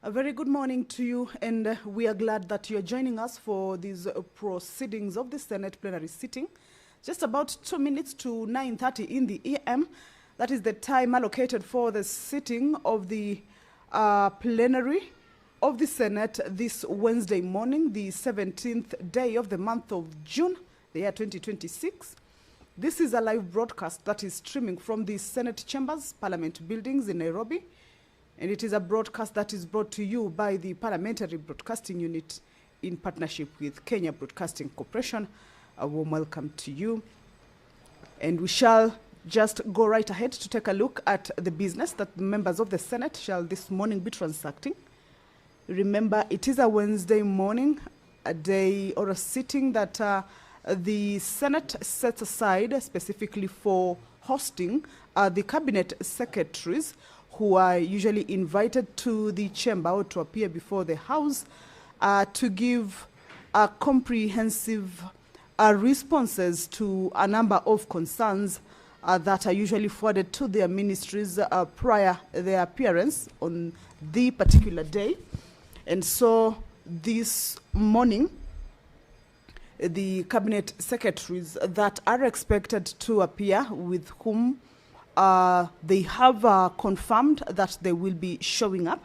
A very good morning to you, and we are glad that you're joining us for these proceedings of the Senate plenary sitting. Just about 2 minutes to 9:30 in the AM. That is the time allocated for the sitting of the plenary of the Senate this Wednesday morning, the 17th day of the month of June, the year 2026. This is a live broadcast that is streaming from the Senate chambers, Parliament buildings in Nairobi. And it is a broadcast that is brought to you by the Parliamentary Broadcasting Unit in partnership with Kenya Broadcasting Corporation. A warm welcome to you. And we shall just go right ahead to take a look at the business that the members of the Senate shall this morning be transacting. Remember, it is a Wednesday morning, a day or a sitting that the Senate sets aside specifically for hosting the cabinet secretaries who are usually invited to the chamber or to appear before the House to give comprehensive responses to a number of concerns that are usually forwarded to their ministries prior their appearance on the particular day. And so this morning, the cabinet secretaries that are expected to appear, with whom they have confirmed that they will be showing up.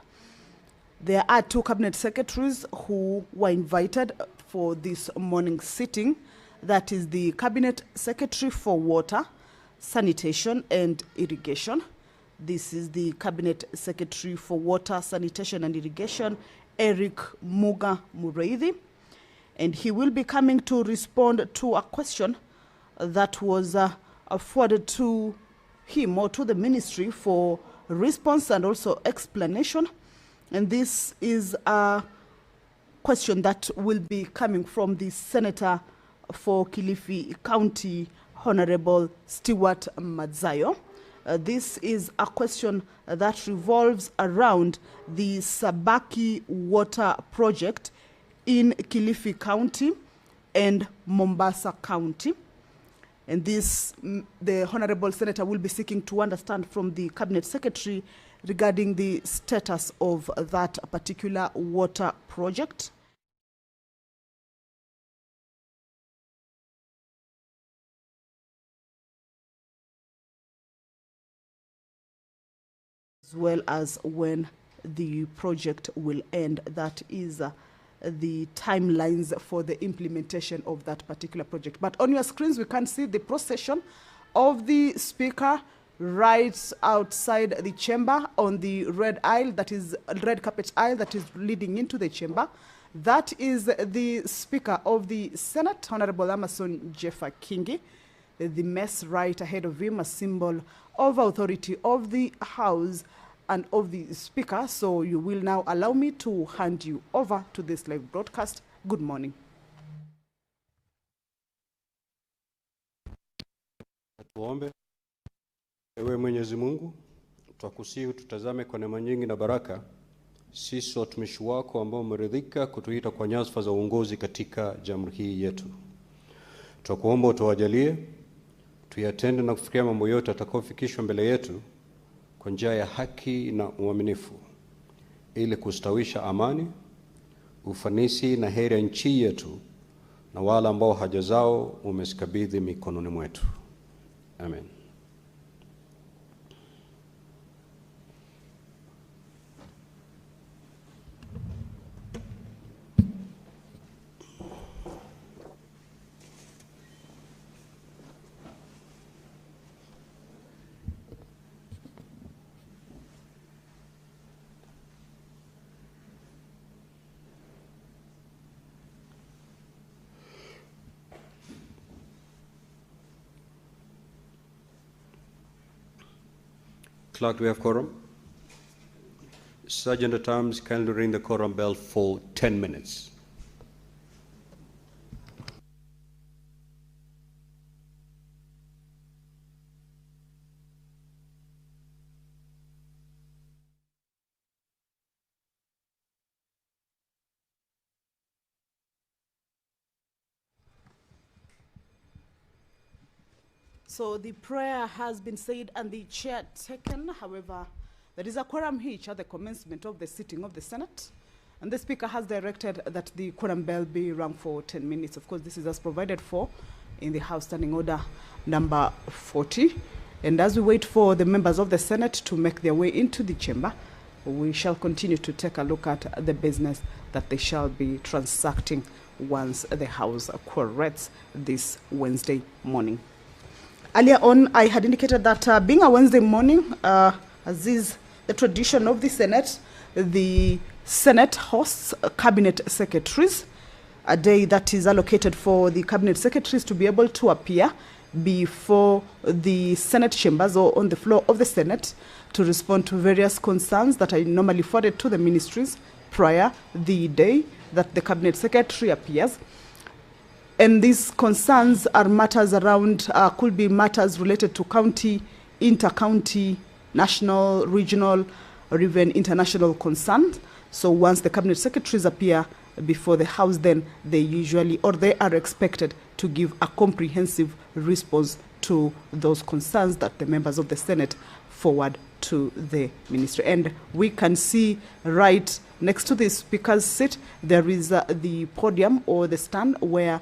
There are 2 cabinet secretaries who were invited for this morning sitting. That is the Cabinet Secretary for Water, Sanitation and Irrigation. This is the Cabinet Secretary for Water, Sanitation and Irrigation, Eric Muga Mureithi. And he will be coming to respond to a question that was forwarded to him or to the ministry for response and also explanation. And this is a question that will be coming from the Senator for Kilifi County, Honorable Stewart Madzayo. This is a question that revolves around the Sabaki Water Project in Kilifi County and Mombasa County. And this, the Honorable Senator will be seeking to understand from the Cabinet Secretary regarding the status of that particular water project. As well as when the project will end. That is the timelines for the implementation of that particular project. But on your screens, we can see the procession of the speaker right outside the chamber on the red aisle, that is red carpet aisle that is leading into the chamber. That is the Speaker of the Senate, Honorable Amason Jeffa Kingi. The mess right ahead of him, a symbol of authority of the House and of the Speaker. So you will now allow me to hand you over to this live broadcast. Good morning. Tuombe. Ewe Mwenyezi Mungu, twakusihi tutazame kwa neema nyingi na baraka sisi watumishi wako ambao umeridhika kutuita kwa nyadhifa za uongozi katika jamhuri hii yetu. Twakuomba utuwajalie tuyatende na kufikia mambo yote atakayofikishwa mbele yetu kwa njia ya haki na uaminifu, ili kustawisha amani, ufanisi na heri ya nchi yetu na wale ambao haja zao umesikabidhi mikononi mwetu. Amen. Clerk, do we have quorum? Sergeant at Arms, kindly ring the quorum bell for 10 minutes. So the prayer has been said and the chair taken. However, There is a quorum hitch at the commencement of the sitting of the Senate, and the Speaker has directed that the quorum bell be rung for 10 minutes. Of course, this is as provided for in the House Standing Order number 40. And as we wait for the members of the Senate to make their way into the chamber, we shall continue to take a look at the business that they shall be transacting once the House corrects this Wednesday morning. Earlier on, I had indicated that being a Wednesday morning, as is the tradition of the Senate hosts cabinet secretaries, a day that is allocated for the cabinet secretaries to be able to appear before the Senate chambers or on the floor of the Senate to respond to various concerns that are normally forwarded to the ministries prior the day that the cabinet secretary appears. And these concerns are matters around, could be matters related to county, inter-county, national, regional, or even international concerns. So once the cabinet secretaries appear before the House, then they usually, or they are expected to give a comprehensive response to those concerns that the members of the Senate forward to the ministry. And we can see right next to the Speaker's seat, there is the podium or the stand where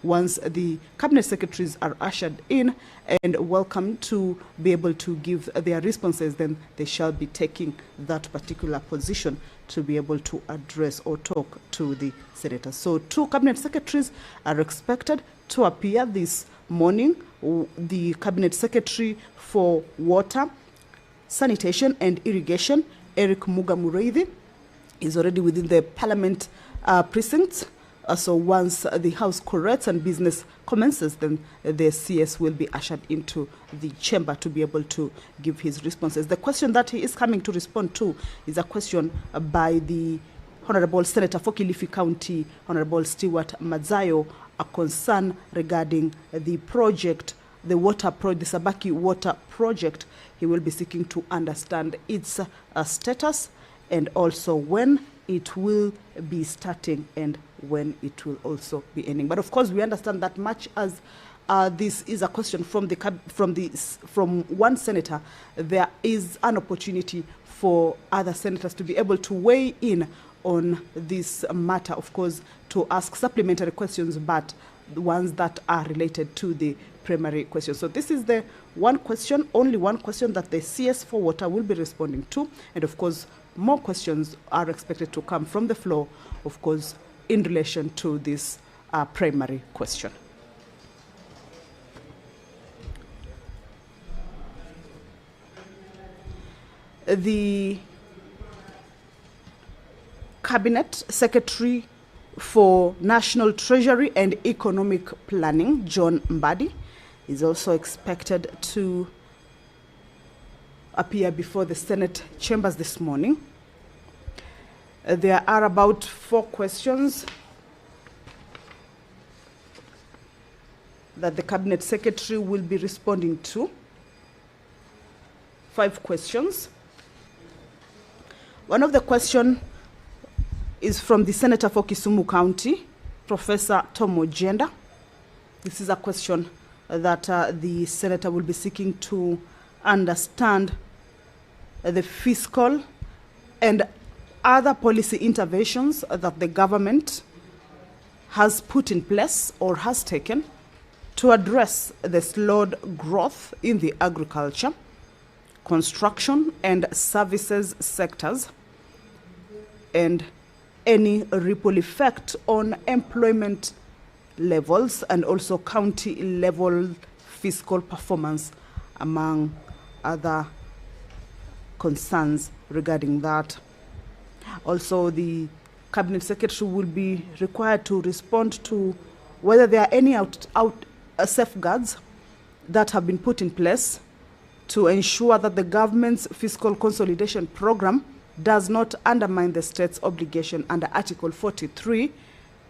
once the cabinet secretaries are ushered in and welcome to be able to give their responses, then they shall be taking that particular position to be able to address or talk to the senators. So 2 cabinet secretaries are expected to appear this morning. The cabinet secretary for water, sanitation and irrigation, Eric Mugamureithi, is already within the parliament precincts. So once the House corrects and business commences, then the CS will be ushered into the chamber to be able to give his responses. The question that he is coming to respond to is a question by the Honorable Senator for Kilifi County, Honorable Stewart Mazayo, a concern regarding the project, the Sabaki water project. He will be seeking to understand its status and also when it will be starting and when it will also be ending. But of course, we understand that much as this is a question from one senator, there is an opportunity for other senators to be able to weigh in on this matter, of course, to ask supplementary questions, but the ones that are related to the primary question. So this is the one question, only one question that the CS for water will be responding to. And of course, more questions are expected to come from the floor, of course, in relation to this primary question. The Cabinet Secretary for National Treasury and Economic Planning, John Mbadi, is also expected to appear before the Senate chambers this morning. There are about 4 questions that the Cabinet Secretary will be responding to. 5 questions. One of the questions is from the Senator for Kisumu County, Professor Tom Ojenda. This is a question that the Senator will be seeking to understand the fiscal and other policy interventions that the government has put in place or has taken to address the slowed growth in the agriculture, construction and services sectors, and any ripple effect on employment levels and also county level fiscal performance, among other concerns regarding that. Also, the Cabinet Secretary will be required to respond to whether there are any safeguards that have been put in place to ensure that the government's fiscal consolidation program does not undermine the state's obligation under Article 43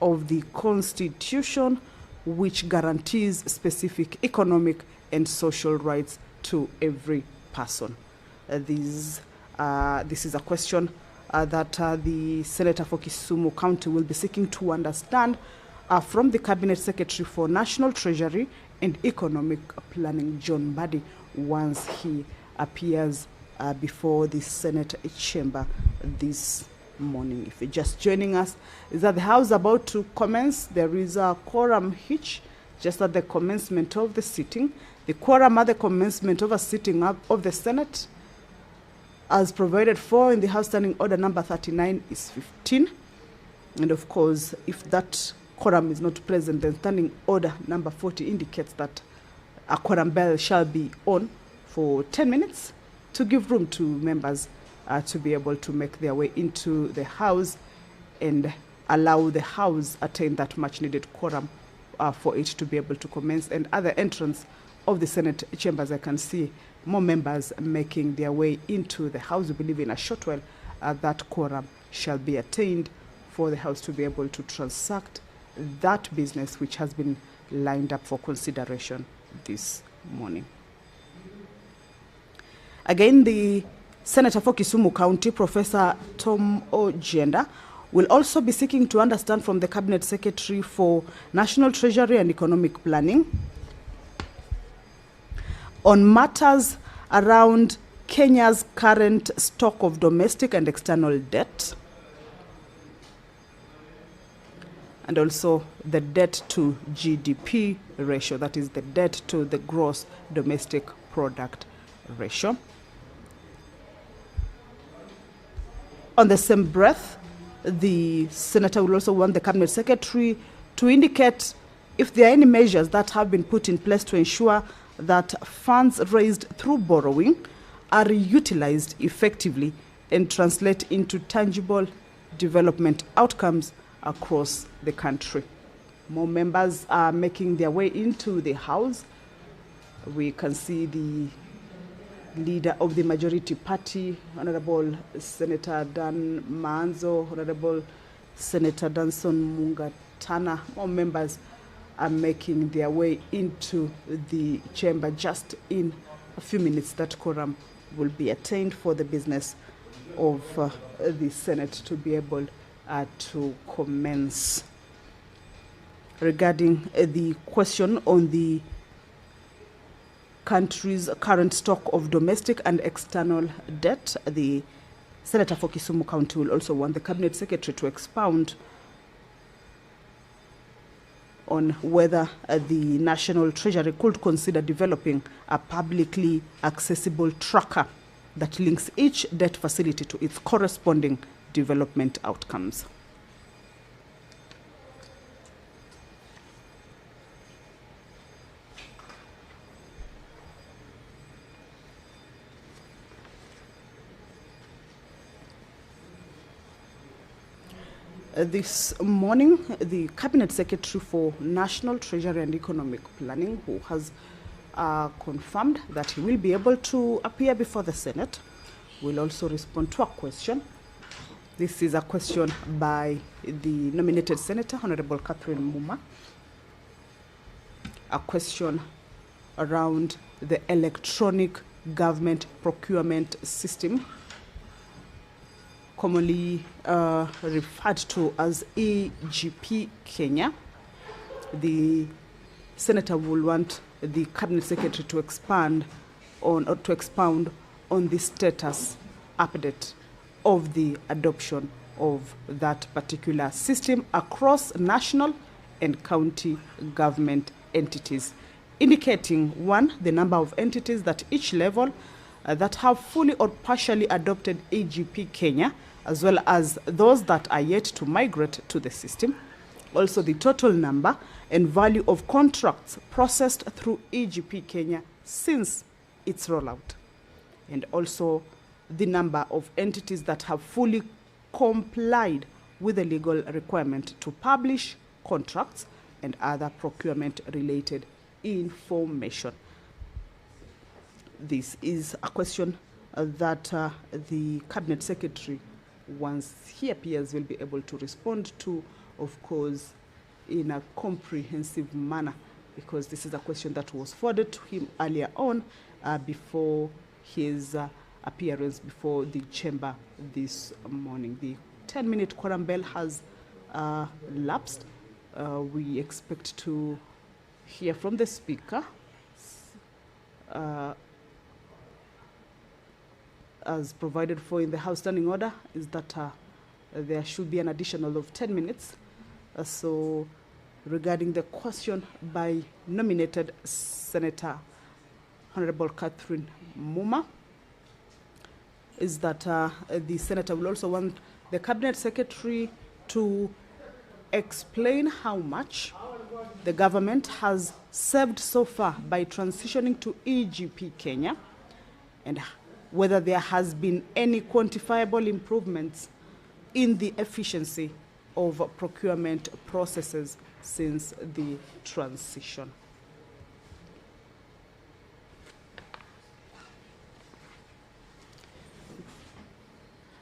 of the Constitution, which guarantees specific economic and social rights to every person. This is a question that the Senator for Kisumu County will be seeking to understand from the Cabinet Secretary for National Treasury and Economic Planning, John Mbadi, once he appears before the Senate chamber this morning. If you're just joining us, is that the House about to commence? There is a quorum hitch just at the commencement of the sitting. The quorum at the commencement of a sitting of the Senate, as provided for in the House Standing Order number 39, is 15. And of course, if that quorum is not present, then Standing Order number 40 indicates that a quorum bell shall be on for 10 minutes to give room to members to be able to make their way into the House and allow the House attain that much needed quorum for it to be able to commence. And at the entrance of the Senate chambers, I can see more members making their way into the House. We believe in a short while that quorum shall be attained for the House to be able to transact that business which has been lined up for consideration this morning. Again, the Senator for Kisumu County, Professor Tom Ojenda, will also be seeking to understand from the Cabinet Secretary for National Treasury and Economic Planning on matters around Kenya's current stock of domestic and external debt, and also the debt to GDP ratio, that is the debt to the gross domestic product ratio. On the same breath, the Senator will also want the Cabinet Secretary to indicate if there are any measures that have been put in place to ensure that funds raised through borrowing are utilized effectively and translate into tangible development outcomes across the country. More members are making their way into the House. We can see the leader of the majority party, Honorable Senator Dan Manzo, Honorable Senator Danson Mungatana. More members are making their way into the chamber. Just in a few minutes, that quorum will be attained for the business of the Senate to be able to commence. Regarding the question on the country's current stock of domestic and external debt, the Senator for Kisumu County will also want the Cabinet Secretary to expound on whether the National Treasury could consider developing a publicly accessible tracker that links each debt facility to its corresponding development outcomes. This morning, the Cabinet Secretary for National Treasury and Economic Planning, who has confirmed that he will be able to appear before the Senate, will also respond to a question. This is a question by the nominated Senator, Honorable Catherine Muma. A question around the electronic government procurement system, commonly referred to as EGP Kenya. The Senator will want the Cabinet Secretary to expound on the status update of the adoption of that particular system across national and county government entities, indicating one, the number of entities at each level that have fully or partially adopted EGP Kenya, as well as those that are yet to migrate to the system. Also the total number and value of contracts processed through EGP Kenya since its rollout. And also the number of entities that have fully complied with the legal requirement to publish contracts and other procurement-related information. This is a question that the Cabinet Secretary, once he appears, will be able to respond to, of course, in a comprehensive manner, because this is a question that was forwarded to him earlier on before his appearance before the chamber this morning. The 10-minute quorum bell has lapsed. We expect to hear from the speaker. As provided for in the House Standing Order, is that there should be an additional of 10 minutes. So regarding the question by nominated Senator Honorable Catherine Muma, is that the Senator will also want the Cabinet Secretary to explain how much the government has saved so far by transitioning to EGP Kenya, and whether there has been any quantifiable improvements in the efficiency of procurement processes since the transition.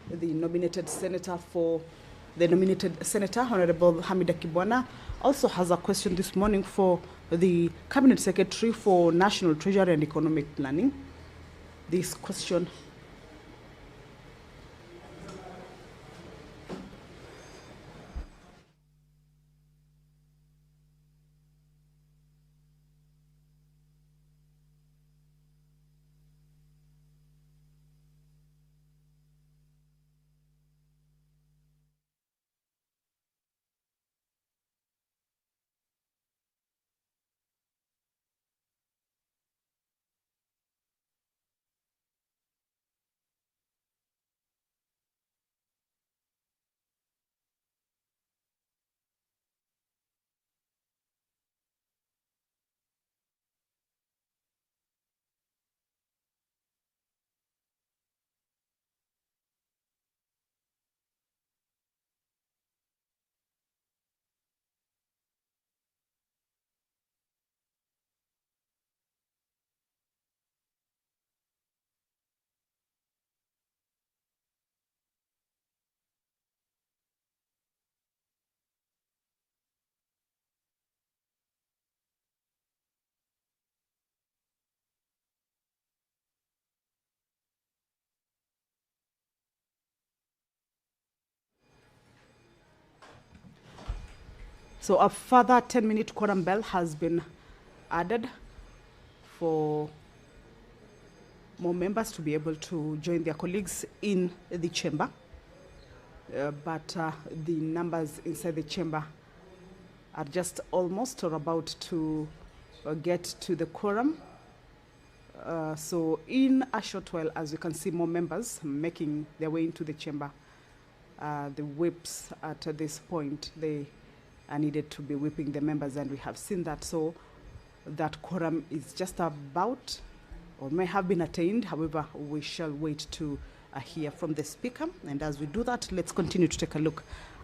The nominated senator, Honorable Hamida Kibwana, also has a question this morning for the Cabinet Secretary for National Treasury and Economic Planning. This question So a further 10-minute quorum bell has been added for more members to be able to join their colleagues in the chamber. But the numbers inside the chamber are just almost or about to get to the quorum. So in a short while, as you can see, more members making their way into the chamber. The whips at this point, they are needed to be whipping the members, and we have seen that. So that quorum is just about, or may have been attained. However, we shall wait to hear from the speaker. And as we do that, let's continue to take a look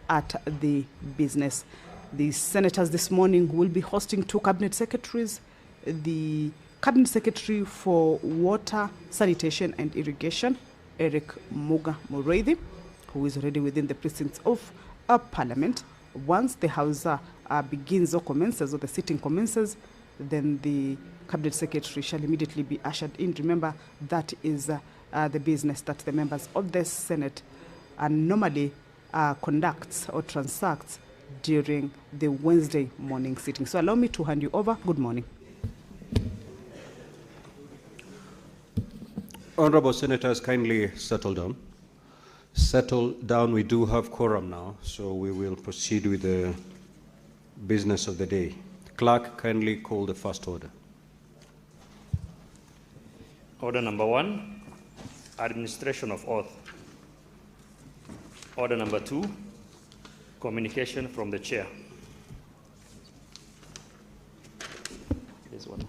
at the business. The senators this morning will be hosting two cabinet secretaries. The Cabinet Secretary for Water, Sanitation and Irrigation, Eric Muga Mureithi, who is already within the precincts of Parliament. Once the House begins or commences, or the sitting commences, then the Cabinet Secretary shall immediately be ushered in. Remember, that is the business that the members of the Senate normally conducts or transacts during the Wednesday morning sitting. So allow me to hand you over. Good morning. Honorable Senators, kindly settle down. Settle down. We do have quorum now, so we will proceed with the business of the day. Clerk, kindly call the first order. Order number 1, administration of oath. Order number 2, communication from the chair. This one.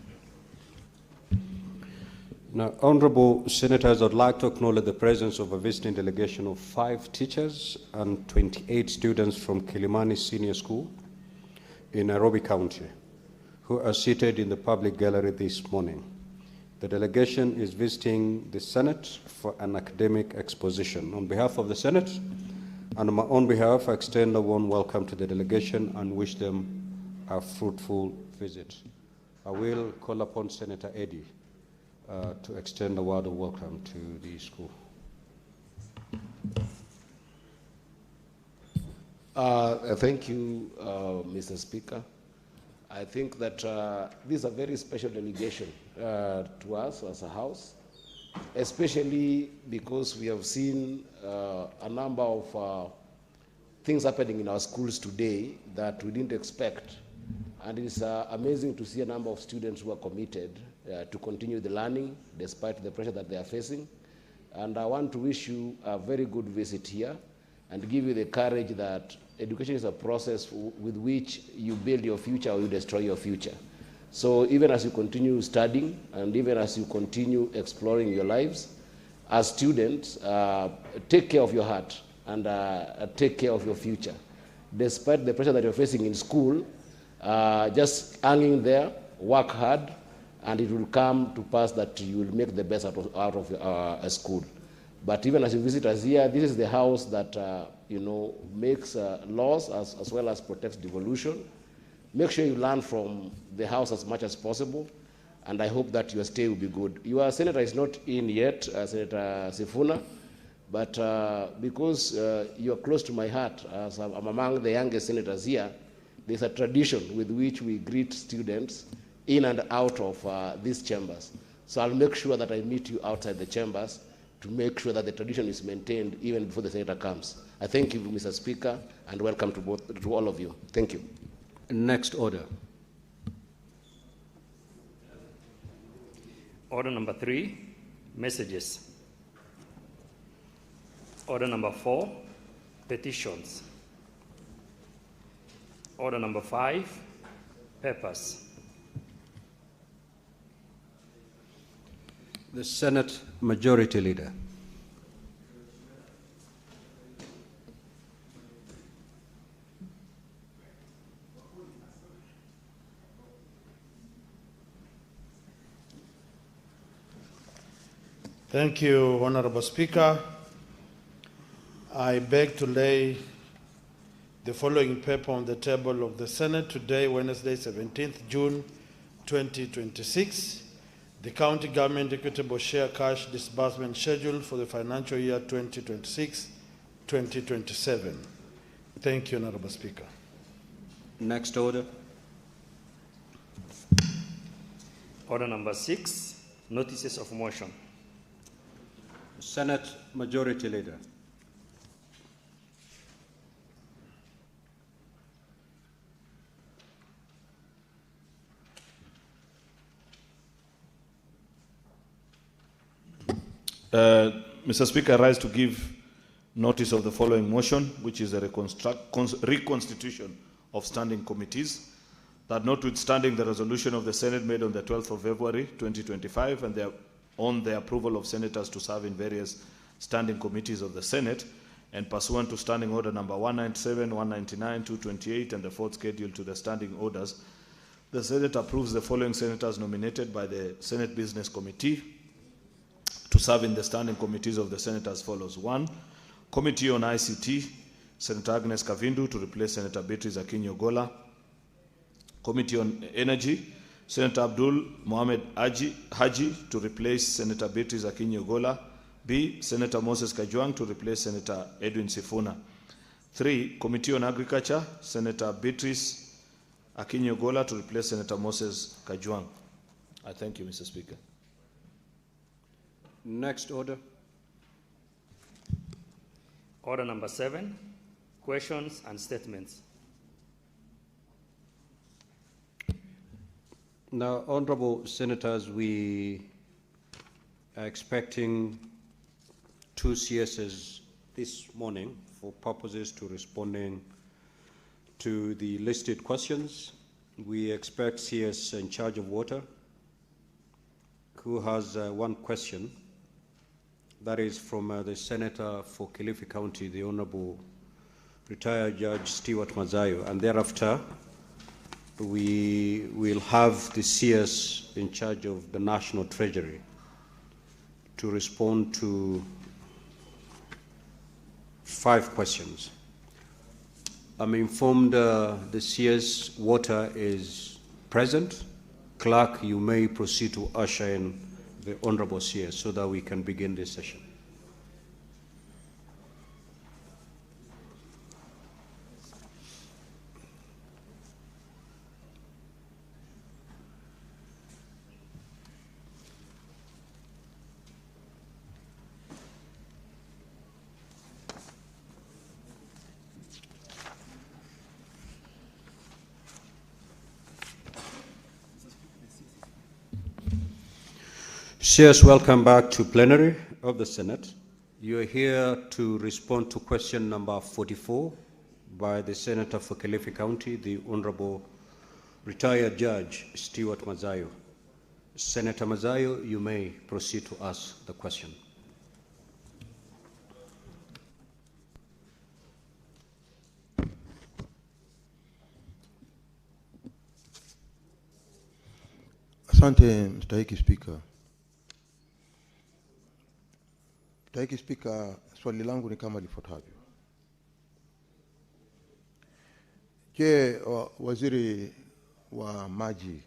Now, Honorable Senators, I'd like to acknowledge the presence of a visiting delegation of 5 teachers and 28 students from Kilimani Senior School in Nairobi County, who are seated in the public gallery this morning. The delegation is visiting the Senate for an academic exposition. On behalf of the Senate and on my own behalf, I extend a warm welcome to the delegation and wish them a fruitful visit. I will call upon Senator Eddy to extend a word of welcome to the school. Thank you, Mr. Speaker. I think that this is a very special delegation to us as a House, especially because we have seen a number of things happening in our schools today that we didn't expect. And it's amazing to see a number of students who are committed to continue the learning despite the pressure that they are facing. And I want to wish you a very good visit here and give you the courage that education is a process with which you build your future or you destroy your future. So even as you continue studying and even as you continue exploring your lives, as students, take care of your heart and take care of your future. Despite the pressure that you're facing in school, just hanging there, work hard, and it will come to pass that you will make the best out of a school. But even as you visit us here, this is the house that makes laws as well as protects devolution. Make sure you learn from the house as much as possible, and I hope that your stay will be good. Your senator is not in yet, Senator Sifuna, but because you're close to my heart, as I'm among the youngest senators here, there's a tradition with which we greet students in and out of these chambers. So I'll make sure that I meet you outside the chambers to make sure that the tradition is maintained even before the senator comes. I thank you, Mr. Speaker, and welcome to all of you. Thank you. Next order. Order number 3, messages. Order number 4, petitions. Order number 5, papers. The Senate Majority Leader. Thank you, Honorable Speaker. I beg to lay the following paper on the table of the Senate today, Wednesday, 17th June 2026. The County Government Equitable Share Cash Disbursement Schedule for the financial year 2026-2027. Thank you, Honorable Speaker. Next order. Order number 6, notices of motion. Senate Majority Leader. Mr. Speaker, I rise to give notice of the following motion, which is a reconstitution of standing committees, that notwithstanding the resolution of the Senate made on the 12th of February 2025 and on the approval of senators to serve in various standing committees of the Senate, and pursuant to Standing Order number 197, 199, 228, and the fourth schedule to the standing orders, the Senate approves the following senators nominated by the Senate Business Committee to serve in the standing committees of the Senate as follows. 1, Committee on ICT, Senator Agnes Kavindu to replace Senator Beatrice Akinyi-Ogola. Committee on Energy, Senator Abdul Mohamed Haji to replace Senator Beatrice Akinyi-Ogola. B, Senator Moses Kajwang to replace Senator Edwin Sifuna. 3, Committee on Agriculture, Senator Beatrice Akinyi-Ogola to replace Senator Moses Kajwang. I thank you, Mr. Speaker. Next order. Order number 7, questions and statements. Now, honorable senators, we are expecting 2 CSs this morning for purposes to responding to the listed questions. We expect CS in charge of water, who has 1 question. That is from the Senator for Kilifi County, the Honorable retired Judge Stewart Mazayo, and thereafter we will have the CS in charge of the National Treasury to respond to 5 questions. I'm informed the CS Water is present. Clerk, you may proceed to usher in the Honorable CS so that we can begin this session. Sirs, welcome back to plenary of the Senate. You are here to respond to question number 44 by the Senator for Kilifi County, the Honorable Retired Judge Stewart Mazayo. Senator Mazayo, you may proceed to ask the question. Asante, Mstahiki Speaker. Mstahiki Speaker, swali langu ni kama lifuatavyo. Je, waziri wa maji,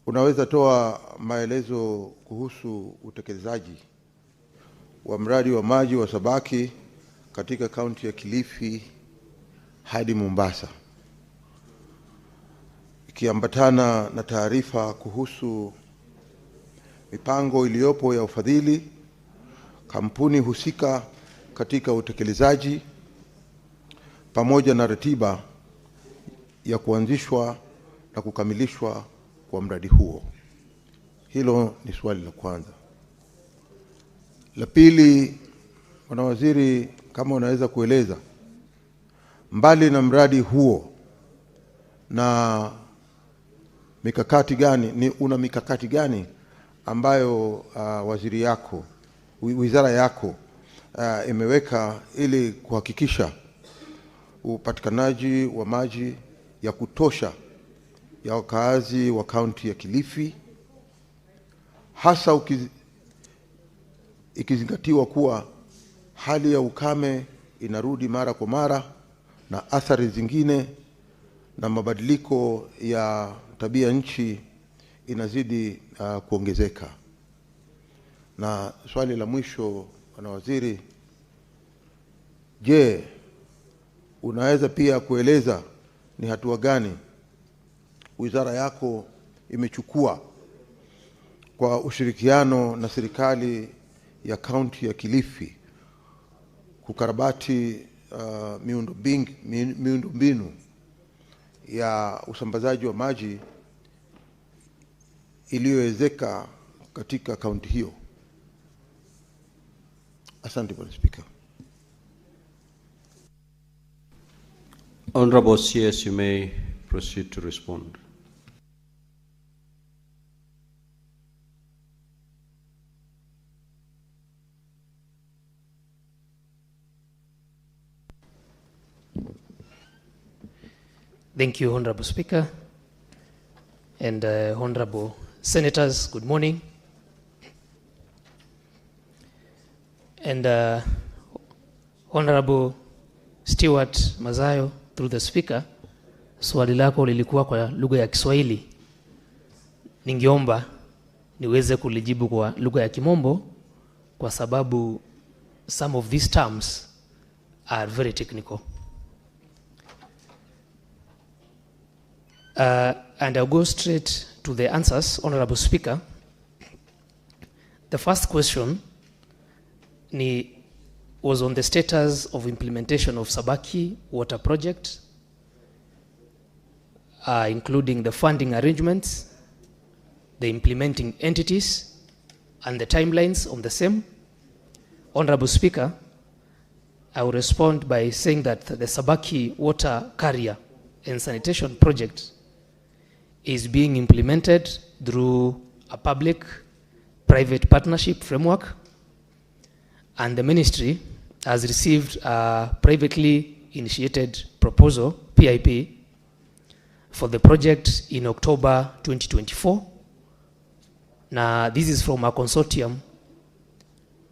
unaweza toa maelezo kuhusu utekelezaji wa mradi wa maji wa Sabaki katika kaunti ya Kilifi hadi Mombasa, ikiambatana na taarifa kuhusu mipango iliyopo ya ufadhili, kampuni husika katika utekelezaji, pamoja na ratiba ya kuanzishwa na kukamilishwa kwa mradi huo? Hilo ni swali la kwanza. La pili, Bwana Waziri, kama unaweza kueleza, mbali na mradi huo, na mikakati gani, una mikakati gani ambayo waziri yako, wizara yako imeweka ili kuhakikisha upatikanaji wa maji ya kutosha ya wakazi wa kaunti ya Kilifi, hasa ikizingatiwa kuwa hali ya ukame inarudi mara kwa mara na athari zingine na mabadiliko ya tabia nchi inazidi kuongezeka? Na swali la mwisho, Bwana Waziri, je, unaweza pia kueleza ni hatua gani wizara yako imechukua kwa ushirikiano na serikali ya kaunti ya Kilifi kukarabati miundombinu ya usambazaji wa maji iliyowezeka katika kaunti hiyo? Asante, Bwana Speaker. Honorable CS, you may proceed to respond. Thank you, Honorable Speaker. And Honorable Senators, good morning. And Honorable Stewart Mazayo, through the Speaker, swali lako lilikuwa kwa lugha ya Kiswahili. Ningeomba niweze kulijibu kwa lugha ya Kimombo kwa sababu some of these terms are very technical. And I'll go straight to the answers, Honorable Speaker. The first question was on the status of implementation of Sabaki water project, including the funding arrangements, the implementing entities, and the timelines on the same. Honorable Speaker, I will respond by saying that the Sabaki water carrier and sanitation project is being implemented through a public-private partnership framework, and the ministry has received a privately initiated proposal, PIP, for the project in October 2024. Now, this is from a consortium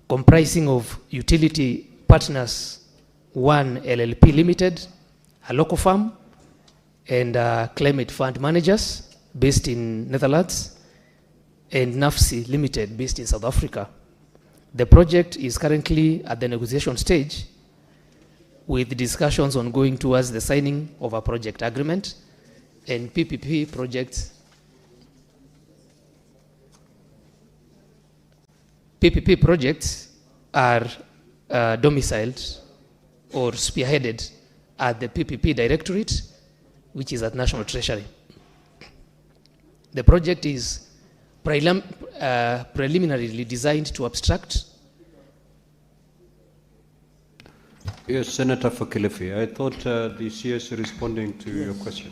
comprising of utility partners, One LLP Limited, a local firm, and climate fund managers based in Netherlands, and NAFSI Limited based in South Africa. The project is currently at the negotiation stage with discussions ongoing towards the signing of a project agreement, and PPP projects are domiciled or spearheaded at the PPP Directorate, which is at National Treasury. The project is preliminarily designed to abstract. Yes, Senator for Kilifi. I thought the CS responding to your question.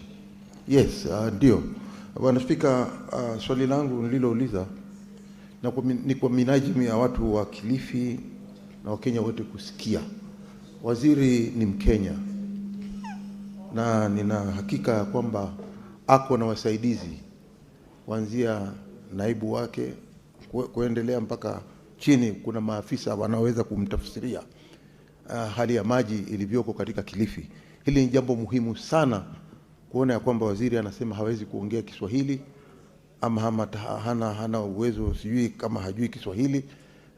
Yes, ndio. Bwana Spika, swali langu nililouliza ni kwa minajili ya watu wa Kilifi na Wakenya wote kusikia. Waziri ni Mkenya na nina hakika kwamba ako na wasaidizi kuanzia naibu wake kuendelea mpaka chini. Kuna maafisa wanaweza kumtafsiria hali ya maji ilivyoko katika Kilifi. Hili ni jambo muhimu sana kuona ya kwamba waziri anasema hawezi kuongea Kiswahili ama hana uwezo, sijui kama hajui Kiswahili,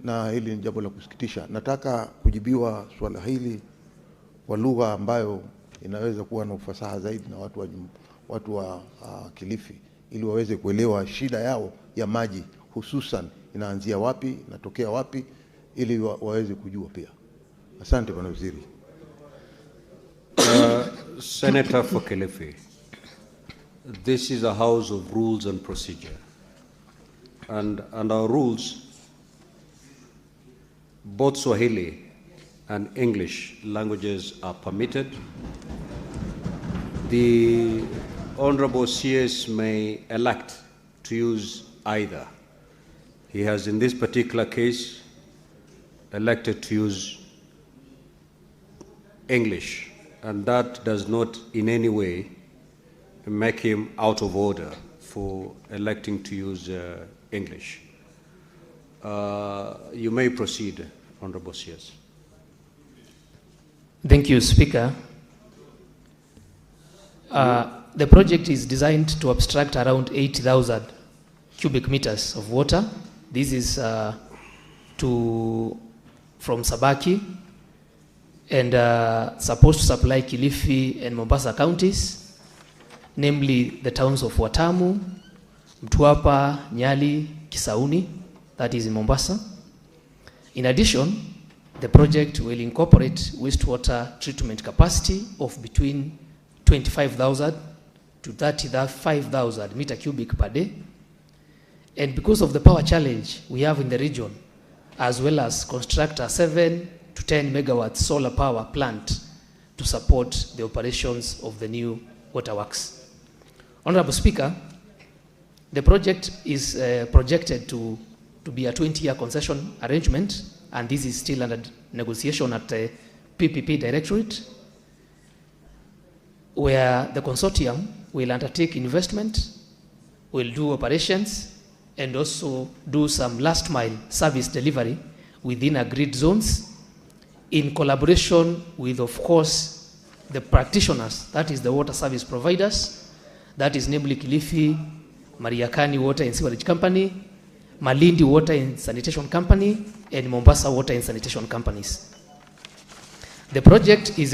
na hili ni jambo la kusikitisha. Nataka kujibiwa swala hili kwa lugha ambayo inaweza kuwa na ufasaha zaidi na watu wa Kilifi, ili waweze kuelewa shida yao ya maji, hususan inaanzia wapi, inatokea wapi, ili waweze kujua pia. Asante Bwana Waziri. Senator for Kilifi, this is a house of rules and procedure. And our rules, both Swahili and English languages are permitted. The Honorable CS may elect to use either. He has, in this particular case, elected to use English, and that does not in any way make him out of order for electing to use English. You may proceed, Honorable CS. Thank you, Speaker. The project is designed to abstract around 80,000 cubic meters of water. This is from Sabaki, and supposed to supply Kilifi and Mombasa counties, namely the towns of Watamu, Mtwapa, Nyali, Kisauni, that is in Mombasa. In addition, the project will incorporate wastewater treatment capacity of between 25,000 to 35,000 meter cubic per day. And because of the power challenge we have in the region, as well as construct a 7 to 10 megawatt solar power plant to support the operations of the new waterworks. Honorable Speaker, the project is projected to be a 20-year concession arrangement, and this is still under negotiation at the PPP Directorate, where the consortium will undertake investment, will do operations, and also do some last mile service delivery within agreed zones in collaboration with, of course, the practitioners, that is the water service providers, that is namely Kilifi, Mariakani Water and Sewerage Company, Malindi Water and Sanitation Company, and Mombasa Water and Sanitation Companies. The project is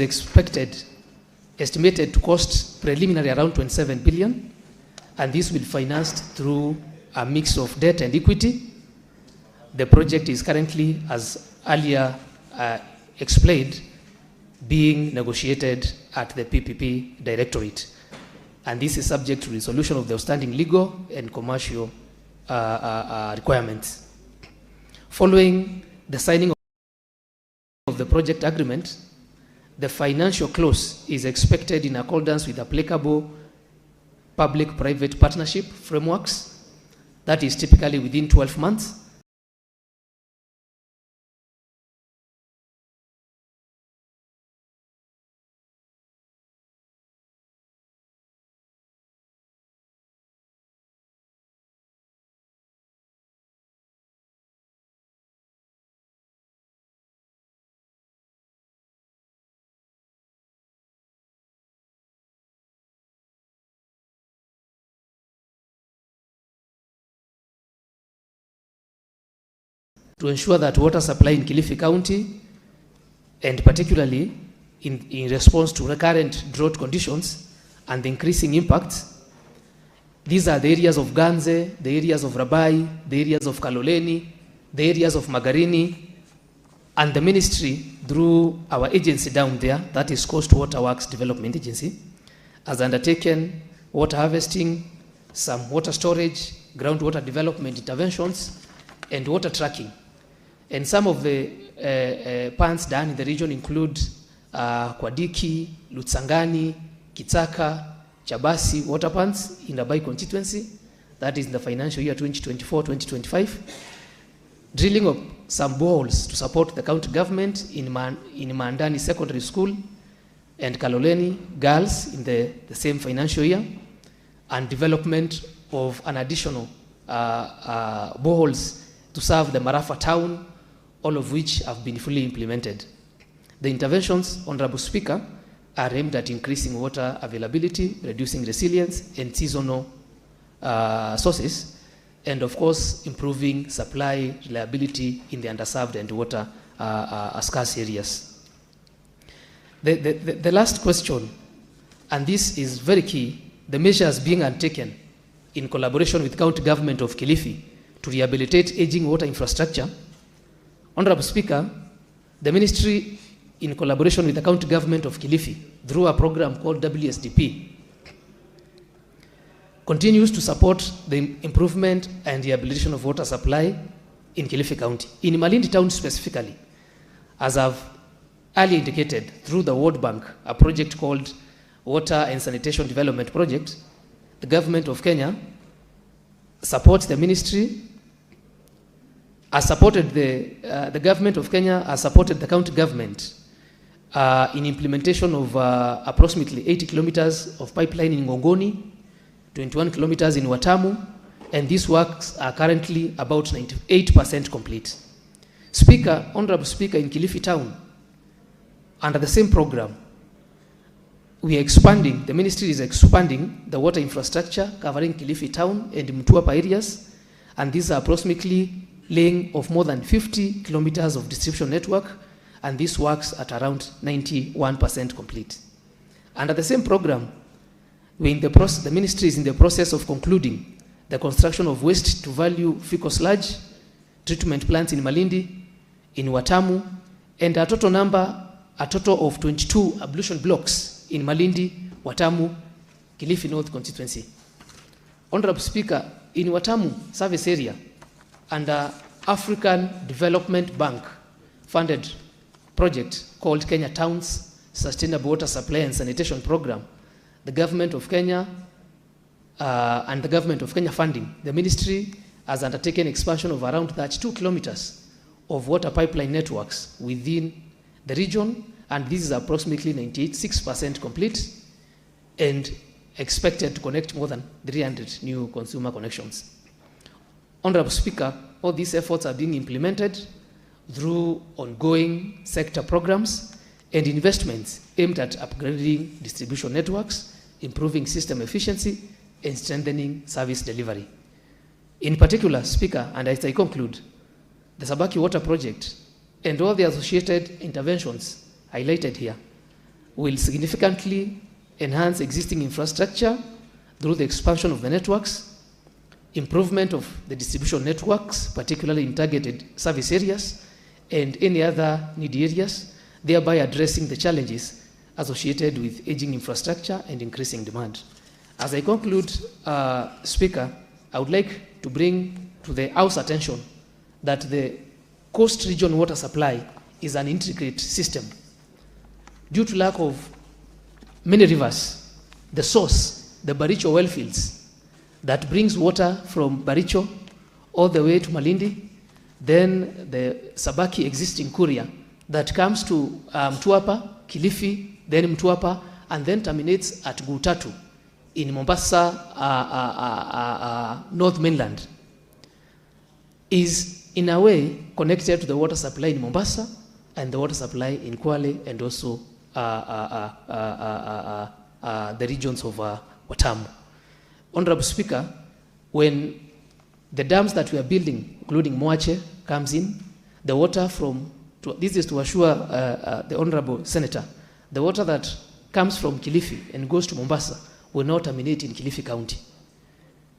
estimated to cost preliminary around 27 billion, and this will be financed through a mix of debt and equity. The project is currently, as earlier explained, being negotiated at the PPP Directorate, and this is subject to resolution of the outstanding legal and commercial requirements. Following the signing of the project agreement, the financial close is expected in accordance with applicable public-private partnership frameworks, that is typically within 12 months, to ensure that water supply in Kilifi County, and particularly in response to recurrent drought conditions and the increasing impacts. These are the areas of Ganze, the areas of Rabai, the areas of Kaloleni, the areas of Magarini, and the ministry, through our agency down there, that is Coast Water Works Development Agency, has undertaken water harvesting, some water storage, groundwater development interventions, and water tracking. And some of the ponds done in the region include Kwadiki, Lutsangani, Kitsaka, Chabasi water ponds in the Rabai constituency, that is in the financial year 2024-2025. Drilling of some boreholes to support the county government in Mandani Secondary School and Kaloleni Girls in the same financial year, and development of an additional boreholes to serve the Marafa town, all of which have been fully implemented. The interventions, Honorable Speaker, are aimed at increasing water availability, reducing resilience and seasonal sources, and of course improving supply reliability in the underserved and water scarce areas. The last question, and this is very key, the measures being undertaken in collaboration with county government of Kilifi to rehabilitate aging water infrastructure. Honorable Speaker, the ministry, in collaboration with the county government of Kilifi, through a program called WSDP, continues to support the improvement and rehabilitation of water supply in Kilifi County. In Malindi Town specifically, as I've earlier indicated, through the World Bank, a project called Water and Sanitation Development Project, the government of Kenya supports the ministry, has supported the government of Kenya has supported the county government in implementation of approximately 80 kilometers of pipeline in Ngongoni, 21 kilometers in Watamu, and these works are currently about 98% complete. Speaker, Honorable Speaker, in Kilifi Town, under the same program, we are expanding, the ministry is expanding the water infrastructure covering Kilifi Town and Mtuapa areas, and these are approximately laying of more than 50 kilometers of distribution network, and this works at around 91% complete. Under the same program, the ministry is in the process of concluding the construction of waste to value fecal sludge treatment plants in Malindi, in Watamu, and a total of 22 ablution blocks in Malindi, Watamu, Kilifi North constituency. Honorable Speaker, in Watamu service area, under African Development Bank funded project called Kenya Towns Sustainable Water Supply and Sanitation Program, the government of Kenya and the government of Kenya funding, the ministry has undertaken expansion of around 32 kilometers of water pipeline networks within the region, and this is approximately 96% complete and expected to connect more than 300 new consumer connections. Honorable Speaker, all these efforts are being implemented through ongoing sector programs and investments aimed at upgrading distribution networks, improving system efficiency, and strengthening service delivery. In particular, Speaker, and as I conclude, the Sabaki Water Project and all the associated interventions highlighted here will significantly enhance existing infrastructure through the expansion of the networks, improvement of the distribution networks, particularly in targeted service areas and any other needy areas, thereby addressing the challenges associated with aging infrastructure and increasing demand. As I conclude, Speaker, I would like to bring to the House attention that the coast region water supply is an intricate system. Due to lack of many rivers, the source, the Baricho well fields, that brings water from Baricho all the way to Malindi, then the Sabaki existing Kuria that comes to Mtuapa, Kilifi, then Mtuapa, and then terminates at Gutatu in Mombasa, North Mainland, is in a way connected to the water supply in Mombasa and the water supply in Kwale and also the regions of Watamu. Honorable Speaker, when the dams that we are building, including Moache, comes in, the water from, this is to assure the Honorable Senator, the water that comes from Kilifi and goes to Mombasa will not terminate in Kilifi County.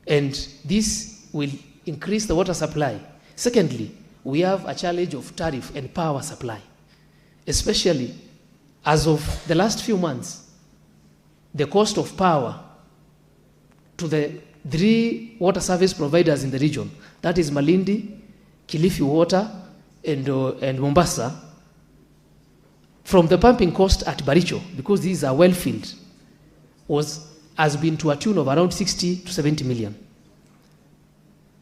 And this will increase the water supply. Secondly, we have a challenge of tariff and power supply, especially as of the last few months. The cost of power to the 3 water service providers in the region, that is Malindi, Kilifi Water, and Mombasa, from the pumping cost at Baricho, because these are well filled, has been to a tune of around 60 to 70 million.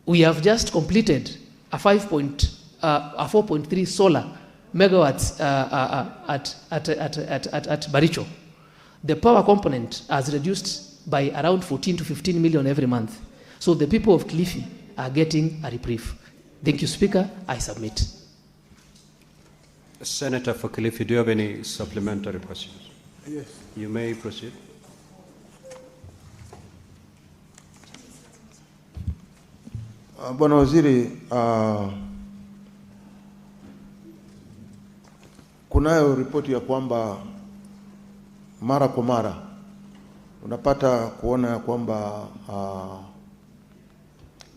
We have just completed a 4.3 solar megawatts at Baricho. The power component has reduced by around 14 to 15 million every month. So the people of Kilifi are getting a reprieve. Thank you, Speaker. I submit. Senator for Kilifi, do you have any supplementary questions? Yes. You may proceed. Bwana Waziri, kunayo ripoti ya kwamba mara kwa mara unapata kuona ya kwamba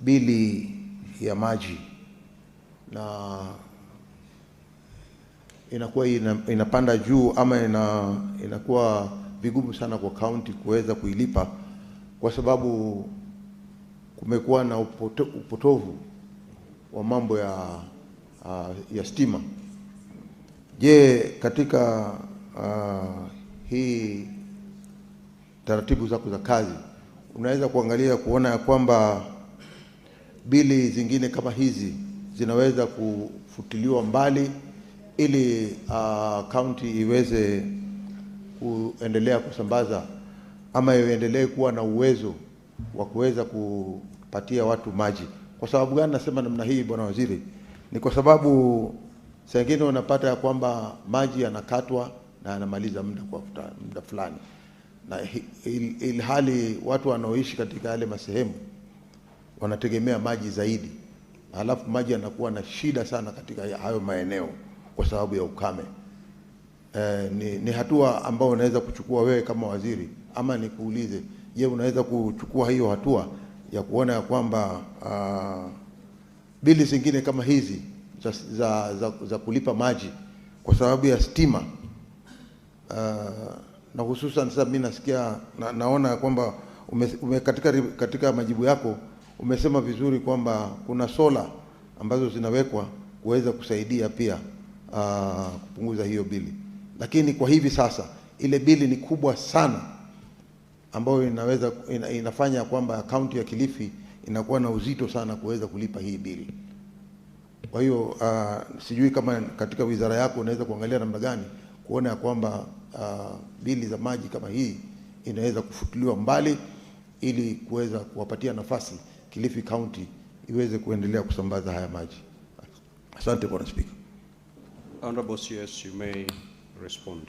bili ya maji na inakuwa inapanda juu ama inakuwa vigumu sana kwa county kuweza kuilipa kwa sababu kumekuwa na upotovu wa mambo ya stima. Je, katika hii taratibu zako za kazi unaweza kuangalia kuona ya kwamba bili zingine kama hizi zinaweza kufutiliwa mbali ili county iweze kuendelea kusambaza ama iendelee kuwa na uwezo wa kuweza kupatia watu maji? Kwa sababu gani nasema namna hii, Bwana Waziri? Ni kwa sababu saa nyingine unapata ya kwamba maji yanakatwa na yanamaliza muda fulani, na ilhali watu wanaoishi katika yale masehemu wanategemea maji zaidi, halafu maji yanakuwa na shida sana katika hayo maeneo kwa sababu ya ukame. Ni hatua ambayo unaweza kuchukua wewe kama waziri, ama nikuulize, je, unaweza kuchukua hiyo hatua ya kuona ya kwamba bili zingine kama hizi za kulipa maji kwa sababu ya stima, na hususan sasa mimi nasikia naona kwamba katika majibu yako umesema vizuri kwamba kuna sola ambazo zinawekwa kuweza kusaidia pia kupunguza hiyo bili, lakini kwa hivi sasa ile bili ni kubwa sana ambayo inafanya kwamba kaunti ya Kilifi inakuwa na uzito sana kuweza kulipa hii bili. Kwa hiyo sijui kama katika wizara yako unaweza kuangalia namna gani kuona ya kwamba bili za maji kama hii inaweza kufutiliwa mbali ili kuweza kuwapatia nafasi Kilifi County iweze kuendelea kusambaza haya maji. Asante Bwana Speaker. Honorable CS, you may respond.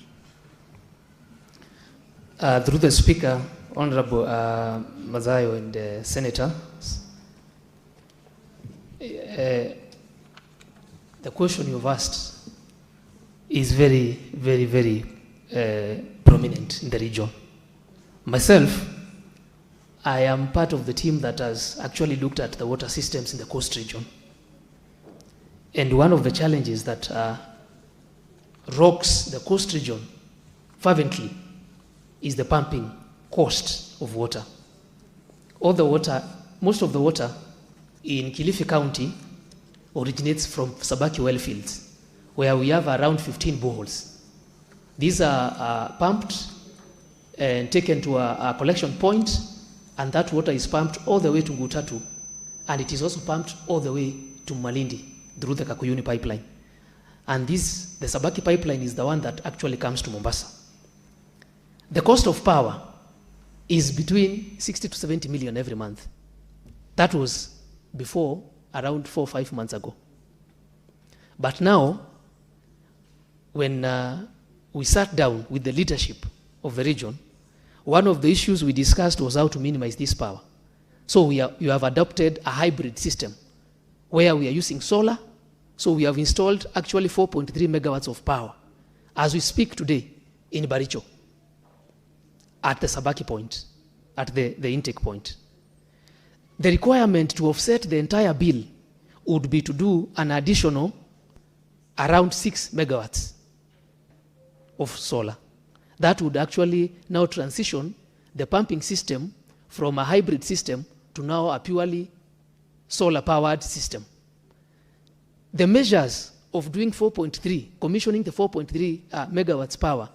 Through the Speaker, Honorable Mazayo and Senator, the question you've asked is very, very, very prominent in the region. Myself, I am part of the team that has actually looked at the water systems in the coast region. And one of the challenges that rocks the coast region fervently is the pumping cost of water. Most of the water in Kilifi County originates from Sabaki well fields, where we have around 15 boreholes. These are pumped and taken to a collection point, and that water is pumped all the way to Ngutatu, and it is also pumped all the way to Malindi through the Kakuyuni pipeline. And the Sabaki pipeline is the one that actually comes to Mombasa. The cost of power is between 60 to 70 million every month. That was before around 4 or 5 months ago. But now, when we sat down with the leadership of the region, one of the issues we discussed was how to minimize this power. So you have adopted a hybrid system where we are using solar So we have installed actually 4.3 megawatts of power as we speak today in Baricho at the Sabaki point, at the intake point. The requirement to offset the entire bill would be to do an additional around 6 megawatts of solar. That would actually now transition the pumping system from a hybrid system to now a purely solar-powered system. The measures of doing 4.3, commissioning the 4.3 megawatts power,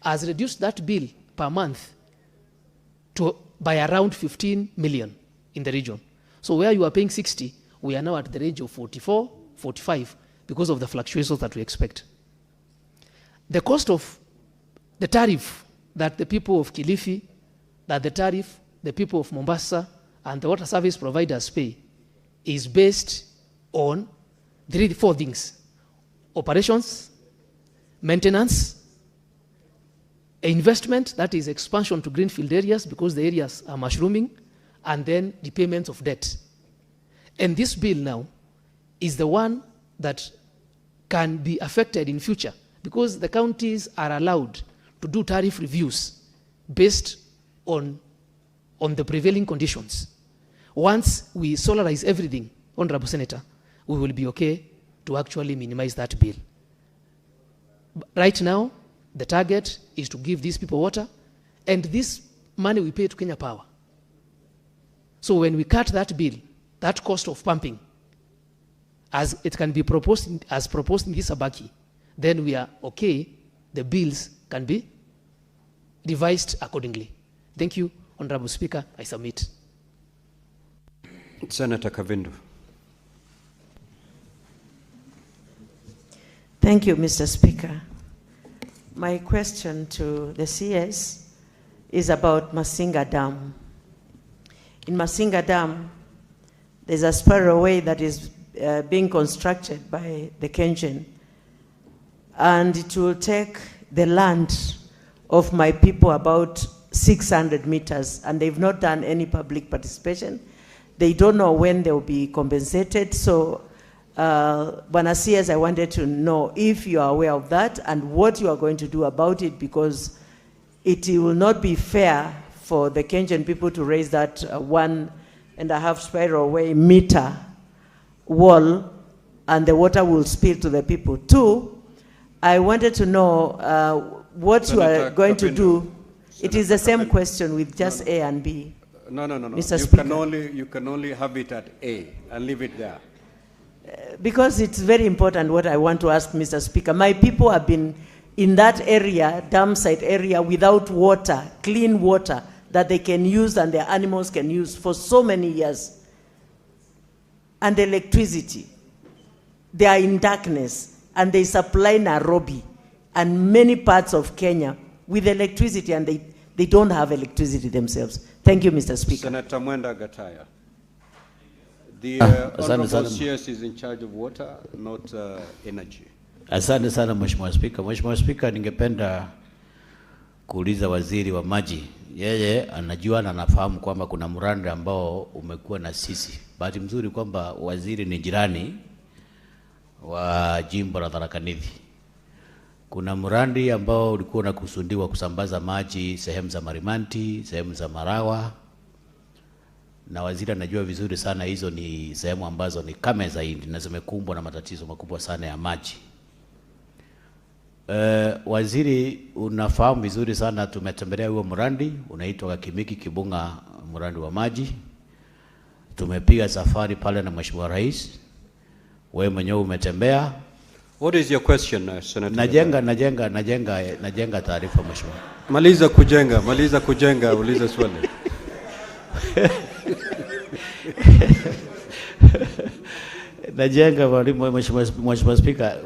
has reduced that bill per month by around 15 million in the region. So where you are paying 60, we are now at the range of 44, 45, because of the fluctuations that we expect. The cost of the tariff that the people of Kilifi, that the tariff the people of Mombasa and the water service providers pay is based on 4 things: operations, maintenance, investment, that is expansion to greenfield areas because the areas are mushrooming, and then the payments of debt. And this bill now is the one that can be affected in future because the counties are allowed to do tariff reviews based on the prevailing conditions. Once we solarize everything, Honorable Senator, we will be okay to actually minimize that bill. Right now, the target is to give these people water, and this money we pay to Kenya Power. So when we cut that bill, that cost of pumping, as it can be proposed, as proposed in this Sabaki, then we are okay, the bills can be revised accordingly. Thank you, Honorable Speaker. I submit. Senator Kavindu. Thank you, Mr. Speaker. My question to the CS is about Masinga Dam. In Masinga Dam, there's a spillway that is being constructed by the Kenyan, and it will take the land of my people about 600 meters, and they've not done any public participation. They don't know when they'll be compensated. So, Bwana CS, I wanted to know if you are aware of that and what you are going to do about it, because it will not be fair for the Kenyan people to raise that 1.5 spiralway meter wall, and the water will spill to the people. 2, I wanted to know what Senator you are going to do. It is the same question with just A and B. No. Mr. Speaker. You can only have it at A and leave it there. Because it's very important what I want to ask, Mr. Speaker. My people have been in that area, dam site area, without water, clean water, that they can use and their animals can use for so many years. And electricity. They are in darkness, and they supply Nairobi and many parts of Kenya with electricity, and they don't have electricity themselves. Thank you, Mr. Speaker. Senator Mwenda Gataya. The Honorable CS is in charge of water, not energy. Asante sana Mheshimiwa Speaker. Mheshimiwa Speaker, ningependa kuuliza waziri wa maji. Yeye anajua na anafahamu kwamba kuna mradi ambao umekuwa na sisi. Bahati mzuri kwamba waziri ni jirani wa jimbo la Tharaka Nithi. Kuna mradi ambao ulikuwa unakusudiwa kusambaza maji sehemu za Marimanti, sehemu za Marawa. Na waziri anajua vizuri sana hizo ni sehemu ambazo ni kame zaidi na zimekumbwa na matatizo makubwa sana ya maji. Waziri, unafahamu vizuri sana tumetembelea huo mradi unaitwa Kimiki Kibunga, mradi wa maji. Tumepiga safari pale na Mheshimiwa Rais. Wewe mwenyewe umetembea. What is your question, Senator? Najenga taarifa Mheshimiwa. Maliza kujenga, uliza swali. Najenga Mheshimiwa Speaker,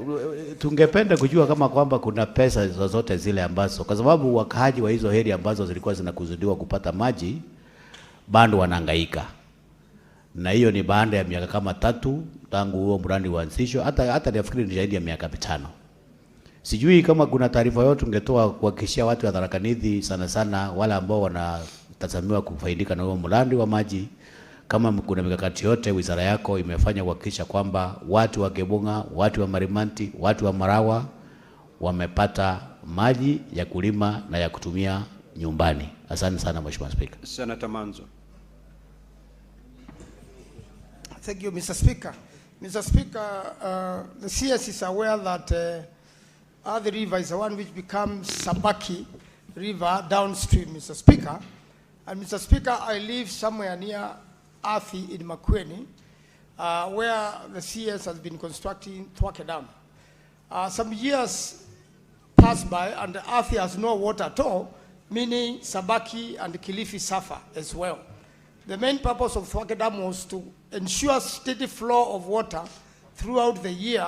tungependa kujua kama kwamba kuna pesa zozote zile ambazo, kwa sababu wakaaji wa hizo heri ambazo zilikuwa zinakusudiwa kupata maji bado wanahangaika. Na hiyo ni baada ya miaka kama 3 tangu huo mradi uanzishwe, hata nafikiri ni zaidi ya miaka 5. Sijui kama kuna taarifa yote ungetoa kuhakikishia watu wa Tharaka Nithi, sana wale ambao wanatazamiwa kufaidika na huo mradi wa maji, kama kuna mikakati yote wizara yako imefanya kuhakikisha kwamba watu wa Kebunga, watu wa Marimanti, watu wa Marawa wamepata maji ya kulima na ya kutumia nyumbani. Asante sana Mheshimiwa Speaker. Senator Manzo. Thank you, Mr. Speaker. Mr. Speaker, the CS is aware that the river is the one which becomes Sabaki River downstream, Mr. Speaker. And Mr. Speaker, I live somewhere near Athi in Makwiny, where the CS has been constructing Thwake Dam. Some years pass by and Athi has no water at all, meaning Sabaki and Kilifi suffer as well. The main purpose of Thwake Dam was to ensure steady flow of water throughout the year,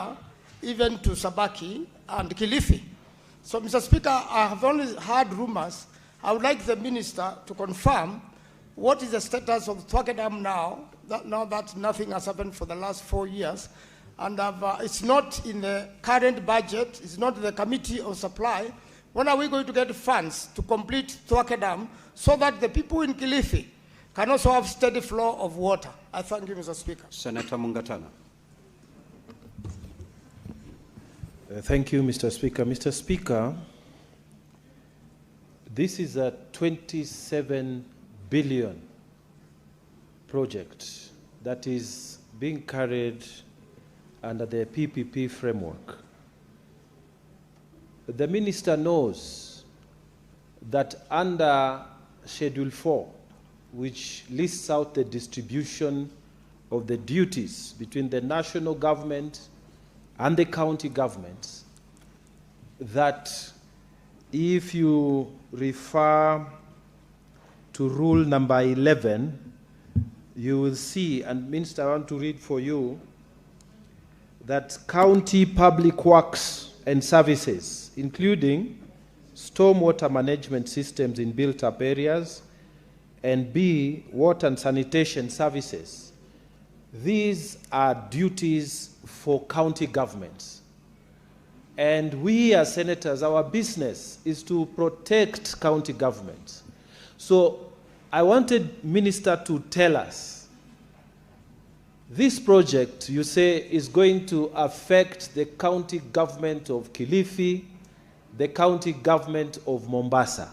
even to Sabaki and Kilifi. So, Mr. Speaker, I have only heard rumors. I would like the minister to confirm what is the status of Thwake Dam now that nothing has happened for the last 4 years. And it's not in the current budget, it's not in the committee of supply. When are we going to get funds to complete Thwake Dam so that the people in Kilifi can also have steady flow of water? I thank you, Mr. Speaker. Senator Mungatana. Thank you, Mr. Speaker. Mr. Speaker, this is a 27 billion project that is being carried under the PPP framework. The minister knows that under Schedule 4, which lists out the distribution of the duties between the national government and the county governments, that if you refer to rule number 11, you will see, and Minister, I want to read for you, that county public works and services, including stormwater management systems in built-up areas, and B, water and sanitation services. These are duties for county governments. And we as senators, our business is to protect county governments. So I wanted Minister to tell us, this project, you say, is going to affect the county government of Kilifi, the county government of Mombasa.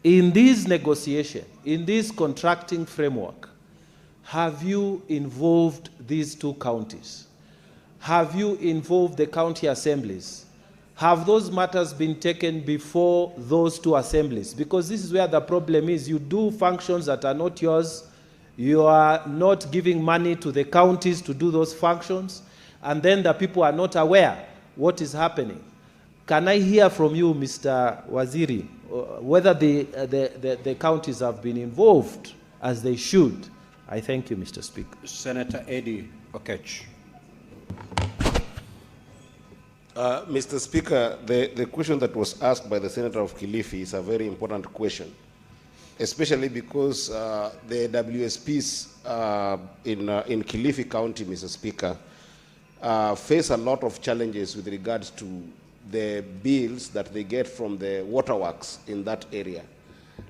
In this negotiation, in this contracting framework, have you involved these two counties? Have you involved the county assemblies? Have those matters been taken before those two assemblies? Because this is where the problem is. You do functions that are not yours. You are not giving money to the counties to do those functions. And then the people are not aware what is happening. Can I hear from you, Mr. Waziri, whether the counties have been involved as they should? I thank you, Mr. Speaker. Senator Eddie Okech. Mr. Speaker, the question that was asked by the Senator of Kilifi is a very important question, especially because the WSPs in Kilifi County, Mr. Speaker, face a lot of challenges with regards to the bills that they get from the waterworks in that area.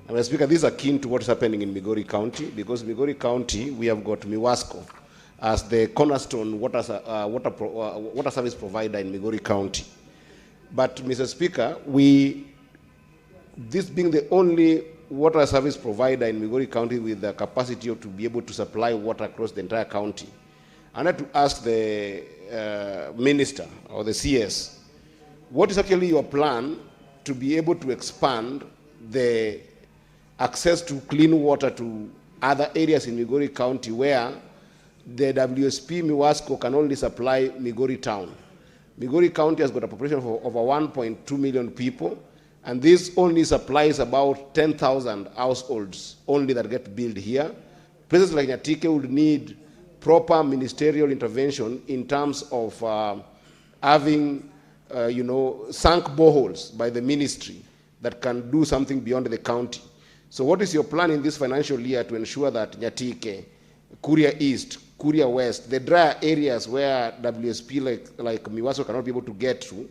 And Mr. Speaker, these are akin to what's happening in Migori County, because Migori County, we have got Miwasco as the cornerstone water service provider in Migori County. But, Mr. Speaker, this being the only water service provider in Migori County with the capacity to be able to supply water across the entire county, I need to ask the minister or the CS, what is actually your plan to be able to expand the access to clean water to other areas in Migori County where the WSP Miwasco can only supply Migori town? Migori County has got a population of over 1.2 million people, and this only supplies about 10,000 households only that get built here. Places like Nyatike would need proper ministerial intervention in terms of having sunk boreholes by the ministry that can do something beyond the county. So what is your plan in this financial year to ensure that Nyatike, Kuria East, Kuria West, the drier areas where WSP like Miwasco cannot be able to get to,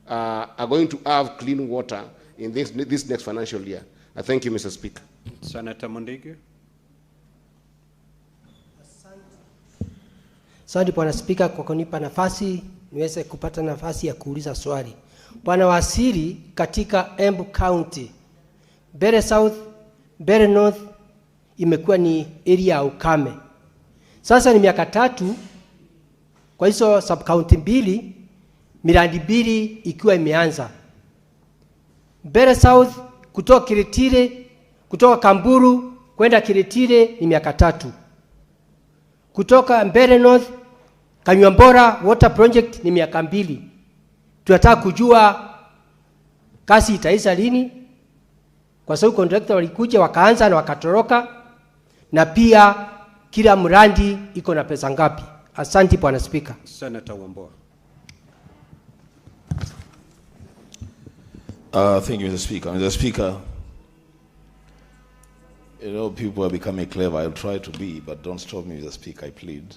are going to have clean water in this next financial year? I thank you, Mr. Speaker. Senator Mundigi. Asante Bwana Spika kwa kunipa nafasi niweze kupata nafasi ya kuuliza swali. Bwana Waziri, katika Embu County, Mbeere South, Mbeere North imekuwa ni area ya ukame. Sasa ni miaka 3 kwa hizo sub county mbili, miradi 2 ikiwa imeanza. Mbeere South kutoka Kiritire, kutoka Kamburu kwenda Kiritire ni miaka 3. Kutoka Mbeere North Kanywambora water project ni miaka 2. Tunataka kujua kasi itaisha lini, kwa sababu contractor walikuja wakaanza na wakatoroka, na pia kila mradi iko na pesa ngapi? Asante Bwana Speaker. Senator Wambua. Thank you, Mr. Speaker. Mr. Speaker, you know, people are becoming clever. I'll try to be, but don't stop me, Mr. Speaker, I plead.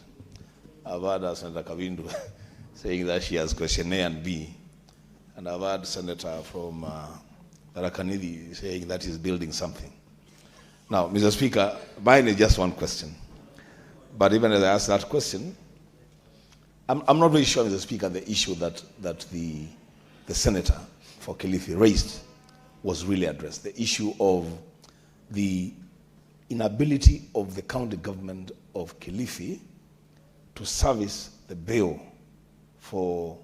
I've heard Senator Kavindu saying that she has question A and B. And I've heard Senator from Rakanidi saying that he's building something. Now, Mr. Speaker, mine is just one question. But even as I ask that question, I'm not really sure, Mr. Speaker, the issue that the Senator for Kilifi raised was really addressed. The issue of the inability of the county government of Kilifi to service the bill for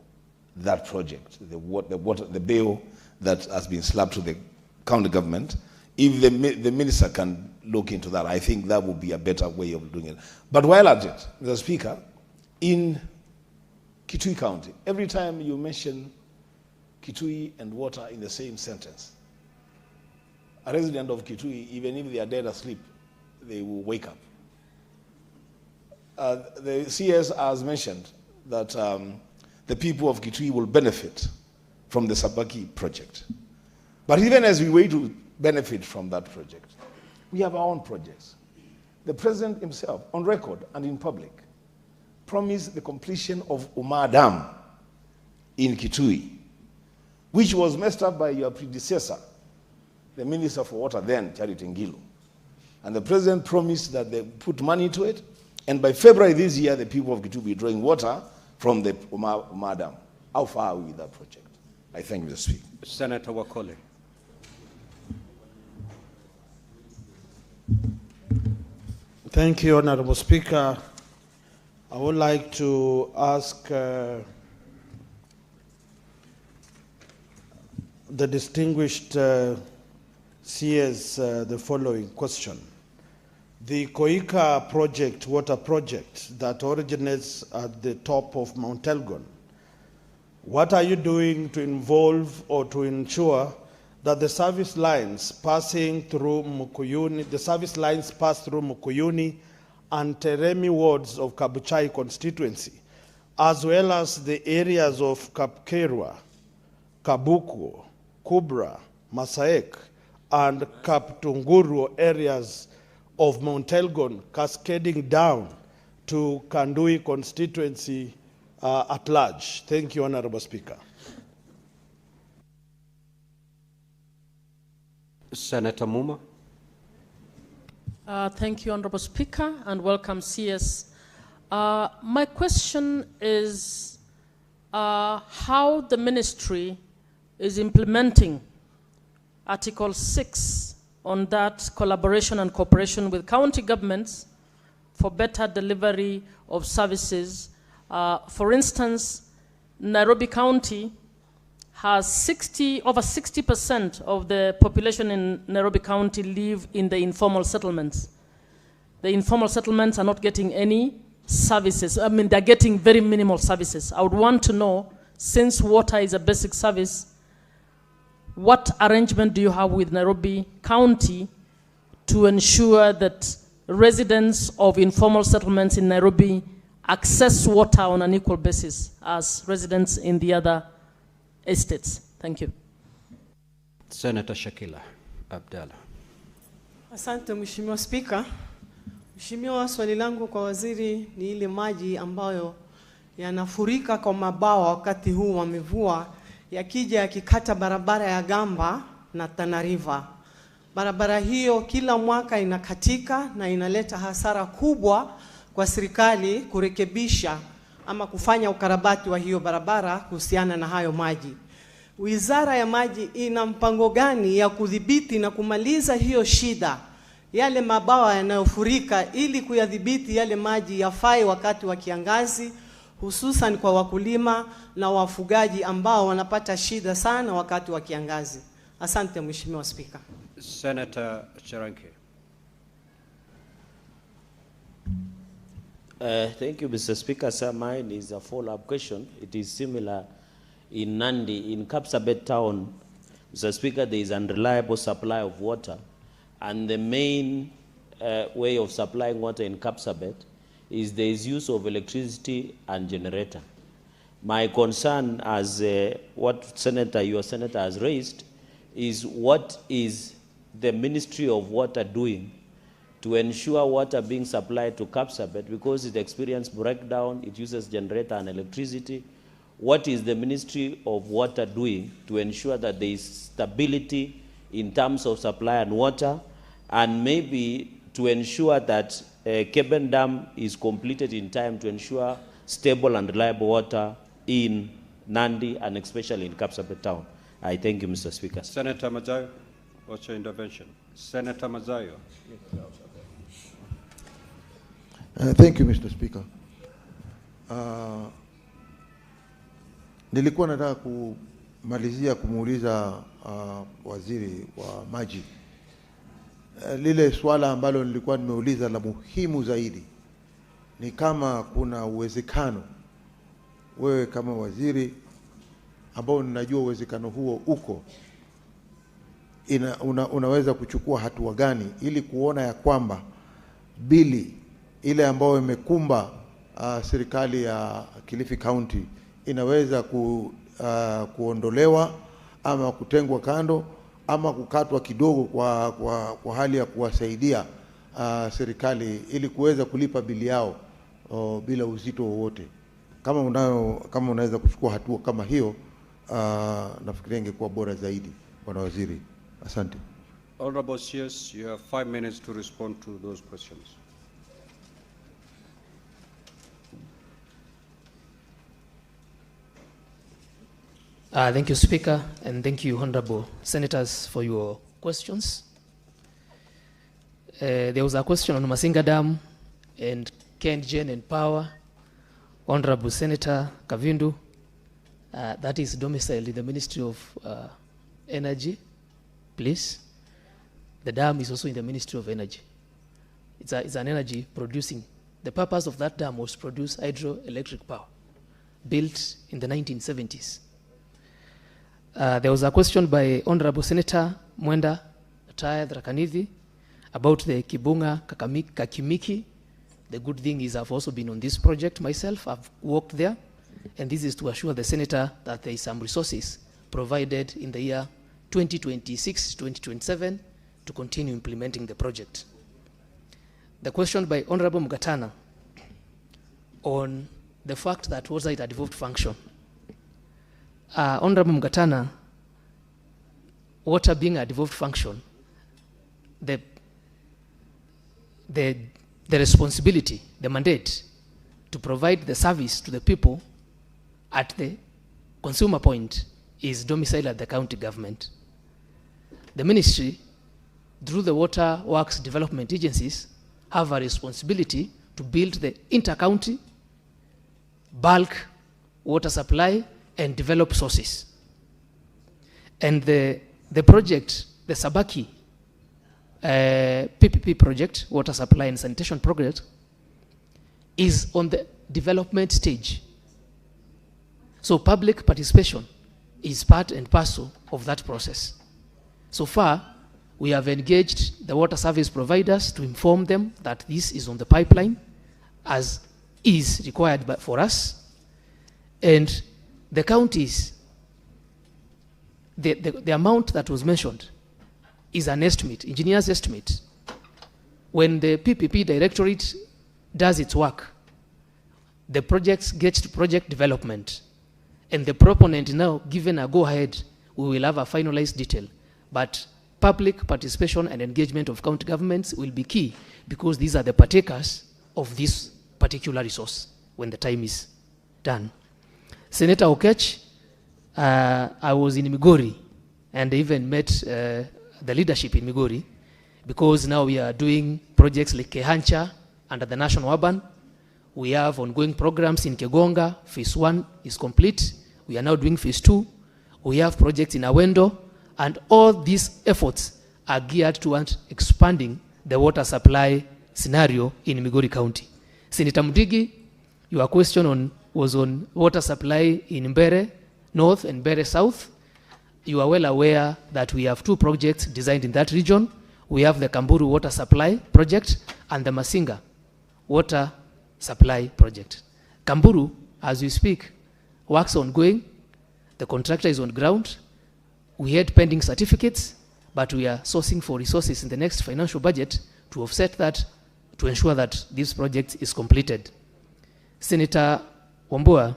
that project, the bill that has been slapped to the county government. If the minister can look into that, I think that would be a better way of doing it. But while at it, Mr. Speaker, in Kitui County, every time you mention Kitui and water in the same sentence, a resident of Kitui, even if they are dead asleep, they will wake up. The CS has mentioned that the people of Kitui will benefit from the Sabaki project. But even as we wait to benefit from that project, we have our own projects. The President himself, on record and in public, promised the completion of Umar Dam in Kitui, which was messed up by your predecessor, the Minister for Water then, Charity Ngilu. And the President promised that they put money into it, and by February this year, the people of Kitui will be drawing water from the Umar Dam. How far are we with that project? I thank you, Mr. Speaker. Senator Wakole. Thank you, Honorable Speaker. I would like to ask the distinguished CS the following question. The Koika project, water project that originates at the top of Mount Elgon, what are you doing to involve or to ensure that the service lines passing through Mukuyuni, pass through Mukuyuni and Teremi wards of Kabuchai constituency, as well as the areas of Kapkerwa, Kabuku, Kubra, Masaek, and Kaptunguru areas of Mount Elgon, cascading down to Kandui constituency at large? Thank you, Honorable Speaker. Senator Muma. Thank you, Honorable Speaker, and welcome, CS. My question is how the ministry is implementing Article 6 on that collaboration and cooperation with county governments for better delivery of services. For instance, Nairobi County has over 60% of the population in Nairobi County live in the informal settlements. The informal settlements are not getting any services. I mean, they're getting very minimal services. I would want to know, since water is a basic service, what arrangement do you have with Nairobi County to ensure that residents of informal settlements in Nairobi access water on an equal basis as residents in the other estates? Thank you. Senator Shakila Abdalla. Asante Mheshimiwa Speaker. Mheshimiwa, swali langu kwa waziri ni ile maji ambayo yanafurika kwa mabawa wakati huu wa mvua yakija yakikata barabara ya Gamba na Tana River. Barabara hiyo kila mwaka inakatika na inaleta hasara kubwa kwa serikali kurekebisha ama kufanya ukarabati wa hiyo barabara kuhusiana na hayo maji. Wizara ya maji ina mpango gani ya kudhibiti na kumaliza hiyo shida, yale mabawa yanayofurika, ili kuyadhibiti yale maji yafae wakati wa kiangazi, hususan kwa wakulima na wafugaji ambao wanapata shida sana wakati wa kiangazi? Asante Mheshimiwa Spika. Senator Charanke. Thank you, Mr. Speaker. Sir, mine is a follow-up question. It is similar in Nandi, in Kapsabet town. Mr. Speaker, there is unreliable supply of water, and the main way of supplying water in Kapsabet is there is use of electricity and generator. My concern, as what your senator has raised, is what is the Ministry of Water doing to ensure water being supplied to Kapsabet, because it experienced breakdown, it uses generator and electricity. What is the Ministry of Water doing to ensure that there is stability in terms of supply and water, and maybe to ensure that Keben Dam is completed in time to ensure stable and reliable water in Nandi and especially in Kapsabet town? I thank you, Mr. Speaker. Senator Mazayo, what's your intervention? Senator Mazayo. Thank you, Mr. Speaker. Nilikuwa nataka kumalizia kumuuliza waziri wa maji lile swala ambalo nilikuwa nimeuliza la muhimu zaidi, ni kama kuna uwezekano wewe kama waziri ambao ninajua uwezekano huo uko, unaweza kuchukua hatua gani ili kuona ya kwamba bili ile ambayo imekumba serikali ya Kilifi County inaweza kuondolewa ama kutengwa kando ama kukatwa kidogo kwa hali ya kuwasaidia serikali ili kuweza kulipa bili yao bila uzito wowote. Kama unaweza kuchukua hatua kama hiyo, nafikiria ingekuwa bora zaidi, Bwana Waziri. Asante. Honorable CS, you have 5 minutes to respond to those questions. Thank you, Speaker, and thank you, Honorable Senators, for your questions. There was a question on Masinga Dam and KenGen and Power. Honorable Senator Kavindu, that is domiciled in the Ministry of Energy, please. The dam is also in the Ministry of Energy. It's an energy producing. The purpose of that dam was to produce hydroelectric power, built in the 1970s. There was a question by Honorable Senator Mwenda Taya Rakanithi about the Kibunga Kakimiki. The good thing is I've also been on this project myself. I've worked there, and this is to assure the Senator that there is some resources provided in the year 2026-2027 to continue implementing the project. The question by Honorable Mugatana on the fact that water is a devolved function. Honorable Mugatana, water being a devolved function, the responsibility, the mandate to provide the service to the people at the consumer point is domiciled at the county government. The ministry, through the water works development agencies, have a responsibility to build the inter-county bulk water supply and develop sources. And the project, the Sabaki PPP project, water supply and sanitation project, is on the development stage. So public participation is part and parcel of that process. So far, we have engaged the water service providers to inform them that this is on the pipeline as is required for us. And the counties, the amount that was mentioned is an estimate, engineer's estimate. When the PPP directorate does its work, the project gets to project development, and the proponent now given a go-ahead, we will have a finalized detail. But public participation and engagement of county governments will be key, because these are the partakers of this particular resource when the time is done. Senator Okech, I was in Migori and even met the leadership in Migori, because now we are doing projects like Kehancha under the National Urban. We have ongoing programs in Kegonga. Phase 1 is complete. We are now doing phase 2. We have projects in Awendo, and all these efforts are geared towards expanding the water supply scenario in Migori County. Senator Mudigi, your question was on water supply in Mbere North and Mbere South. You are well aware that we have 2 projects designed in that region. We have the Kamburu Water Supply Project and the Masinga Water Supply Project. Kamburu, as we speak, works ongoing. The contractor is on ground. We had pending certificates, but we are sourcing for resources in the next financial budget to offset that, to ensure that this project is completed. Senator Wambua,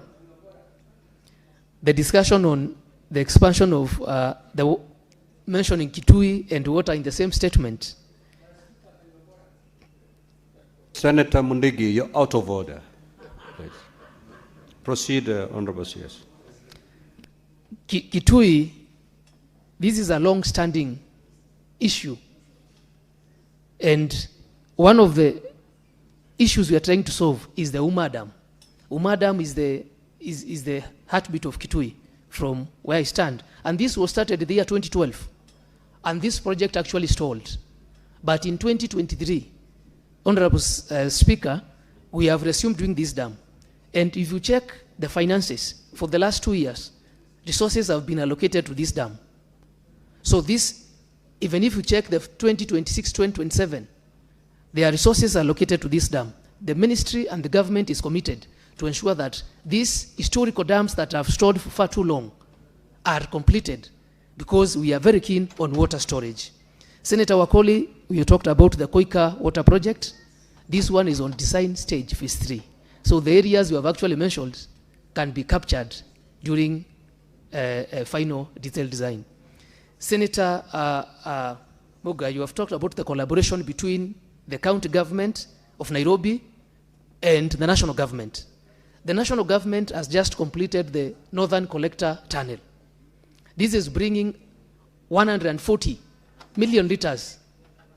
the discussion on the expansion of mentioning Kitui and water in the same statement. Senator Mundigi, you're out of order. Please. Proceed, Honorable CS. Kitui, this is a long-standing issue. And one of the issues we are trying to solve is the Uma Dam. Uma Dam is the heartbeat of Kitui from where I stand. And this was started in the year 2012. And this project actually stalled. But in 2023, Honorable Speaker, we have resumed doing this dam. And if you check the finances, for the last 2 years, resources have been allocated to this dam. So this, even if you check the 2026-2027, there are resources allocated to this dam. The ministry and the government is committed to ensure that these historical dams that have stored for far too long are completed, because we are very keen on water storage. Senator Wakoli, you talked about the Koika water project. This one is on design stage, phase 3. So the areas you have actually mentioned can be captured during a final detailed design. Senator Muga, you have talked about the collaboration between the county government of Nairobi and the national government. The national government has just completed the Northern Collector Tunnel. This is bringing 140 million liters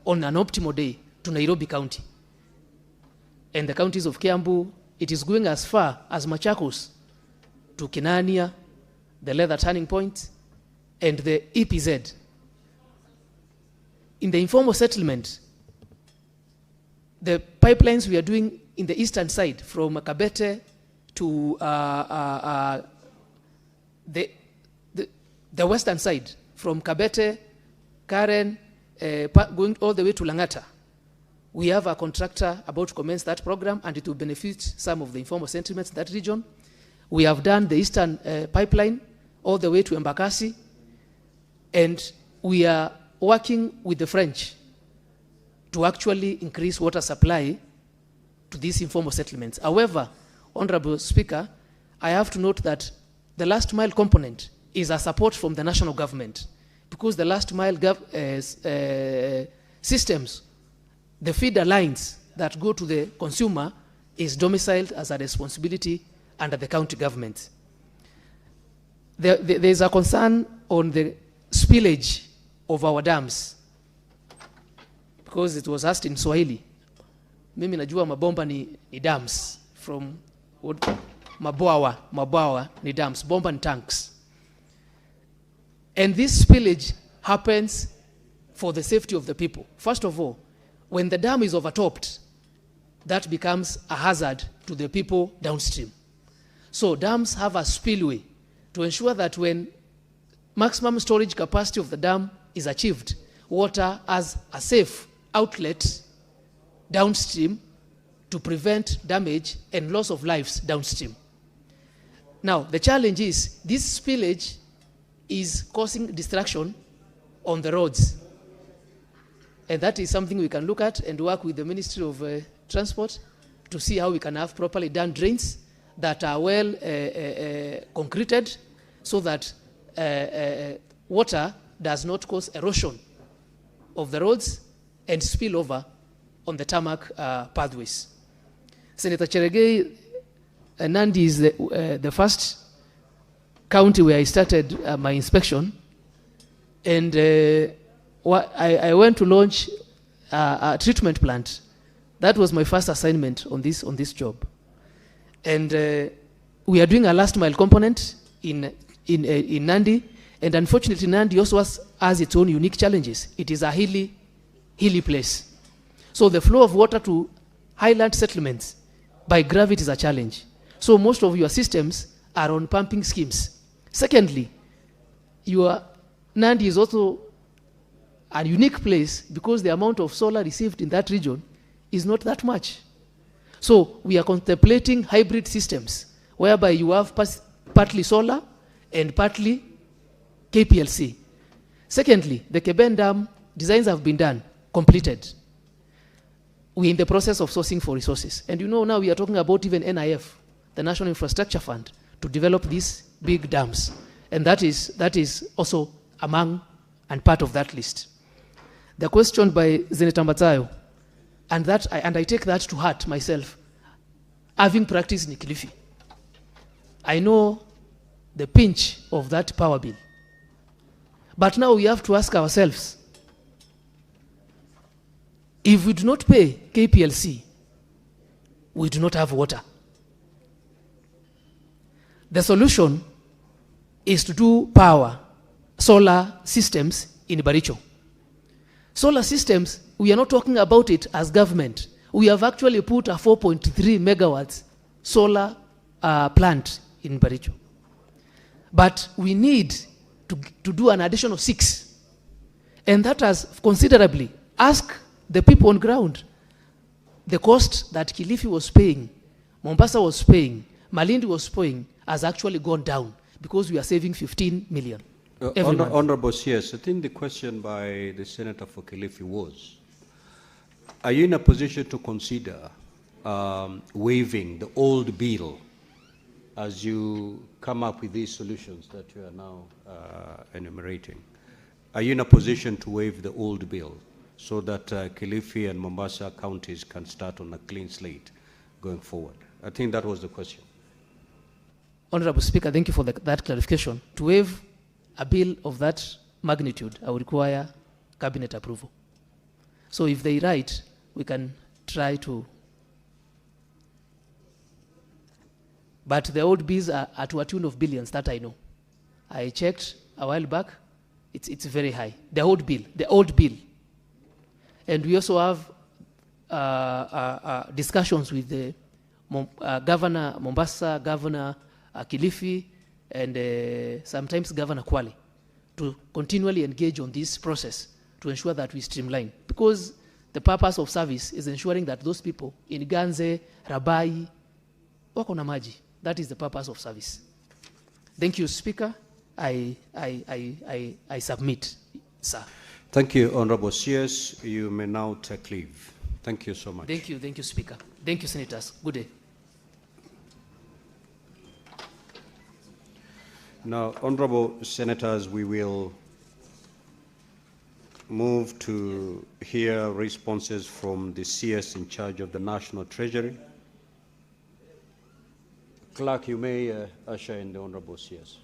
on an optimal day to Nairobi County. And the counties of Kiambu, it is going as far as Machakos to Kinania, the Leather Turning Point, and the EPZ. In the informal settlement, the pipelines we are doing in the eastern side from Kabete to the western side, from Kabete, Karen, going all the way to Langata. We have a contractor about to commence that program, and it will benefit some of the informal settlements in that region. We have done the eastern pipeline all the way to Embakasi, and we are working with the French to actually increase water supply to these informal settlements. However, Honorable Speaker, I have to note that the last mile component is a support from the national government, because the last mile systems, the feeder lines that go to the consumer, is domiciled as a responsibility under the county government. There is a concern on the spillage of our dams, because it was asked in Swahili. Mimi najua mabomba ni dams, from mabwawa ni dams, bomba ni tanks. And this spillage happens for the safety of the people. First of all, when the dam is overtopped, that becomes a hazard to the people downstream. So dams have a spillway to ensure that when maximum storage capacity of the dam is achieved, water has a safe outlet downstream to prevent damage and loss of lives downstream. Now, the challenge is this spillage is causing destruction on the roads. And that is something we can look at and work with the Ministry of Transport to see how we can have properly done drains that are well concreted, so that water does not cause erosion of the roads and spill over on the tarmac pathways. Senator Cheregei, Nandi is the first county where I started my inspection, and I went to launch a treatment plant. That was my first assignment on this job, and we are doing a last mile component in Nandi, and unfortunately Nandi also has its own unique challenges. It is a hilly place, so the flow of water to highland settlements by gravity is a challenge. So most of your systems are on pumping schemes. Secondly, your Nandi is also a unique place because the amount of solar received in that region is not that much. So we are contemplating hybrid systems whereby you have partly solar and partly KPLC. Secondly, the Keben Dam designs have been done, completed. We're in the process of sourcing for resources. And you know now we are talking about even NIF, the National Infrastructure Fund, to develop these big dams. And that is also among and part of that list. The question by Senator Matayo, and I take that to heart myself, having practiced in Kilifi. I know the pinch of that power bill. But now we have to ask ourselves, if we do not pay KPLC, we do not have water. The solution is to do solar systems in Baricho. Solar systems, we are not talking about it as government. We have actually put a 4.3 megawatts solar plant in Baricho. But we need to do an additional 6. And that has considerably asked the people on ground. The cost that Kilifi was paying, Mombasa was paying, Malindi was paying, has actually gone down because we are saving 15 million. Honorable CS, I think the question by the Senator for Kilifi was, are you in a position to consider waiving the old bill as you come up with these solutions that you are now enumerating? Are you in a position to waive the old bill so that Kilifi and Mombasa counties can start on a clean slate going forward? I think that was the question. Honorable Speaker, thank you for that clarification. To waive a bill of that magnitude, I would require cabinet approval. So if they write, we can try to. But the old bills are to a tune of billions, that I know. I checked a while back, it's very high. The old bill. And we also have discussions with the Governor Mombasa, Governor Kilifi, and sometimes Governor Kwale to continually engage on this process to ensure that we streamline. Because the purpose of service is ensuring that those people in Ganze, Rabai, wako na maji. That is the purpose of service. Thank you, Speaker. I submit, sir. Thank you, Honorable CS. You may now take leave. Thank you so much. Thank you, Speaker. Thank you, Senators. Good day. Now, Honorable Senators, we will move to hear responses from the CS in charge of the National Treasury. Clerk, you may usher in the Honorable CS.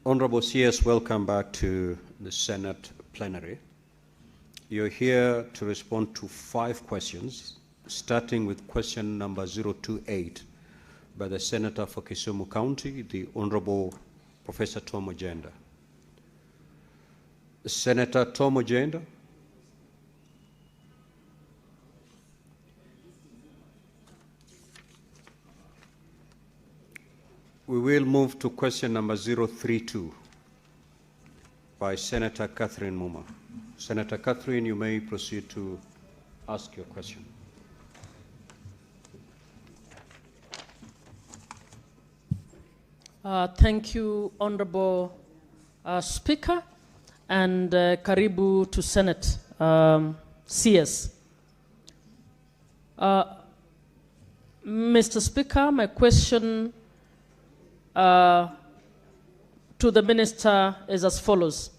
Honorable CS, welcome back to the Senate plenary. You're here to respond to 5 questions, starting with question number 028 by the Senator for Kisumu County, the Honorable Professor Tom Ojenda. Senator Tom Ojenda. We will move to question number 032 by Senator Catherine Muma. Senator Catherine, you may proceed to ask your question. Thank you, Honorable Speaker, and karibu to Senate CS. Mr. Speaker, my question to the Minister is as follows.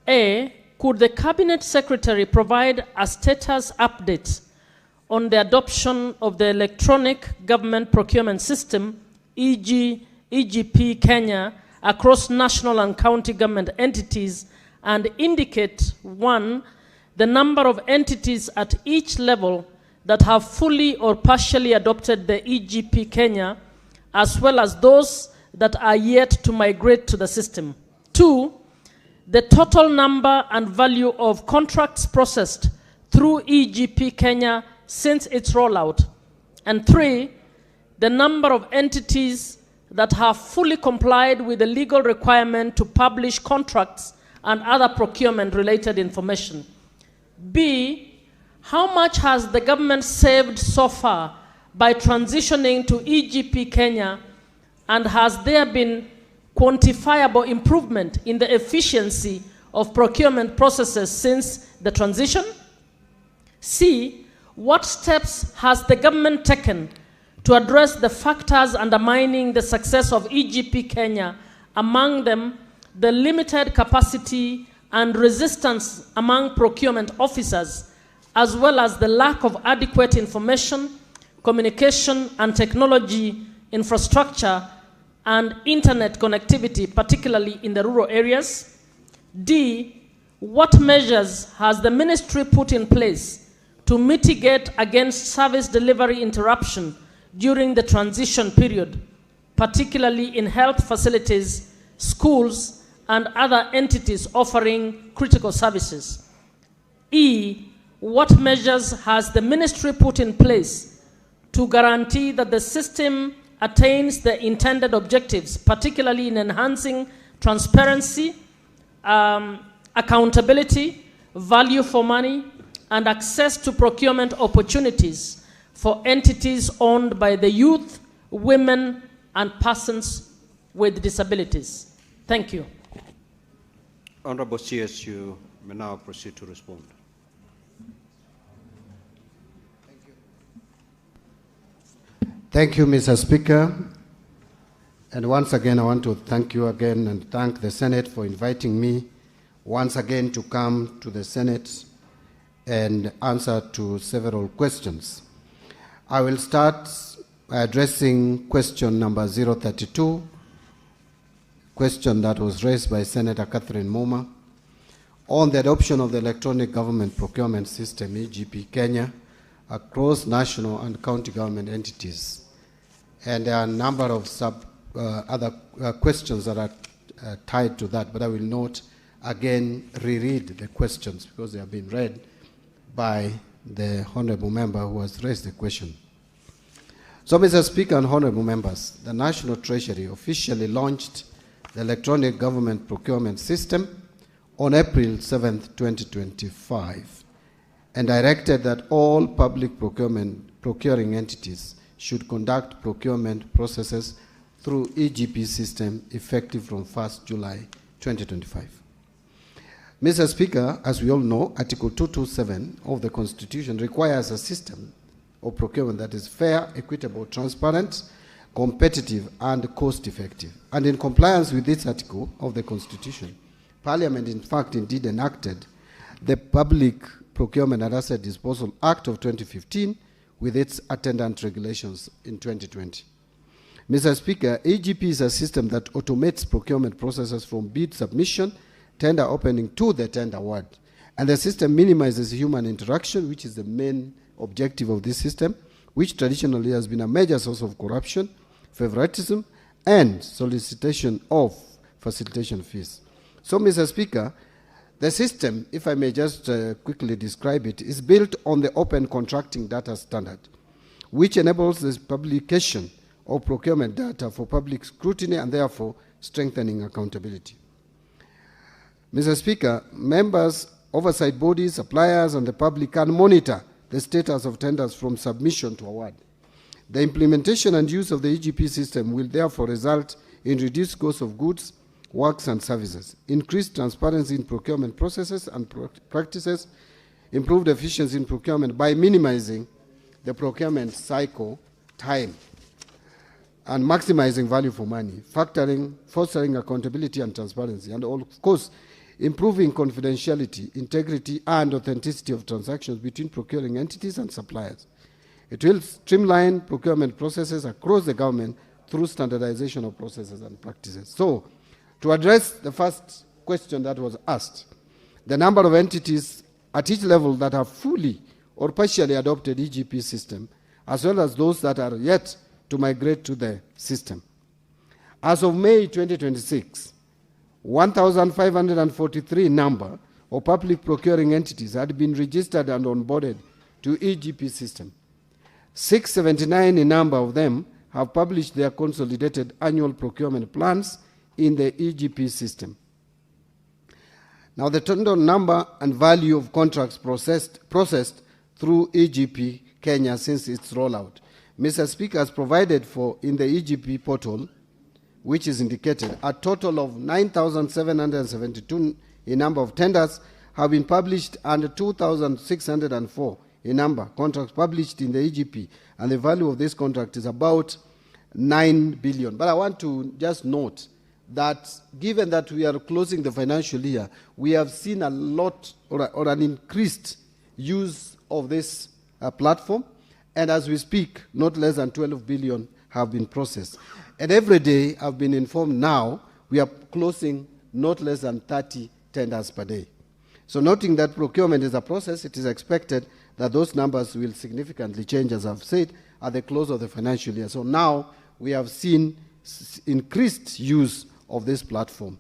A, could the Cabinet Secretary provide a status update on the adoption of the electronic government procurement system, e.g. EGP Kenya, across national and county government entities, and indicate, 1, the number of entities at each level that have fully or partially adopted the EGP Kenya, as well as those that are yet to migrate to the system. 2, the total number and value of contracts processed through EGP Kenya since its rollout. And 3, the number of entities that have fully complied with the legal requirement to publish contracts and other procurement-related information. B, how much has the government saved so far by transitioning to EGP Kenya, and has there been quantifiable improvement in the efficiency of procurement processes since the transition? C, what steps has the government taken to address the factors undermining the success of EGP Kenya, among them the limited capacity and resistance among procurement officers, as well as the lack of adequate information, communication and technology infrastructure and internet connectivity, particularly in the rural areas? D, what measures has the ministry put in place to mitigate against service delivery interruption during the transition period, particularly in health facilities, schools, and other entities offering critical services? E, what measures has the ministry put in place to guarantee that the system attains the intended objectives, particularly in enhancing transparency, accountability, value for money, and access to procurement opportunities for entities owned by the youth, women, and persons with disabilities? Thank you. Honorable CS, you may now proceed to respond. Thank you, Mr. Speaker. And once again, I want to thank you again and thank the Senate for inviting me once again to come to the Senate and answer to several questions. I will start by addressing question number 032, question that was raised by Senator Catherine Muma on the adoption of the electronic government procurement system, EGP Kenya, across national and county government entities. And there are a number of other questions that are tied to that, but I will not again reread the questions because they have been read by the honorable member who has raised the question. So, Mr. Speaker and honorable members, the National Treasury officially launched the electronic government procurement system on April 7th, 2025, and directed that all public procuring entities should conduct procurement processes through EGP system effective from 1st July 2025. Mr. Speaker, as we all know, Article 227 of the Constitution requires a system of procurement that is fair, equitable, transparent, competitive, and cost-effective. And in compliance with this article of the Constitution, Parliament, in fact, indeed enacted the Public Procurement and Asset Disposal Act of 2015 with its attendant regulations in 2020. Mr. Speaker, AGP is a system that automates procurement processes from bid submission, tender opening to the tender award. And the system minimizes human interaction, which is the main objective of this system, which traditionally has been a major source of corruption, favoritism, and solicitation of facilitation fees. So, Mr. Speaker, the system, if I may just quickly describe it, is built on the open contracting data standard, which enables the publication of procurement data for public scrutiny and therefore strengthening accountability. Mr. Speaker, members, oversight bodies, suppliers, and the public can monitor the status of tenders from submission to award. The implementation and use of the EGP system will therefore result in reduced cost of goods, works, and services, increased transparency in procurement processes and practices, improved efficiency in procurement by minimizing the procurement cycle time, and maximizing value for money, fostering accountability and transparency, and of course, improving confidentiality, integrity, and authenticity of transactions between procuring entities and suppliers. It will streamline procurement processes across the government through standardization of processes and practices. So, to address the first question that was asked, the number of entities at each level that have fully or partially adopted EGP system, as well as those that are yet to migrate to the system. As of May 2026, 1,543 number of public procuring entities had been registered and onboarded to EGP system. 679 in number of them have published their consolidated annual procurement plans in the EGP system. Now, the total number and value of contracts processed through EGP Kenya since its rollout, Mr. Speaker, has provided for in the EGP portal, which is indicated, a total of 9,772 in number of tenders have been published and 2,604 in number contracts published in the EGP, and the value of this contract is about 9 billion. But I want to just note that given that we are closing the financial year, we have seen a lot or an increased use of this platform, and as we speak, not less than 12 billion have been processed. And every day, I've been informed now, we are closing not less than 30 tenders per day. So noting that procurement is a process, it is expected that those numbers will significantly change, as I've said, at the close of the financial year. So now we have seen increased use of this platform.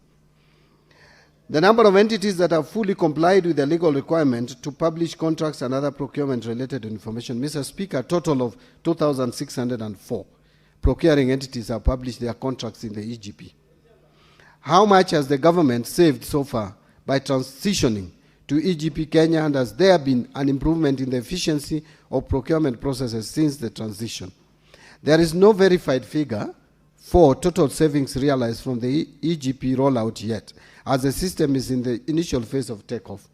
The number of entities that have fully complied with the legal requirement to publish contracts and other procurement-related information, Mr. Speaker, a total of 2,604 procuring entities have published their contracts in the EGP. How much has the government saved so far by transitioning to EGP Kenya, and has there been an improvement in the efficiency of procurement processes since the transition? There is no verified figure for total savings realized from the EGP rollout yet, as the system is in the initial phase of takeoff.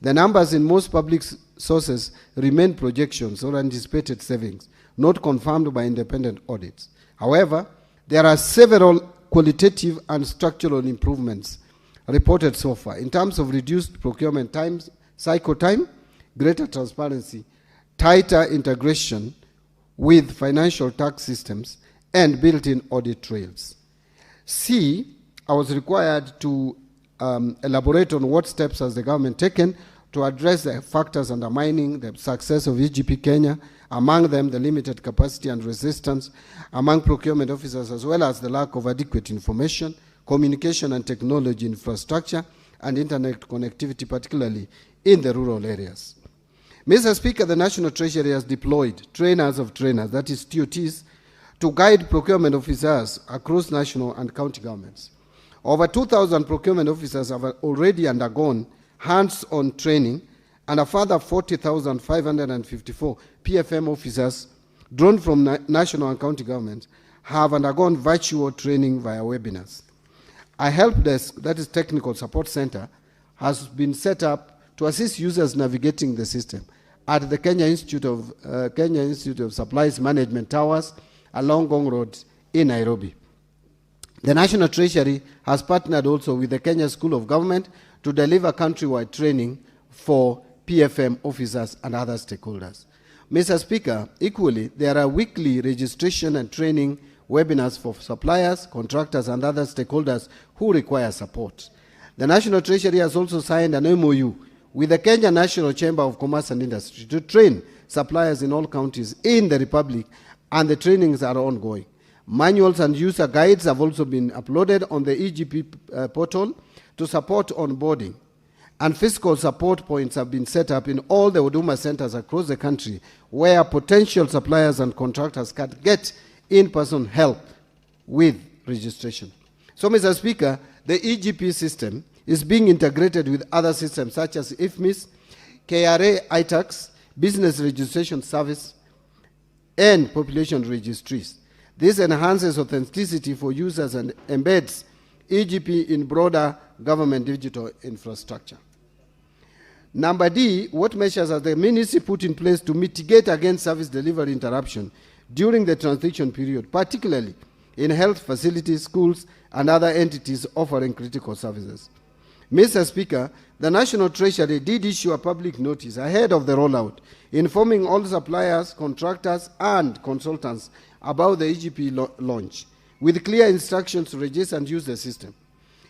The numbers in most public sources remain projections or anticipated savings, not confirmed by independent audits. However, there are several qualitative and structural improvements reported so far in terms of reduced procurement times, cycle time, greater transparency, tighter integration with financial tax systems, and built-in audit trails. C, I was required to elaborate on what steps has the government taken to address the factors undermining the success of EGP Kenya, among them the limited capacity and resistance among procurement officers, as well as the lack of adequate information, communication and technology infrastructure, and internet connectivity, particularly in the rural areas. Mr. Speaker, the National Treasury has deployed trainers of trainers, that is TOTs, to guide procurement officers across national and county governments. Over 2,000 procurement officers have already undergone hands-on training, and a further 40,554 PFM officers drawn from national and county governments have undergone virtual training via webinars. A help desk, that is Technical Support Center, has been set up to assist users navigating the system at the Kenya Institute of Supplies Management Towers along Gong Road in Nairobi. The National Treasury has partnered also with the Kenya School of Government to deliver countrywide training for PFM officers and other stakeholders. Mr. Speaker, equally, there are weekly registration and training webinars for suppliers, contractors, and other stakeholders who require support. The National Treasury has also signed an MOU with the Kenya National Chamber of Commerce and Industry to train suppliers in all counties in the Republic, and the trainings are ongoing. Manuals and user guides have also been uploaded on the EGP portal to support onboarding, and fiscal support points have been set up in all the Huduma centers across the country where potential suppliers and contractors can get in-person help with registration. So, Mr. Speaker, the EGP system is being integrated with other systems such as IFMIS, KRA, ITAX, Business Registration Service, and population registries. This enhances authenticity for users and embeds EGP in broader government digital infrastructure. Number D, what measures has the ministry put in place to mitigate against service delivery interruption during the transition period, particularly in health facilities, schools, and other entities offering critical services? Mr. Speaker, the National Treasury did issue a public notice ahead of the rollout, informing all suppliers, contractors, and consultants about the EGP launch, with clear instructions to register and use the system.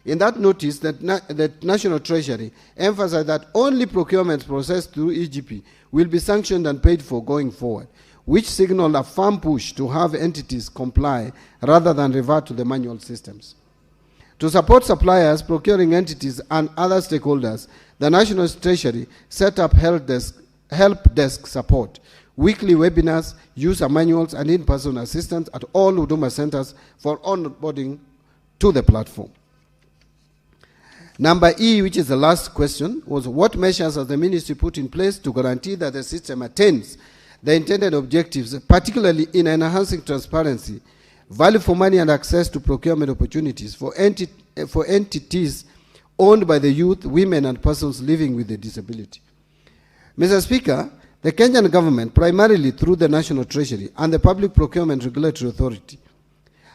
In that notice, the National Treasury emphasized that only procurements processed through EGP will be sanctioned and paid for going forward, which signaled a firm push to have entities comply rather than revert to the manual systems. To support suppliers, procuring entities, and other stakeholders, the National Treasury set up help desk support, weekly webinars, user manuals, and in-person assistance at all Huduma centers for onboarding to the platform. Number E, which is the last question, was what measures has the ministry put in place to guarantee that the system attains the intended objectives, particularly in enhancing transparency, value for money, and access to procurement opportunities for entities owned by the youth, women, and persons living with a disability? Mr. Speaker, the Kenyan government, primarily through the National Treasury and the Public Procurement Regulatory Authority,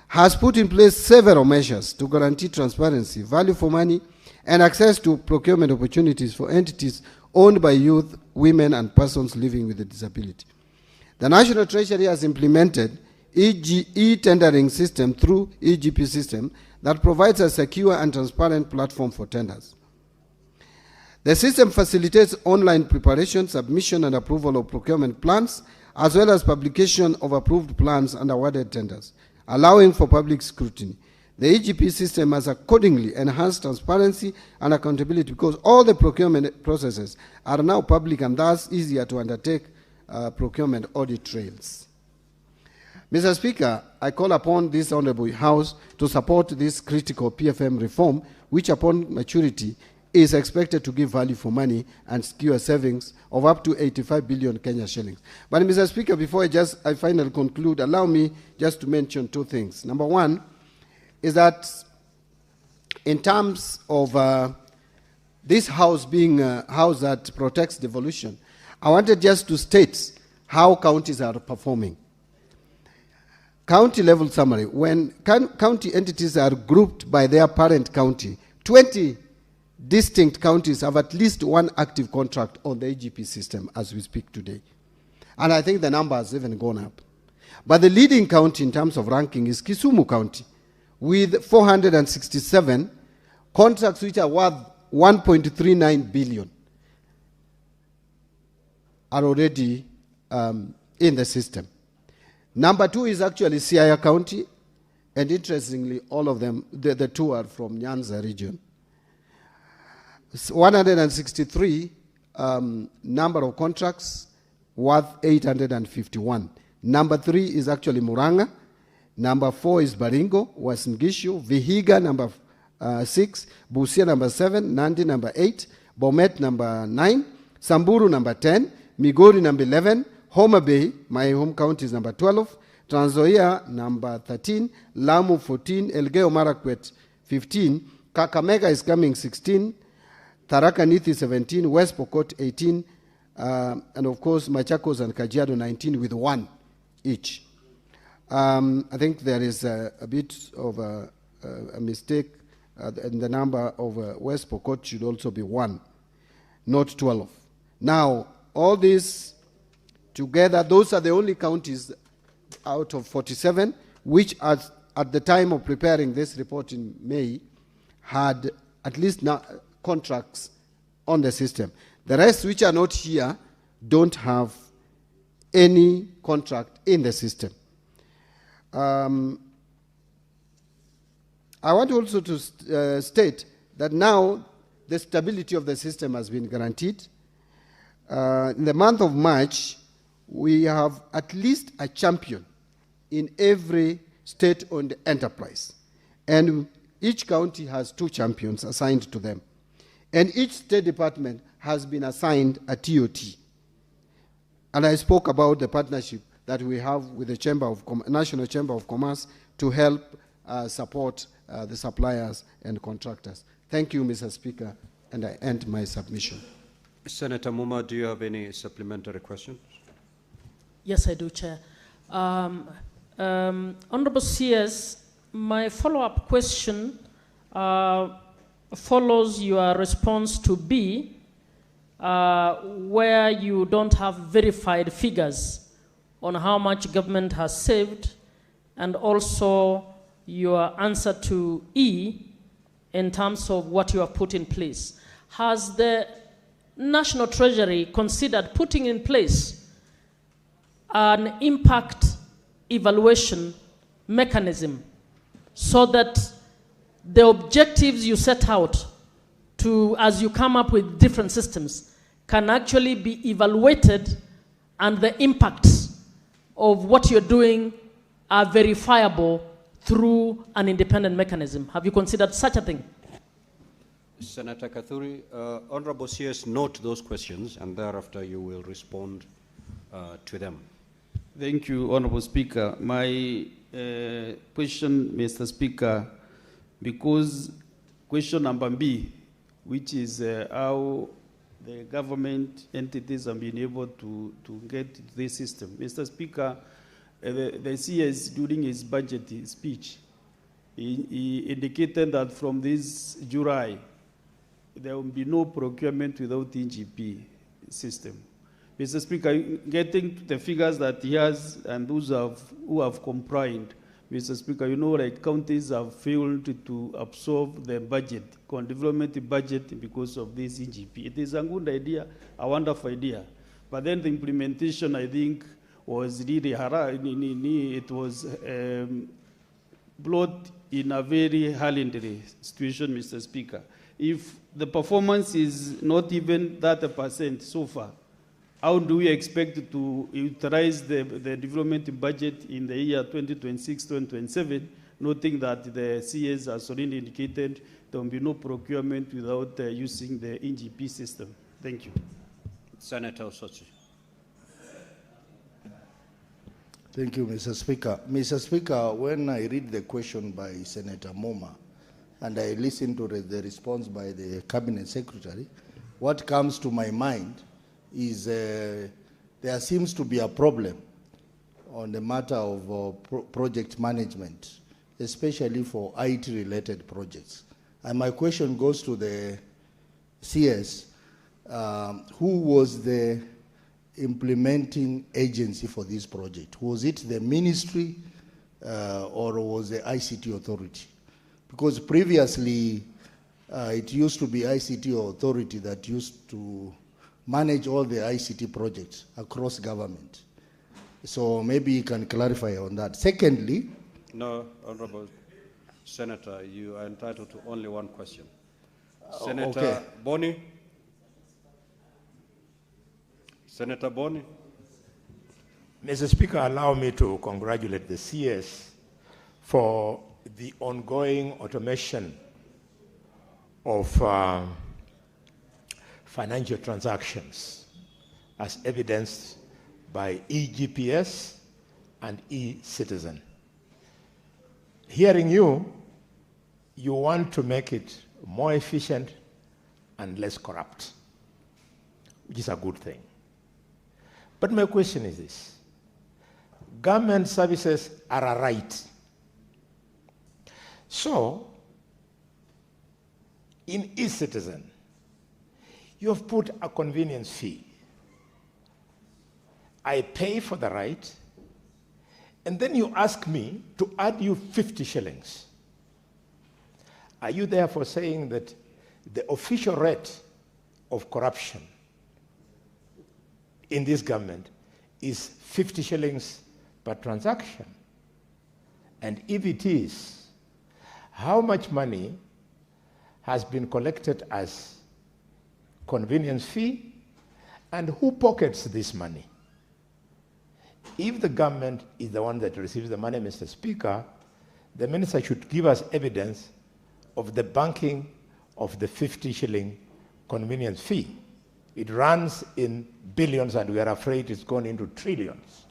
has put in place several measures to guarantee transparency, value for money, and access to procurement opportunities for entities owned by youth, women, and persons living with a disability. The National Treasury has implemented e-tendering system through EGP system that provides a secure and transparent platform for tenders. The system facilitates online preparation, submission, and approval of procurement plans, as well as publication of approved plans and awarded tenders, allowing for public scrutiny. The EGP system has accordingly enhanced transparency and accountability because all the procurement processes are now public and thus easier to undertake procurement audit trails. Mr. Speaker, I call upon this Honorable House to support this critical PFM reform, which upon maturity is expected to give value for money and secure savings of up to 85 billion Kenya shillings. But Mr. Speaker, before I finally conclude, allow me just to mention two things. Number one is that in terms of this house being a house that protects devolution, I wanted just to state how counties are performing. County level summary, when county entities are grouped by their parent county, 20 distinct counties have at least one active contract on the EGP system as we speak today. And I think the number has even gone up. But the leading county in terms of ranking is Kisumu County, with 467 contracts which are worth 1.39 billion are already in the system. Number two is actually Siaya County, and interestingly, all of them, the two are from Nyanza region. 163 number of contracts worth 851. Number three is actually Muranga. Number four is Baringo, Uasin Gishu, Vihiga number 6, Busia number 7, Nandi number 8, Bomet number 9, Samburu number 10, Migori number 11, Homa Bay, my home county, is number 12, Trans Nzoia number 13, Lamu 14, Elgeyo Marakwet 15, Kakamega is coming 16, Tharaka Nithi 17, West Pokot 18, and of course Machakos and Kajiado 19 with one each. I think there is a bit of a mistake, and the number of West Pokot should also be 1, not 12. Now, all these together, those are the only counties out of 47 which at the time of preparing this report in May had at least contracts on the system. The rest which are not here don't have any contract in the system. I want also to state that now the stability of the system has been guaranteed. In the month of March, we have at least a champion in every state-owned enterprise. And each county has 2 champions assigned to them. And each state department has been assigned a TOT. And I spoke about the partnership that we have with the National Chamber of Commerce to help support the suppliers and contractors. Thank you, Mr. Speaker, and I end my submission. Senator Muma, do you have any supplementary questions? Yes, I do, Chair. Honorable CS, my follow-up question follows your response to B, where you don't have verified figures on how much government has saved, and also your answer to E in terms of what you have put in place. Has the National Treasury considered putting in place an impact evaluation mechanism so that the objectives you set out to, as you come up with different systems, can actually be evaluated and the impacts of what you're doing are verifiable through an independent mechanism? Have you considered such a thing? Senator Kathuri, Honorable CS, note those questions, and thereafter you will respond to them. Thank you, Honorable Speaker. My question, Mr. Speaker, because question number B, which is how the government entities have been able to get this system. Mr. Speaker, the CS, during his budget speech, he indicated that from this July, there will be no procurement without NGP system. Mr. Speaker, getting to the figures that he has and those who have complied, Mr. Speaker, you know, like counties have failed to absorb the budget, development budget, because of this NGP. It is a good idea, a wonderful idea. But then the implementation, I think, was really it was brought in a very hurried situation, Mr. Speaker. If the performance is not even 30% so far, how do we expect to utilize the development budget in the year 2026-2027, noting that the CS has already indicated there will be no procurement without using the NGP system? Thank you. Senator Osotsi. Thank you, Mr. Speaker. Mr. Speaker, when I read the question by Senator Moma, and I listen to the response by the Cabinet Secretary, what comes to my mind is there seems to be a problem on the matter of project management, especially for IT-related projects. And my question goes to the CS, who was the implementing agency for this project? Was it the ministry or was the ICT authority? Because previously, it used to be ICT authority that used to manage all the ICT projects across government. So maybe you can clarify on that. Secondly, no, Honorable Senator, you are entitled to only one question. Senator okay. Boni. Senator Boni. Mr. Speaker, allow me to congratulate the CS for the ongoing automation of financial transactions as evidenced by eGPS and eCitizen. Hearing you, you want to make it more efficient and less corrupt, which is a good thing. But my question is this: government services are a right. So, in eCitizen, you have put a convenience fee. I pay for the right, and then you ask me to add you 50 shillings. Are you therefore saying that the official rate of corruption in this government is 50 shillings per transaction? And if it is, how much money has been collected as convenience fee, and who pockets this money? If the government is the one that receives the money, Mr. Speaker, the minister should give us evidence of the banking of the 50 shilling convenience fee. It runs in billions, and we are afraid it's gone into trillions.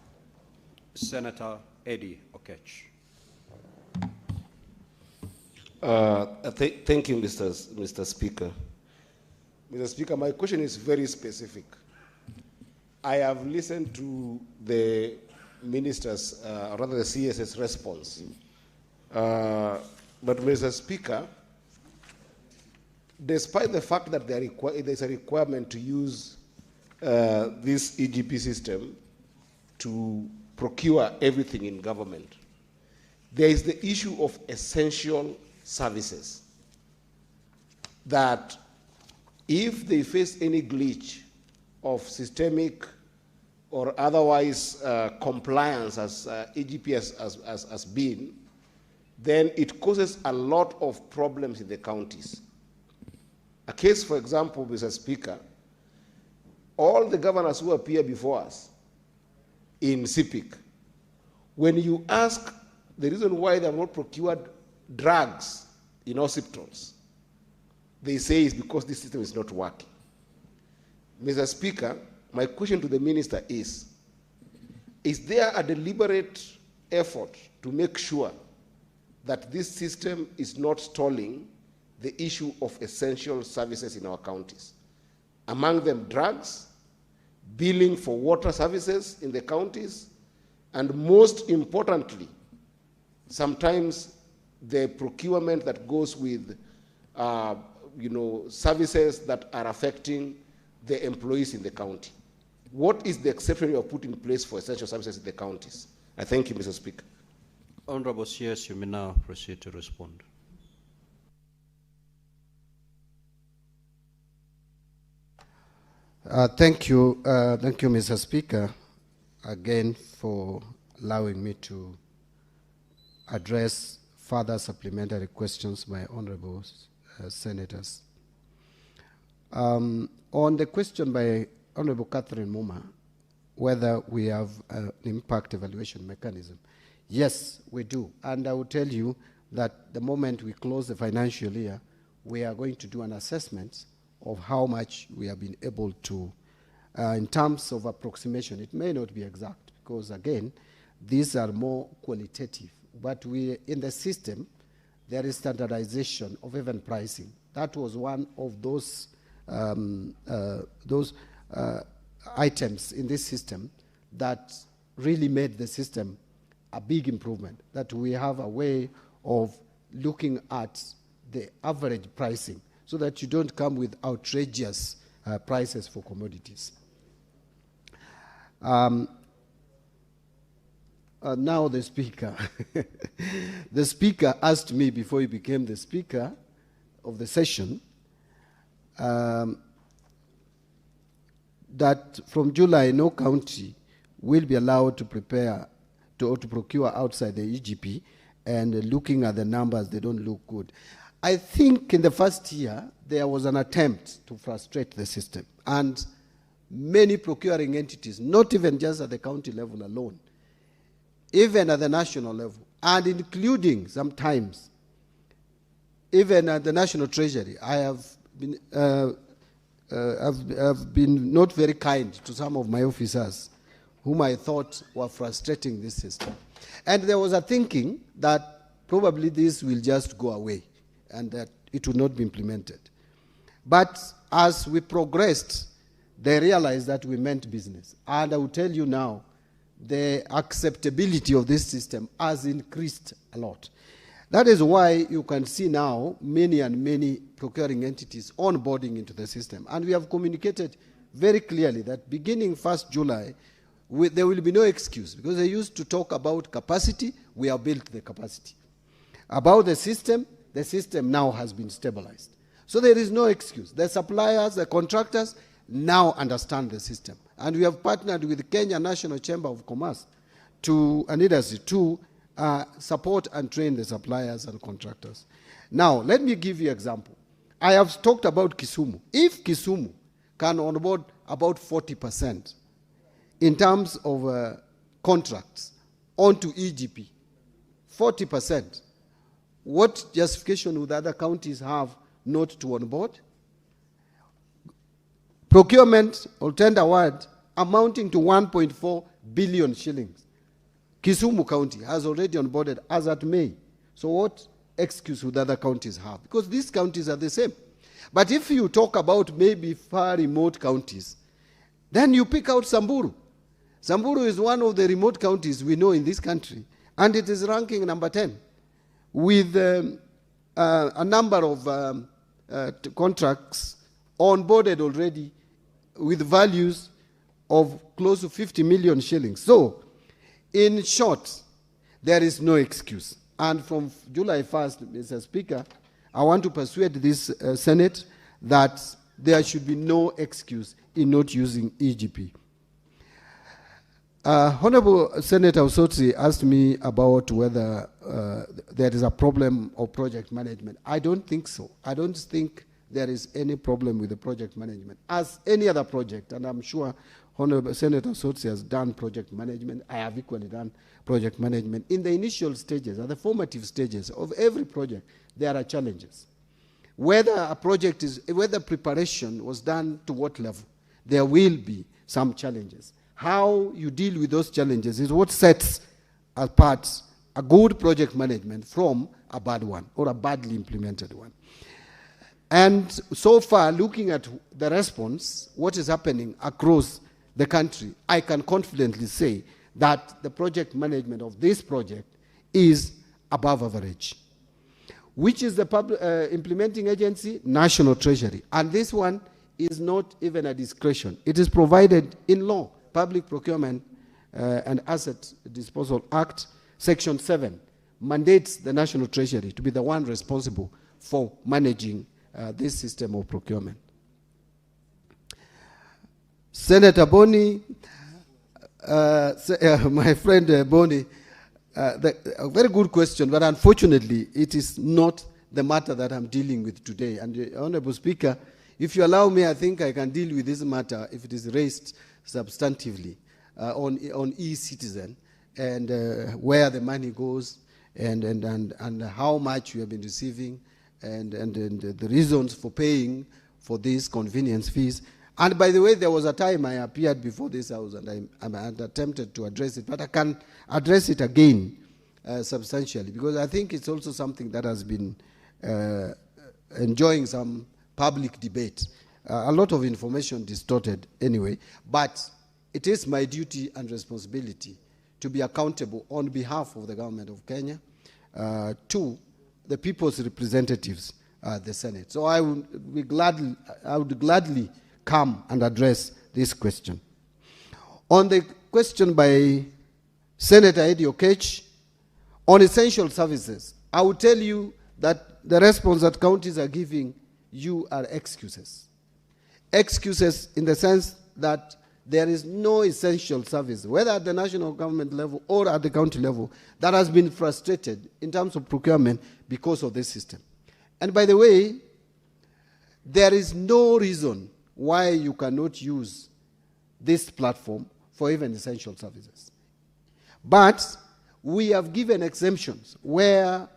Senator Eddie Okech. Thank you, Mr. Speaker. Mr. Speaker, my question is very specific. I have listened to the minister's, rather the CS's response. But Mr. Speaker, despite the fact that there's a requirement to use this EGP system to procure everything in government, there is the issue of essential services that if they face any glitch of systemic or otherwise compliance as EGP has been, then it causes a lot of problems in the counties. A case, for example, Mr. Speaker, all the governors who appear before us in CPIC, when you ask the reason why they have not procured drugs in hospitals, they say it's because this system is not working. Mr. Speaker, my question to the minister is there a deliberate effort to make sure that this system is not stalling the issue of essential services in our counties? Among them, drugs, billing for water services in the counties, and most importantly, sometimes the procurement that goes with services that are affecting the employees in the county. What is the exception you have put in place for essential services in the counties? I thank you, Mr. Speaker. Honorable CS, you may now proceed to respond. Thank you, Mr. Speaker, again for allowing me to address further supplementary questions by honorable senators. On the question by Honorable Catherine Muma, whether we have an impact evaluation mechanism, yes, we do. And I will tell you that the moment we close the financial year, we are going to do an assessment of how much we have been able to, in terms of approximation. It may not be exact, because again, these are more qualitative. But in the system, there is standardization of even pricing. That was one of those items in this system that really made the system a big improvement, that we have a way of looking at the average pricing so that you don't come with outrageous prices for commodities. Now the speaker. The speaker asked me before he became the speaker of the session that from July, no county will be allowed to prepare to procure outside the EGP, and looking at the numbers, they don't look good. I think in the first year, there was an attempt to frustrate the system, and many procuring entities, not even just at the county level alone, even at the national level, and including sometimes even at the National Treasury. I have been not very kind to some of my officers whom I thought were frustrating this system. And there was a thinking that probably this will just go away and that it will not be implemented. But as we progressed, they realized that we meant business. And I will tell you now, the acceptability of this system has increased a lot. That is why you can see now many and many procuring entities onboarding into the system. And we have communicated very clearly that beginning 1st July, there will be no excuse, because they used to talk about capacity. We have built the capacity. About the system now has been stabilized. So there is no excuse. The suppliers, the contractors now understand the system. And we have partnered with the Kenya National Chamber of Commerce and Industry to support and train the suppliers and contractors. Now, let me give you an example. I have talked about Kisumu. If Kisumu can onboard about 40% in terms of contracts onto EGP, 40%, what justification would other counties have not to onboard? Procurement or tender award amounting to 1.4 billion shillings. Kisumu County has already onboarded as at May. So what excuse would other counties have? Because these counties are the same. But if you talk about maybe far remote counties, then you pick out Samburu. Samburu is one of the remote counties we know in this country, and it is ranking number 10 with a number of contracts onboarded already with values of close to 50 million shillings. So, in short, there is no excuse. And from July 1st, Mr. Speaker, I want to persuade this Senate that there should be no excuse in not using EGP. Honorable Senator Osotsi asked me about whether there is a problem of project management. I don't think so. I don't think there is any problem with the project management. As any other project, and I'm sure Honorable Senator Osotsi has done project management, I have equally done project management. In the initial stages, at the formative stages of every project, there are challenges. Whether preparation was done to what level, there will be some challenges. How you deal with those challenges is what sets apart a good project management from a bad one or a badly implemented one. And so far, looking at the response, what is happening across the country, I can confidently say that the project management of this project is above average. Which is the implementing agency? National Treasury. And this one is not even a discretion. It is provided in law. Public Procurement and Asset Disposal Act, Section 7, mandates the National Treasury to be the one responsible for managing this system of procurement. Senator Boni, my friend Boni, a very good question, but unfortunately, it is not the matter that I'm dealing with today. And Honorable Speaker, if you allow me, I think I can deal with this matter if it is raised substantively on e-citizen and where the money goes and how much we have been receiving and the reasons for paying for these convenience fees. And by the way, there was a time I appeared before this House and I attempted to address it, but I can address it again substantially, because I think it's also something that has been enjoying some public debate. A lot of information distorted anyway, but it is my duty and responsibility to be accountable on behalf of the government of Kenya to the people's representatives, the Senate. So I would gladly come and address this question. On the question by Senator Eddie Okech on essential services, I will tell you that the response that counties are giving you are excuses. Excuses in the sense that there is no essential service, whether at the national government level or at the county level, that has been frustrated in terms of procurement because of this system. And by the way, there is no reason why you cannot use this platform for even essential services. But we have given exemptions where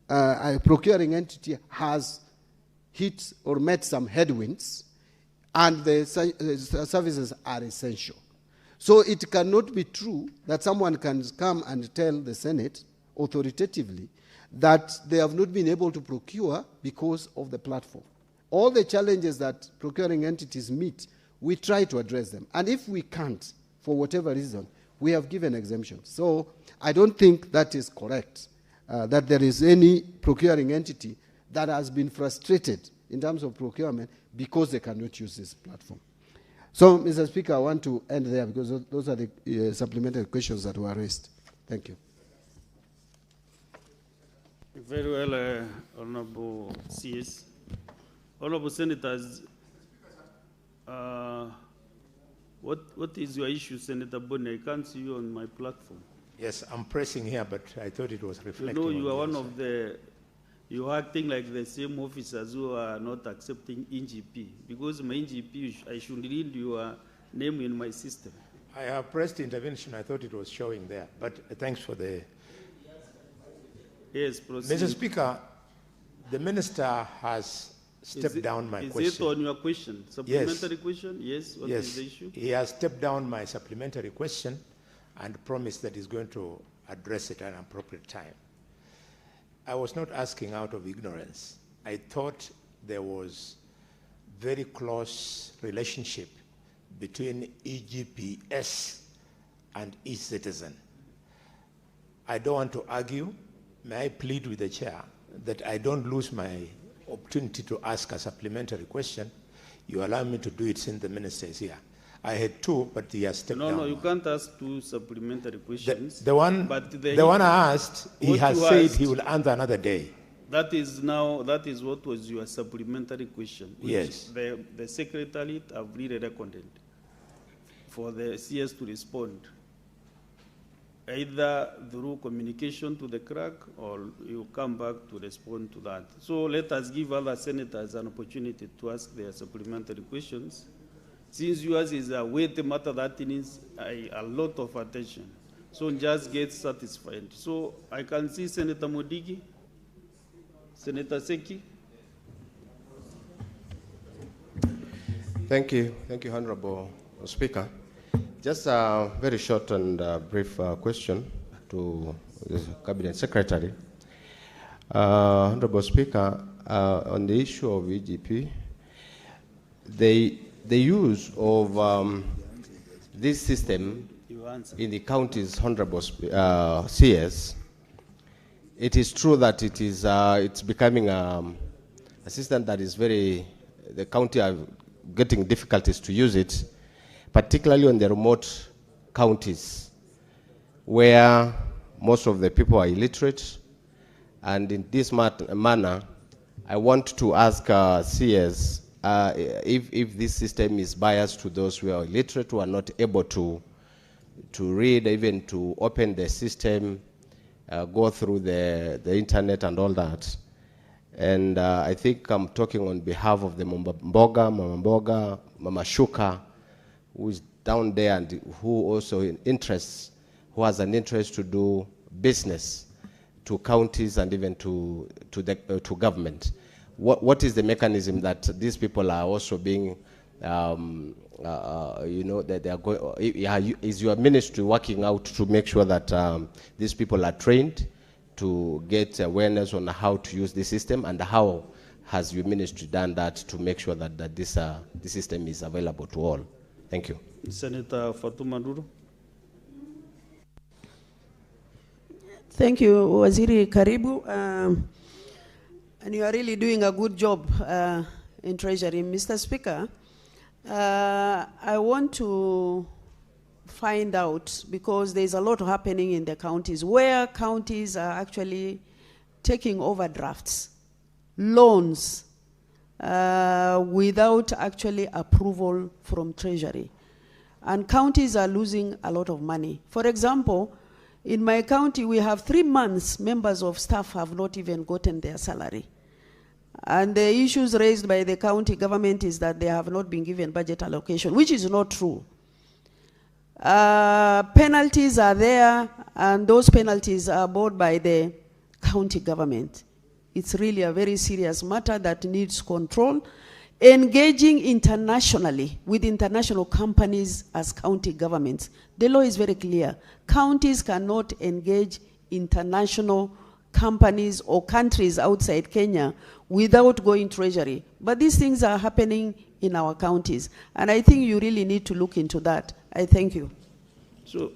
a procuring entity has hit or met some headwinds and the services are essential. So it cannot be true that someone can come and tell the Senate authoritatively that they have not been able to procure because of the platform. All the challenges that procuring entities meet, we try to address them. And if we can't, for whatever reason, we have given exemptions. So I don't think that is correct, that there is any procuring entity that has been frustrated in terms of procurement because they cannot use this platform. So, Mr. Speaker, I want to end there because those are the supplementary questions that were raised. Thank you. Very well, Honorable CS. Honorable Senators, what is your issue, Senator Bonner? I can't see you on my platform. Yes, I'm pressing here, but I thought it was reflecting. You know, you are on one of the, you are acting like the same officers who are not accepting NGP. Because my NGP, I should read your name in my system. I have pressed intervention. I thought it was showing there, but thanks for the... Yes, proceed. Mr. Speaker, the minister has stepped down my question. Is it on your question? Supplementary question? Yes. What is the issue? He has stepped down my supplementary question and promised that he's going to address it at an appropriate time. I was not asking out of ignorance. I thought there was very close relationship between EGPS and eCitizen. I don't want to argue. May I plead with the chair that I don't lose my opportunity to ask a supplementary question. You allow me to do it since the minister is here. I had two, but he has stepped down. No, you can't ask two supplementary questions. The one I asked, he has said he will answer another day. That is what was your supplementary question. Which yes. The secretariat have really recorded for the CS to respond, either through communication to the clerk or you come back to respond to that. So let us give other senators an opportunity to ask their supplementary questions. Since yours is a weighty matter that needs a lot of attention, so just get satisfied. So I can see Senator Modigi, Senator Seki. Thank you, Honorable Speaker. Just a very short and brief question to the Cabinet Secretary. Honorable Speaker, on the issue of EGP, the use of this system in the counties, Honorable CS, it is true that it is it's becoming a system that is the county are getting difficulties to use it, particularly on the remote counties where most of the people are illiterate. And in this manner, I want to ask CS if this system is biased to those who are illiterate, who are not able to read, even to open the system, go through the internet and all that. And I think I'm talking on behalf of the Mama Mboga, Mama Shuka, who is down there and who also has an interest to do business to counties and even to government. What is the mechanism that these people are also being, that they are going? Is your ministry working out to make sure that these people are trained to get awareness on how to use the system, and how has your ministry done that to make sure that this system is available to all? Thank you. Senator Fatuma Duru. Thank you, Waziri Karibu. And you are really doing a good job in Treasury. Mr. Speaker, I want to find out, because there's a lot happening in the counties, where counties are actually taking overdrafts, loans, without actually approval from Treasury. And counties are losing a lot of money. For example, in my county, we have 3 months members of staff have not even gotten their salary. And the issues raised by the county government is that they have not been given budget allocation, which is not true. Penalties are there, and those penalties are borne by the county government. It's really a very serious matter that needs control. Engaging internationally with international companies as county governments. The law is very clear. Counties cannot engage international companies or countries outside Kenya without going Treasury. But these things are happening in our counties. And I think you really need to look into that. I thank you. So,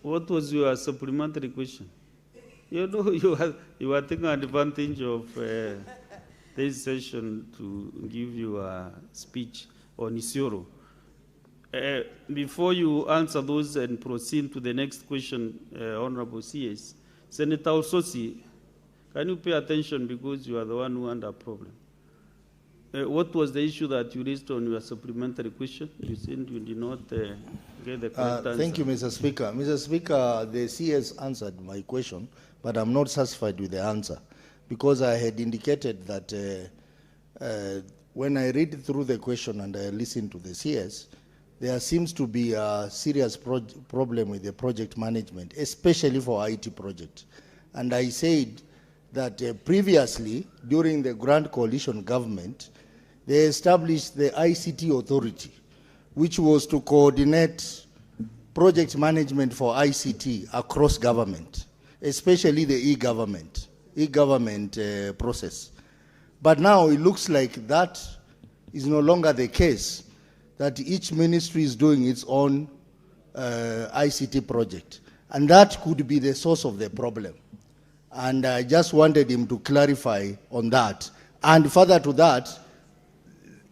what was your supplementary question? You know, you are taking advantage of this session to give you a speech on Isiolo. Before you answer those and proceed to the next question, Honorable CS, Senator Ososi, can you pay attention because you are the one who under problem? What was the issue that you raised on your supplementary question? You said you did not get the correct answer. Thank you, Mr. Speaker. Mr. Speaker, the CS answered my question, but I'm not satisfied with the answer because I had indicated that when I read through the question and I listen to the CS, there seems to be a serious problem with the project management, especially for IT projects. And I said that previously, during the Grand Coalition government, they established the ICT authority, which was to coordinate project management for ICT across government, especially the e-government process. But now it looks like that is no longer the case, that each ministry is doing its own ICT project. And that could be the source of the problem. And I just wanted him to clarify on that. And further to that,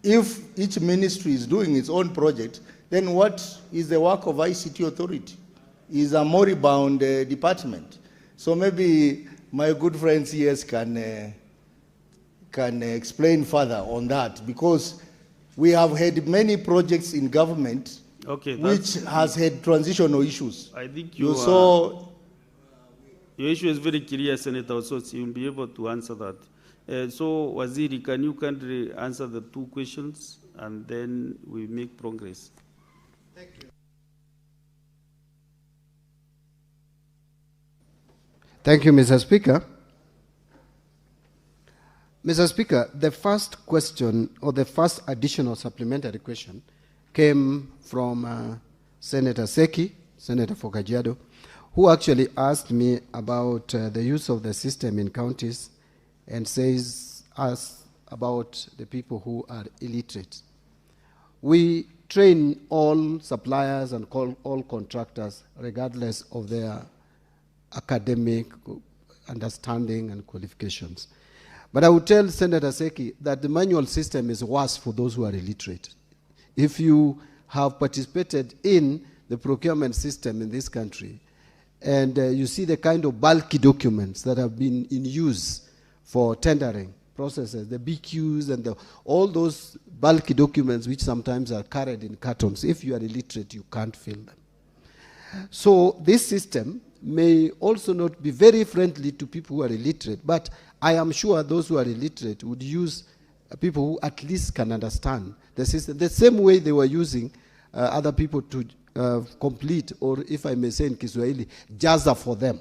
if each ministry is doing its own project, then what is the work of ICT authority? It's a moribund department. So maybe my good friend CS can explain further on that, because we have had many projects in government which has had transitional issues. I think you saw your issue is very clear, Senator, so you'll be able to answer that. So, Waziri, can you kindly answer the two questions and then we make progress? Thank you. Thank you, Mr. Speaker. Mr. Speaker, the first question, or the first additional supplementary question, came from Senator Seki, Senator for Kajiado, who actually asked me about the use of the system in counties and says us about the people who are illiterate. We train all suppliers and all contractors regardless of their academic understanding and qualifications. But I would tell Senator Seki that the manual system is worse for those who are illiterate. If you have participated in the procurement system in this country, and you see the kind of bulky documents that have been in use for tendering processes, the BQs and all those bulky documents which sometimes are carried in cartons. If you are illiterate, you can't fill them. So this system may also not be very friendly to people who are illiterate, but I am sure those who are illiterate would use people who at least can understand the system, the same way they were using other people to complete, or if I may say in Kiswahili, jaza for them,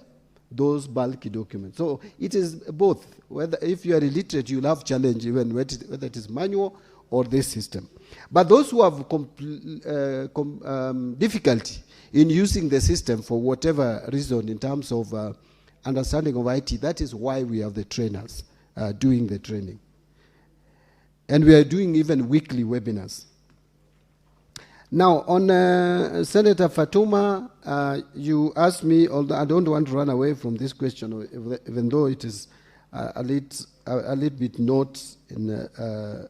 those bulky documents. So it is both. Whether if you are illiterate, you'll have challenge even whether it is manual or this system. But those who have difficulty in using the system for whatever reason in terms of understanding of IT, that is why we have the trainers doing the training. And we are doing even weekly webinars. Now, on Senator Fatuma, you asked me, although I don't want to run away from this question, even though it is a little bit not in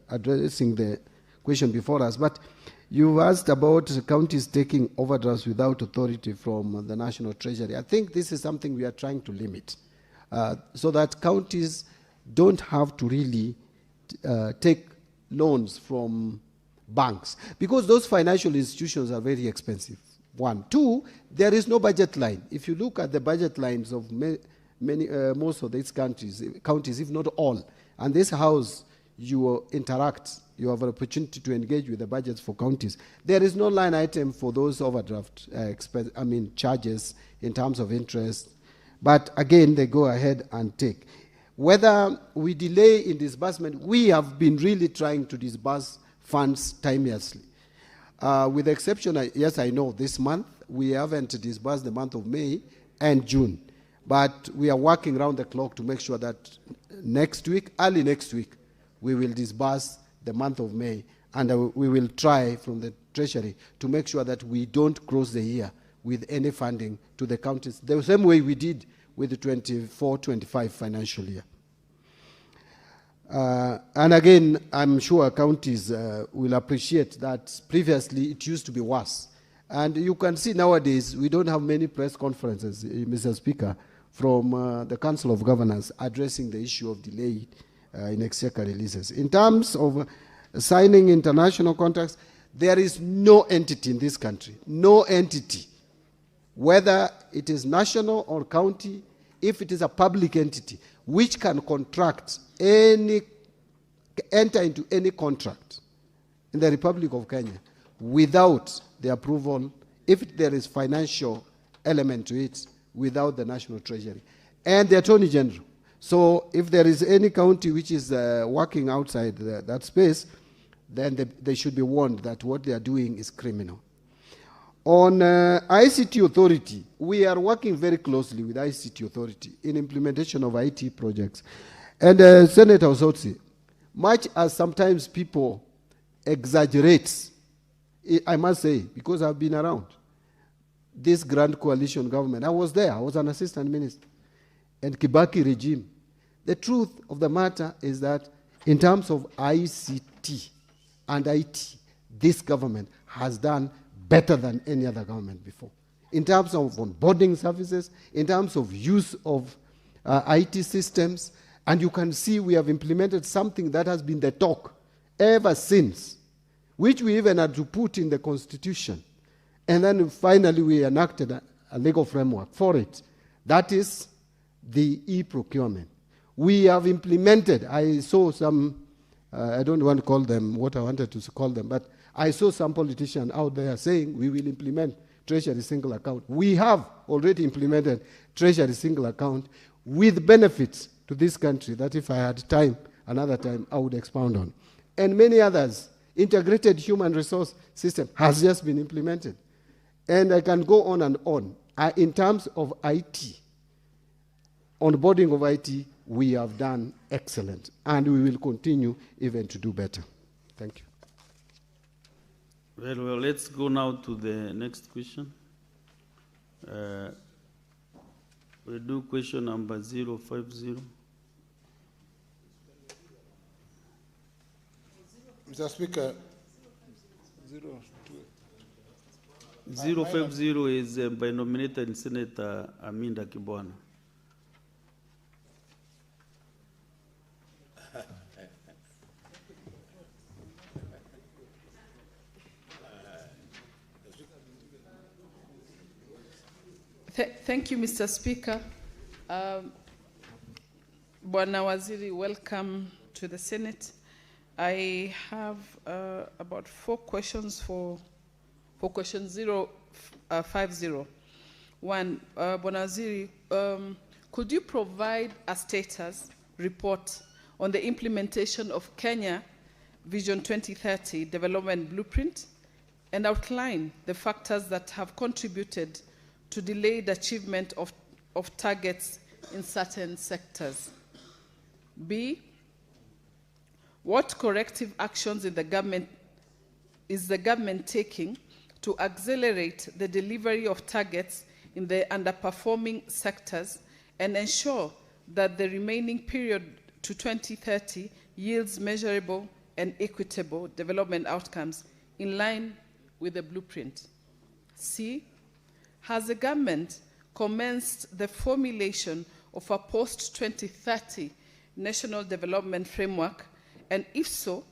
addressing the question before us, but you asked about counties taking overdrafts without authority from the National Treasury. I think this is something we are trying to limit, so that counties don't have to really take loans from banks, because those financial institutions are very expensive. One. Two, there is no budget line. If you look at the budget lines of most of these counties, if not all, and this house, you interact, you have an opportunity to engage with the budgets for counties. There is no line item for those overdraft charges in terms of interest. But again, they go ahead and take. Whether we delay in disbursement, we have been really trying to disburse funds timeously. With the exception, yes, I know this month, we haven't disbursed the month of May and June. But we are working around the clock to make sure that next week, early next week, we will disburse the month of May. And we will try from the Treasury to make sure that we don't close the year with any funding to the counties, the same way we did with the 24-25 financial year. And again, I'm sure counties will appreciate that previously it used to be worse. And you can see nowadays we don't have many press conferences, Mr. Speaker, from the Council of Governors addressing the issue of delay in exchequer releases. In terms of signing international contracts, there is no entity in this country, no entity, whether it is national or county, if it is a public entity, which can enter into any contract in the Republic of Kenya without the approval, if there is financial element to it, without the National Treasury and the Attorney General. So if there is any county which is working outside that space, then they should be warned that what they are doing is criminal. On ICT Authority, we are working very closely with ICT Authority in implementation of IT projects. And Senator Osotsi, much as sometimes people exaggerate, I must say, because I've been around this grand coalition government, I was there, I was an assistant minister, and Kibaki regime. The truth of the matter is that in terms of ICT and IT, this government has done better than any other government before. In terms of onboarding services, in terms of use of IT systems, and you can see we have implemented something that has been the talk ever since, which we even had to put in the Constitution. And then finally we enacted a legal framework for it. That is the e-procurement. We have implemented, I saw some, I don't want to call them what I wanted to call them, but I saw some politicians out there saying we will implement Treasury single account. We have already implemented Treasury single account with benefits to this country that if I had time, another time, I would expound on. And many others. Integrated human resource system has just been implemented. And I can go on and on. In terms of IT, onboarding of IT, we have done excellent. And we will continue even to do better. Thank you. Well, let's go now to the next question. We'll do question number 050. Mr. Speaker, 050 is by nominated Senator Aminda Kibwana. Thank you, Mr. Speaker. Bwana Waziri, welcome to the Senate. I have about 4 questions for question 050. One, Bwana Waziri, could you provide a status report on the implementation of Kenya Vision 2030 Development Blueprint and outline the factors that have contributed to delayed achievement of targets in certain sectors? B, what corrective actions is the government taking to accelerate the delivery of targets in the underperforming sectors and ensure that the remaining period to 2030 yields measurable and equitable development outcomes in line with the blueprint? C, has the government commenced the formulation of a post-2030 national development framework? And if so,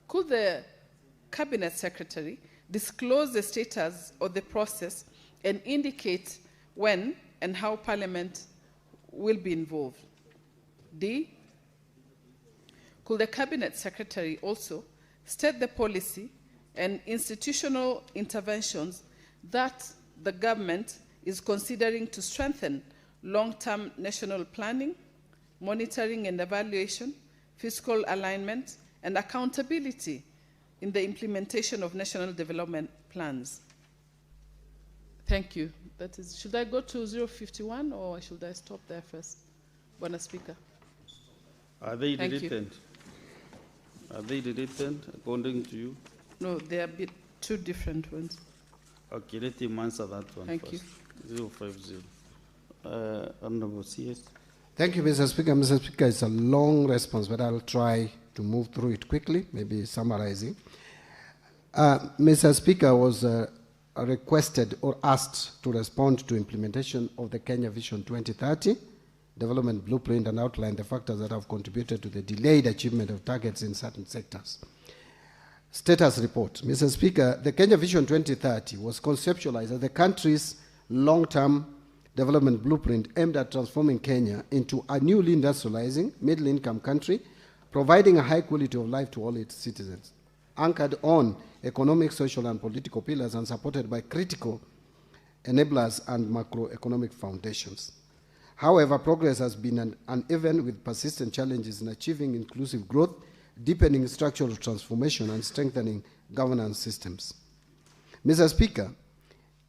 could the Cabinet Secretary disclose the status of the process and indicate when and how Parliament will be involved? D, could the Cabinet Secretary also state the policy and institutional interventions that the government is considering to strengthen long-term national planning, monitoring and evaluation, fiscal alignment, and accountability in the implementation of national development plans? Thank you. That is, should I go to 051 or should I stop there first? Bwana Speaker. Are they deleted? Are they deleted according to you? No, they are two different ones. Okay, let him answer that one Thank first. 050. Honorable CS. Thank you, Mr. Speaker. Mr. Speaker, it's a long response, but I'll try to move through it quickly, maybe summarizing. Mr. Speaker was requested or asked to respond to implementation of the Kenya Vision 2030 development blueprint and outline the factors that have contributed to the delayed achievement of targets in certain sectors. Status report. Mr. Speaker, the Kenya Vision 2030 was conceptualized as the country's long-term development blueprint aimed at transforming Kenya into a newly industrializing, middle-income country, providing a high quality of life to all its citizens, anchored on economic, social, and political pillars and supported by critical enablers and macroeconomic foundations. However, progress has been uneven with persistent challenges in achieving inclusive growth, deepening structural transformation, and strengthening governance systems. Mr. Speaker,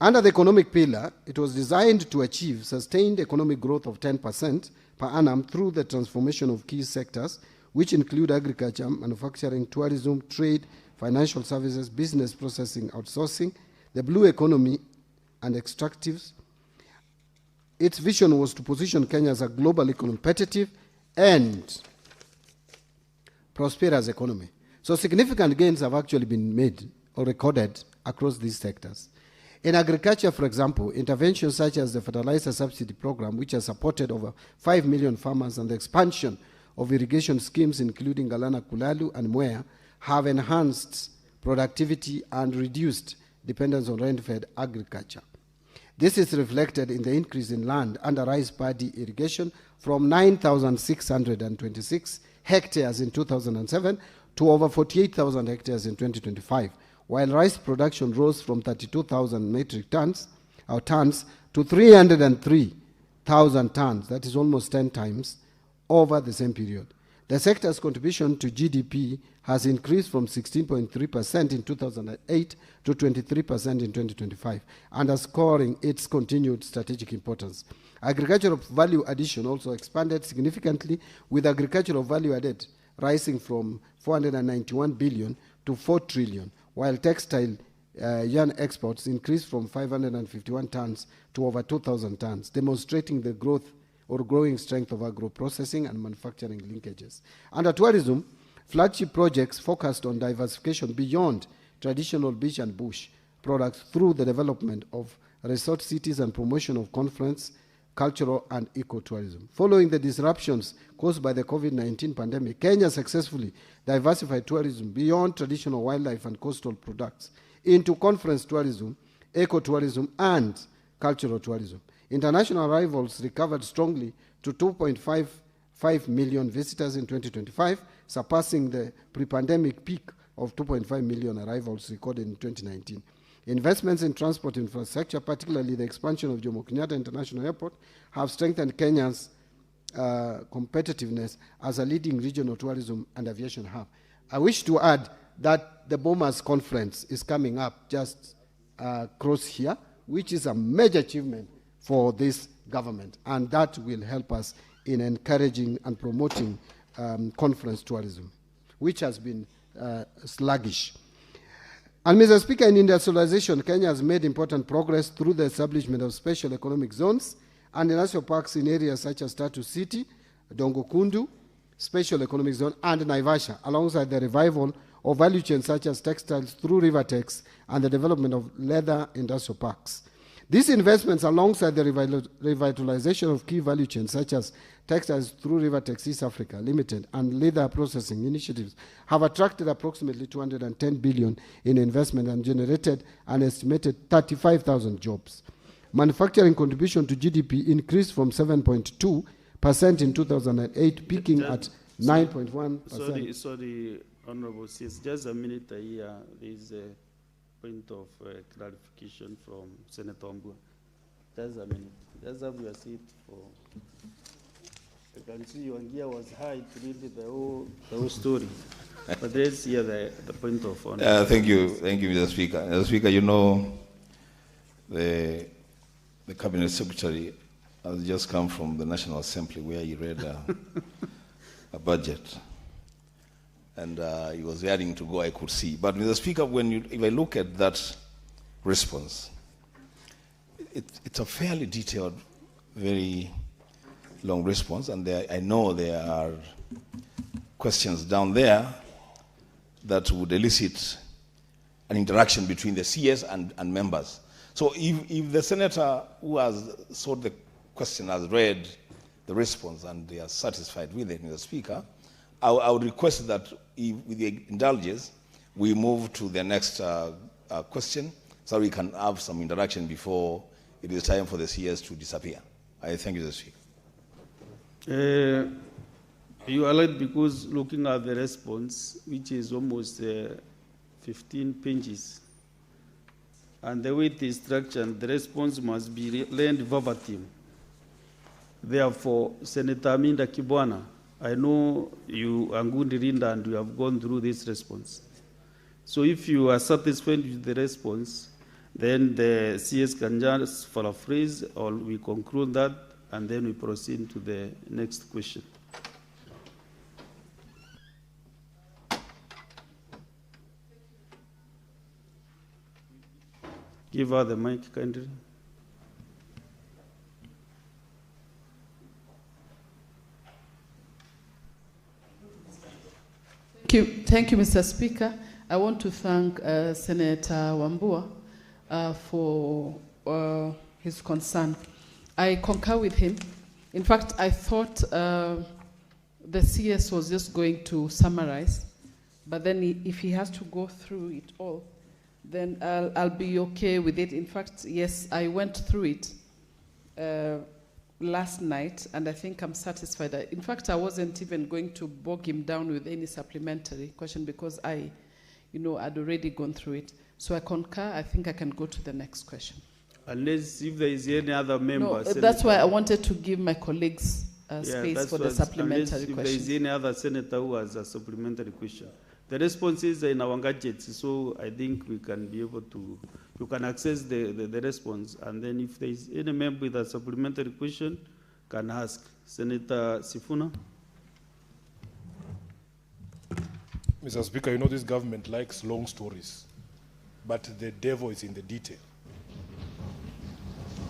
under the economic pillar, it was designed to achieve sustained economic growth of 10% per annum through the transformation of key sectors, which include agriculture, manufacturing, tourism, trade, financial services, business processing, outsourcing, the blue economy, and extractives. Its vision was to position Kenya as a globally competitive and prosperous economy. So significant gains have actually been made or recorded across these sectors. In agriculture, for example, interventions such as the fertilizer subsidy program, which has supported over 5 million farmers, and the expansion of irrigation schemes, including Galana Kulalu and Mwea, have enhanced productivity and reduced dependence on rain-fed agriculture. This is reflected in the increase in land under rice paddy irrigation from 9,626 hectares in 2007 to over 48,000 hectares in 2025, while rice production rose from 32,000 metric tons to 303,000 tons, that is almost 10 times, over the same period. The sector's contribution to GDP has increased from 16.3% in 2008 to 23% in 2025, underscoring its continued strategic importance. Agricultural value addition also expanded significantly, with agricultural value added rising from 491 billion to 4 trillion, while textile yarn exports increased from 551 tons to over 2,000 tons, demonstrating the growth or growing strength of agro-processing and manufacturing linkages. Under tourism, flagship projects focused on diversification beyond traditional beach and bush products through the development of resort cities and promotion of conference, cultural, and ecotourism. Following the disruptions caused by the COVID-19 pandemic, Kenya successfully diversified tourism beyond traditional wildlife and coastal products into conference tourism, ecotourism, and cultural tourism. International arrivals recovered strongly to 2.55 million visitors in 2025, surpassing the pre-pandemic peak of 2.5 million arrivals recorded in 2019. Investments in transport infrastructure, particularly the expansion of Jomo Kenyatta International Airport, have strengthened Kenya's competitiveness as a leading regional tourism and aviation hub. I wish to add that the Bomas Conference is coming up just across here, which is a major achievement for this government, and that will help us in encouraging and promoting conference tourism, which has been sluggish. And Mr. Speaker, in industrialization, Kenya has made important progress through the establishment of special economic zones and national parks in areas such as Tatu City, Dongo Kundu, Special Economic Zone, and Naivasha, alongside the revival of value chains such as textiles through Rivertex and the development of leather industrial parks. These investments, alongside the revitalization of key value chains such as textiles through Rivertex East Africa Limited and leather processing initiatives, have attracted approximately 210 billion in investment and generated an estimated 35,000 jobs. Manufacturing contribution to GDP increased from 7.2% in 2008, peaking at 9.1%. Sorry, Honorable CS, just a minute here. There is a point of clarification from Senator Mbua. Just a minute. Just have your seat for. I can see your gear was high to read the whole story. But let's hear the point of honor. Thank you, Mr. Speaker. Mr. Speaker, you know, the Cabinet Secretary has just come from the National Assembly where he read a budget. And he was raring to go, I could see. But Mr. Speaker, if I look at that response, it's a fairly detailed, very long response, and I know there are questions down there that would elicit an interaction between the CS and members. So if the senator who has sought the question has read the response and they are satisfied with it, Mr. Speaker, I would request that with the indulgence, we move to the next question so we can have some interaction before it is time for the CS to disappear. I thank you, Mr. Speaker. You are right, because looking at the response, which is almost 15 pages, and the way it is structured, the response must be learned verbatim. Therefore, Senator Aminda Kibwana, I know you are good reader and you have gone through this response. So if you are satisfied with the response, then the CS can just paraphrase, or we conclude that, and then we proceed to the next question. Give her the mic, kindly. Thank you, Mr. Speaker. I want to thank Senator Wambua for his concern. I concur with him. In fact, I thought the CS was just going to summarize, but then if he has to go through it all, then I'll be okay with it. In fact, yes, I went through it last night, and I think I'm satisfied. In fact, I wasn't even going to bog him down with any supplementary question because I'd already gone through it. So I concur. I think I can go to the next question. Unless if there is any other member. No, that's why I wanted to give my colleagues space for the supplementary question. If there is any other senator who has a supplementary question. The responses are in our gadgets, so I think we can be able to, you can access the response, and then if there is any member with a supplementary question, can ask. Senator Sifuna. Mr. Speaker, you know this government likes long stories, but the devil is in the detail.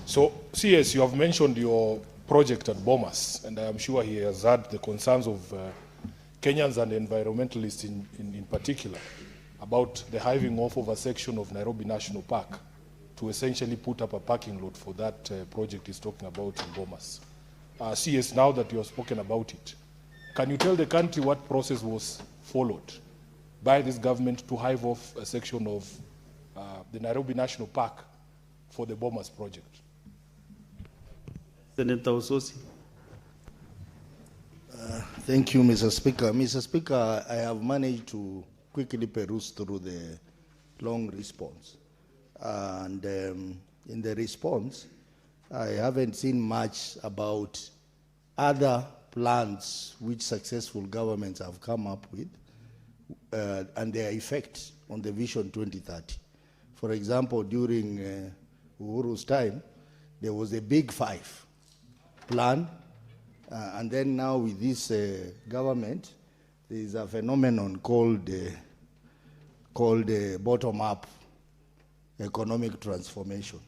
So, CS, you have mentioned your project at Bomas, and I am sure he has heard the concerns of Kenyans and environmentalists in particular about the hiving off of a section of Nairobi National Park to essentially put up a parking lot for that project he's talking about in Bomas. CS, now that you have spoken about it, can you tell the country what process was followed by this government to hive off a section of the Nairobi National Park for the Bomas project? Senator Ososi. Thank you, Mr. Speaker. Mr. Speaker, I have managed to quickly peruse through the long response. And in the response, I haven't seen much about other plans which successful governments have come up with and their effect on the Vision 2030. For example, during Uhuru's time, there was a Big Five plan. And then now with this government, there is a phenomenon called bottom-up economic transformation.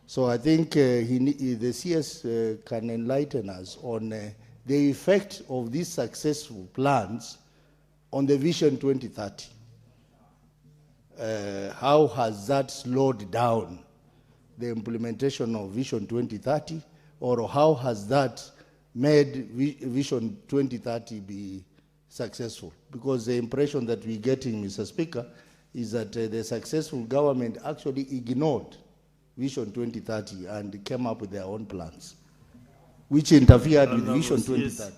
So I think the CS can enlighten us on the effect of these successful plans on the Vision 2030. How has that slowed down the implementation of Vision 2030, or how has that made Vision 2030 be successful? Because the impression that we're getting, Mr. Speaker, is that the successful government actually ignored Vision 2030 and came up with their own plans, which interfered with Vision 2030.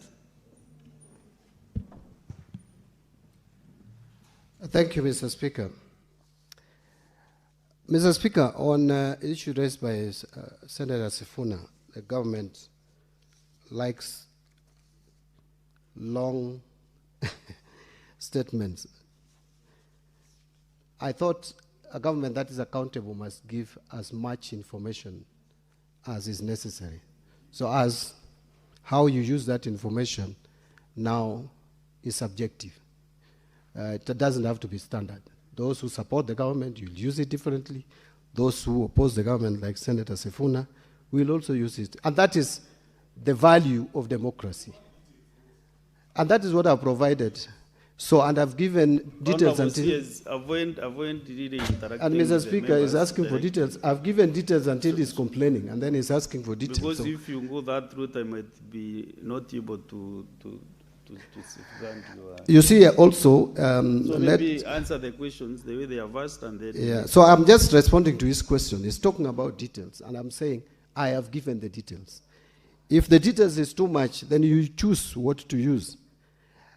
Thank you, Mr. Speaker. Mr. Speaker, on issue raised by Senator Sifuna, the government likes long statements. I thought a government that is accountable must give as much information as is necessary. So as how you use that information now is subjective. It doesn't have to be standard. Those who support the government, you'll use it differently. Those who oppose the government, like Senator Sifuna, will also use it. And that is the value of democracy. And that is what I've provided. So, and I've given details. Avoid really interacting. And Mr. Speaker is asking for details. I've given details until he's complaining, and then he's asking for details. Because if you go that route, I might be not able to you see, also, so maybe answer the questions the way they are asked, and then. Yeah. So I'm just responding to his question. He's talking about details, and I'm saying I have given the details. If the details is too much, then you choose what to use.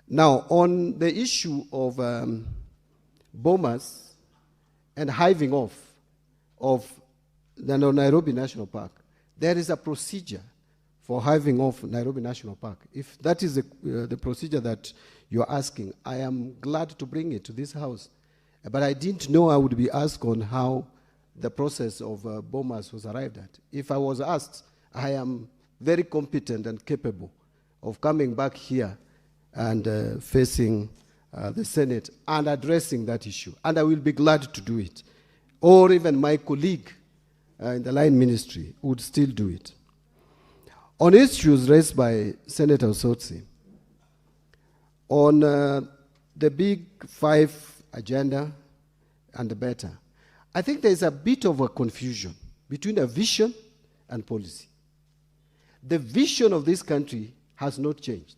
Now, on the issue of bombers and hiving off of the Nairobi National Park, there is a procedure for hiving off Nairobi National Park. If that is the procedure that you're asking, I am glad to bring it to this house. But I didn't know I would be asked on how the process of bombers was arrived at. If I was asked, I am very competent and capable of coming back here and facing the Senate and addressing that issue. And I will be glad to do it. Or even my colleague in the line ministry would still do it. On issues raised by Senator Osotsi, on the big 5 agenda and the better, I think there is a bit of a confusion between a vision and policy. The vision of this country has not changed.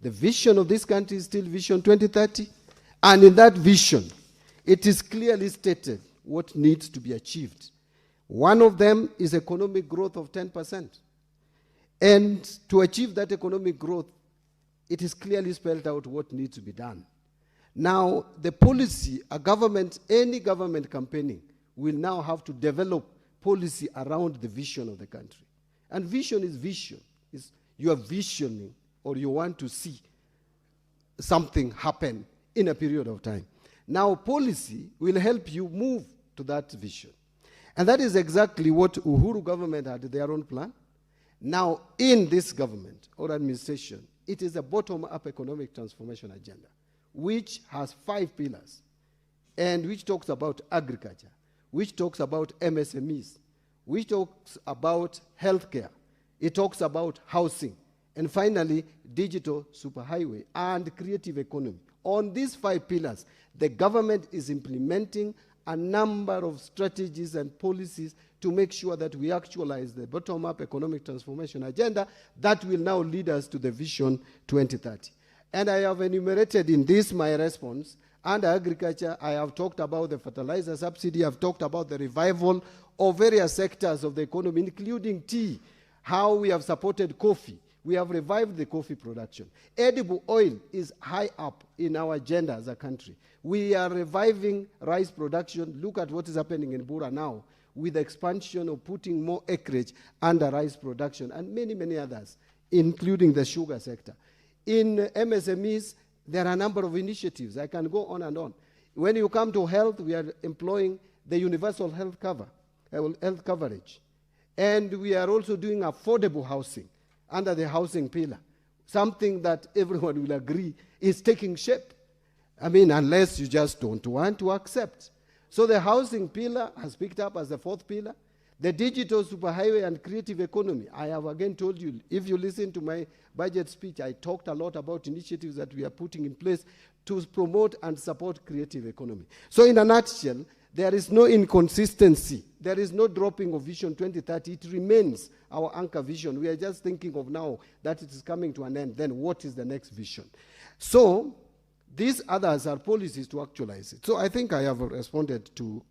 The vision of this country is still Vision 2030, and in that vision, it is clearly stated what needs to be achieved. One of them is economic growth of 10%. And to achieve that economic growth, it is clearly spelled out what needs to be done. Now, the policy, any government campaigning will now have to develop policy around the vision of the country. And vision is vision. You are visioning, or you want to see something happen in a period of time. Now, policy will help you move to that vision. And that is exactly what Uhuru government had their own plan. Now, in this government or administration, it is a bottom-up economic transformation agenda, which has 5 pillars, and which talks about agriculture, which talks about MSMEs, which talks about healthcare, it talks about housing, and finally, digital superhighway and creative economy. On these 5 pillars, the government is implementing a number of strategies and policies to make sure that we actualize the bottom-up economic transformation agenda that will now lead us to the Vision 2030. And I have enumerated in this my response. Under agriculture, I have talked about the fertilizer subsidy. I've talked about the revival of various sectors of the economy, including tea, how we have supported coffee. We have revived the coffee production. Edible oil is high up in our agenda as a country. We are reviving rice production. Look at what is happening in Bura now with the expansion of putting more acreage under rice production and many, many others, including the sugar sector. In MSMEs, there are a number of initiatives. I can go on and on. When you come to health, we are employing the universal health coverage. And we are also doing affordable housing under the housing pillar, something that everyone will agree is taking shape. I mean, unless you just don't want to accept. So the housing pillar has picked up as the 4th pillar. The digital superhighway and creative economy, I have again told you, if you listen to my budget speech, I talked a lot about initiatives that we are putting in place to promote and support creative economy. So in a nutshell, there is no inconsistency. There is no dropping of Vision 2030. It remains our anchor vision. We are just thinking of now that it is coming to an end. Then what is the next vision? So these others are policies to actualize it. So I think I have responded to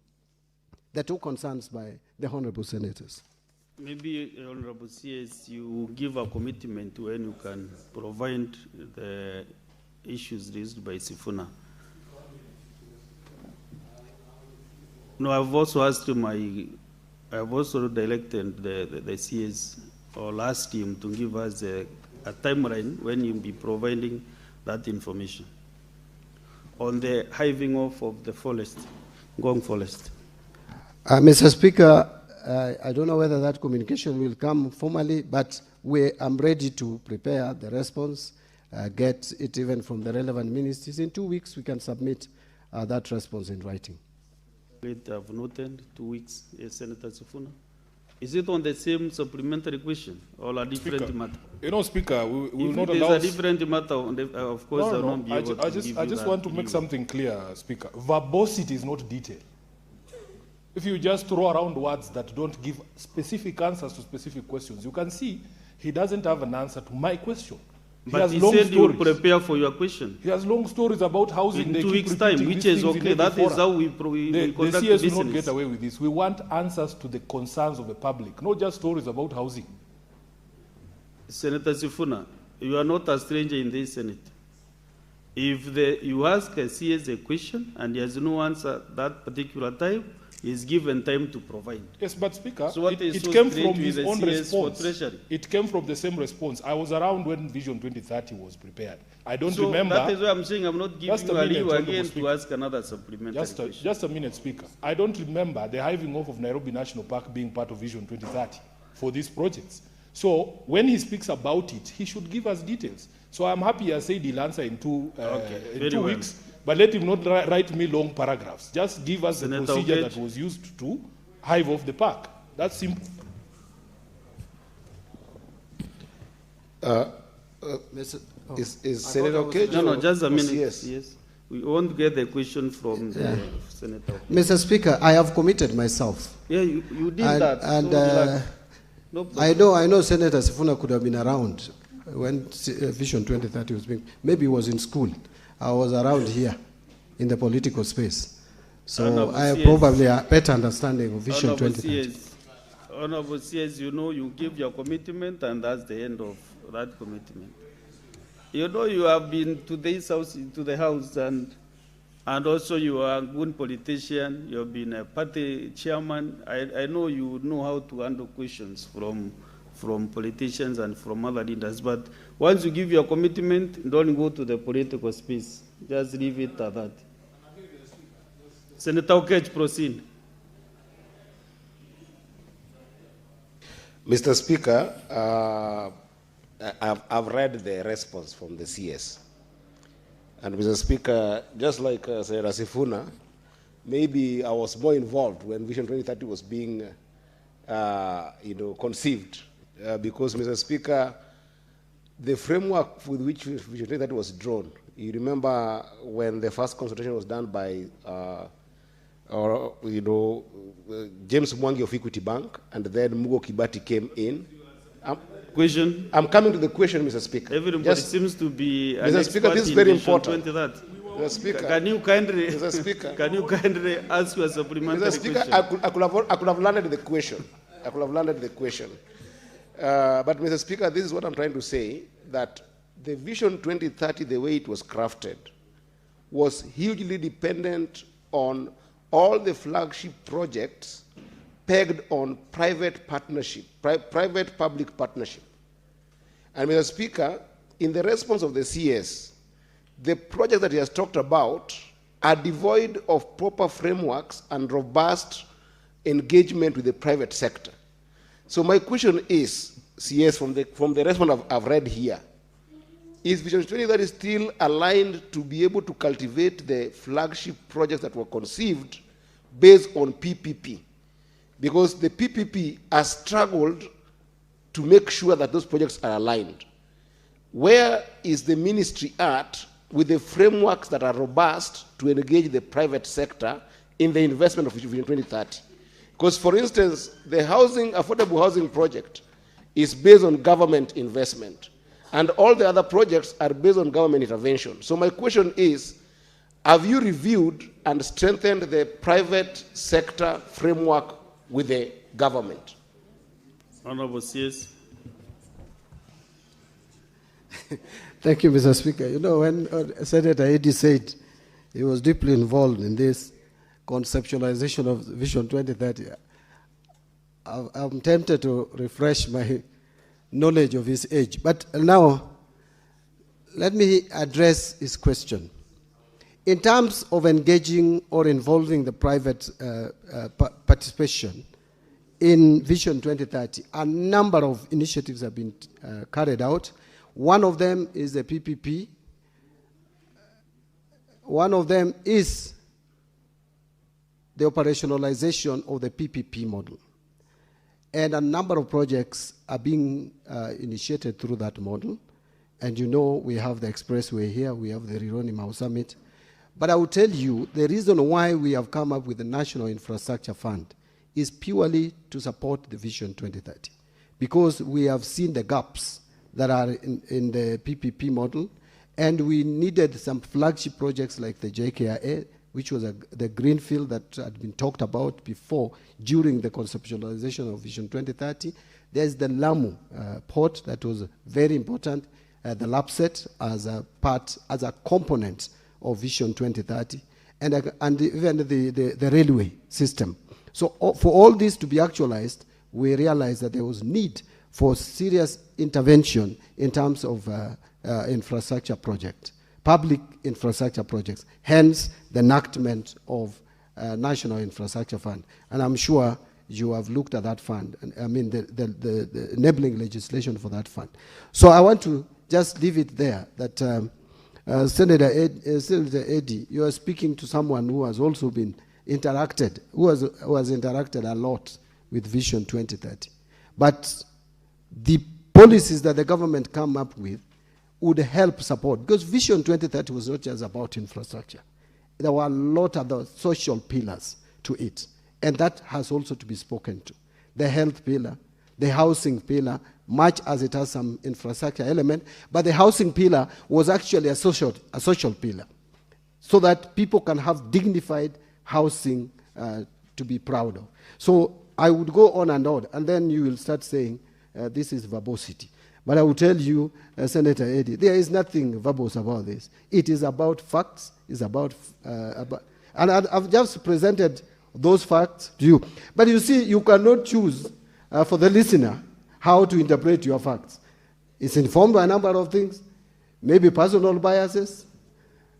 the 2 concerns by the honorable senators. Maybe, Honorable CS, you give a commitment when you can provide the issues raised by Sifuna. No, I've also asked I've also directed the CS or asked him to give us a timeline when you'll be providing that information on the hiving off of the forest, Ngong forest. Mr. Speaker, I don't know whether that communication will come formally, but I'm ready to prepare the response, get it even from the relevant ministries. In 2 weeks, we can submit that response in writing. I've noted 2 weeks, Senator Sifuna. Is it on the same supplementary question or a different Speaker, matter? You know, Speaker, we will If not there's allow... a different matter, on the, of course, I will not be able to give I you just that want to make leeway. something clear, Speaker. Verbosity is not detail. If you just throw around words that don't give specific answers to specific questions, you can see he doesn't have an answer to my question. But he said you will prepare for your question. He has long stories about housing. In They 2 keep weeks' time, repeating which these is things in okay. every That is forum. how we The conduct CS business. will not get away with this. We want answers to the concerns of the public, not just stories about housing. Senator Sifuna, you are not a stranger in this Senate. If you ask a CS a question and he has no answer that particular time, he is given time to provide. Yes, but Speaker, So what is it so came strange from with his the own CS for response. Treasury? It came from the same response. I was around when Vision 2030 was prepared. I don't So remember. that is why I'm saying I'm not giving Just you a minute, leeway Honorable again Speaker. to ask another supplementary question. Just a minute, Speaker. I don't remember the hiving off of Nairobi National Park being part of Vision 2030 for these projects. So when he speaks about it, he should give us details. So I'm happy I said he'll answer in two weeks, but let him not write me long paragraphs. Just give us Senator the procedure Okech. that was used to hive off the park. That's simple. Is Senator Okech? No, just a minute. Yes. Yes. We won't get the question from the Senator. Mr. Speaker, I have committed myself. Yeah, you did And- that. and, so relax. No problem. I know Senator Sifuna could have been around when Vision 2030 was being, maybe he was in school. I was around here in the political space. So Honorable I have CS. probably a better understanding of Vision Honorable 2030. CS, Honorable CS, you know, you give your commitment and that's the end of that commitment. You know, you have been to this house, to the house, and also you are a good politician. You have been a party chairman. I know you know how to handle questions from politicians and from other leaders. But once you give your commitment, don't go to the political space. Just leave it at that. Senator Okech, proceed. Mr. Speaker, I've read the response from the CS. And Mr. Speaker, just like Senator Sifuna, maybe I was more involved when Vision 2030 was being conceived. Because, Mr. Speaker, the framework with which Vision 2030 was drawn, you remember when the first consultation was done by James Mwangi of Equity Bank, and then Mugo Kibati came in. Question? I'm coming to the question, Mr. Speaker. Everybody seems to be an Mr. Speaker, expert this is in very Vision important. 2030. Mr. Speaker, Can you kindly, Mr. Speaker, can you kindly ask your supplementary Mr. Speaker, question? I could have landed the question. I could have landed the question. But, Mr. Speaker, this is what I'm trying to say, that the Vision 2030, the way it was crafted, was hugely dependent on all the flagship projects pegged on private partnership, private-public partnership. And, Mr. Speaker, in the response of the CS, the projects that he has talked about are devoid of proper frameworks and robust engagement with the private sector. So my question is, CS, from the response I've read here, is Vision 2030 still aligned to be able to cultivate the flagship projects that were conceived based on PPP? Because the PPP has struggled to make sure that those projects are aligned. Where is the ministry at with the frameworks that are robust to engage the private sector in the investment of Vision 2030? Because, for instance, the affordable housing project is based on government investment, and all the other projects are based on government intervention. So my question is, have you reviewed and strengthened the private sector framework with the government? Honorable CS. Thank you, Mr. Speaker. You know, when Senator Eddy said he was deeply involved in this conceptualization of Vision 2030, I'm tempted to refresh my knowledge of his age. But now, let me address his question. In terms of engaging or involving the private participation in Vision 2030, a number of initiatives have been carried out. One of them is the PPP. One of them is the operationalization of the PPP model. And a number of projects are being initiated through that model. And you know, we have the expressway here, we have the Rironi Mau Summit. But I will tell you, the reason why we have come up with the National Infrastructure Fund is purely to support the Vision 2030. Because we have seen the gaps that are in the PPP model, and we needed some flagship projects like the JKIA, which was the greenfield that had been talked about before during the conceptualization of Vision 2030. There's the Lamu port that was very important, the LAPSET as a component of Vision 2030, and even the railway system. So for all this to be actualized, we realized that there was need for serious intervention in terms of infrastructure projects, public infrastructure projects, hence the enactment of National Infrastructure Fund. And I'm sure you have looked at that fund, I mean the enabling legislation for that fund. So I want to just leave it there, that Senator Eddie, you are speaking to someone who has also been interacted, who has interacted a lot with Vision 2030. But the policies that the government come up with would help support, because Vision 2030 was not just about infrastructure. There were a lot of the social pillars to it, and that has also to be spoken to. The health pillar, the housing pillar, much as it has some infrastructure element, but the housing pillar was actually a social pillar, so that people can have dignified housing to be proud of. So I would go on, and then you will start saying this is verbosity. But I will tell you, Senator Eddie, there is nothing verbose about this. It is about facts. It's about and I've just presented those facts to you. But you see, you cannot choose for the listener how to interpret your facts. It's informed by a number of things, maybe personal biases,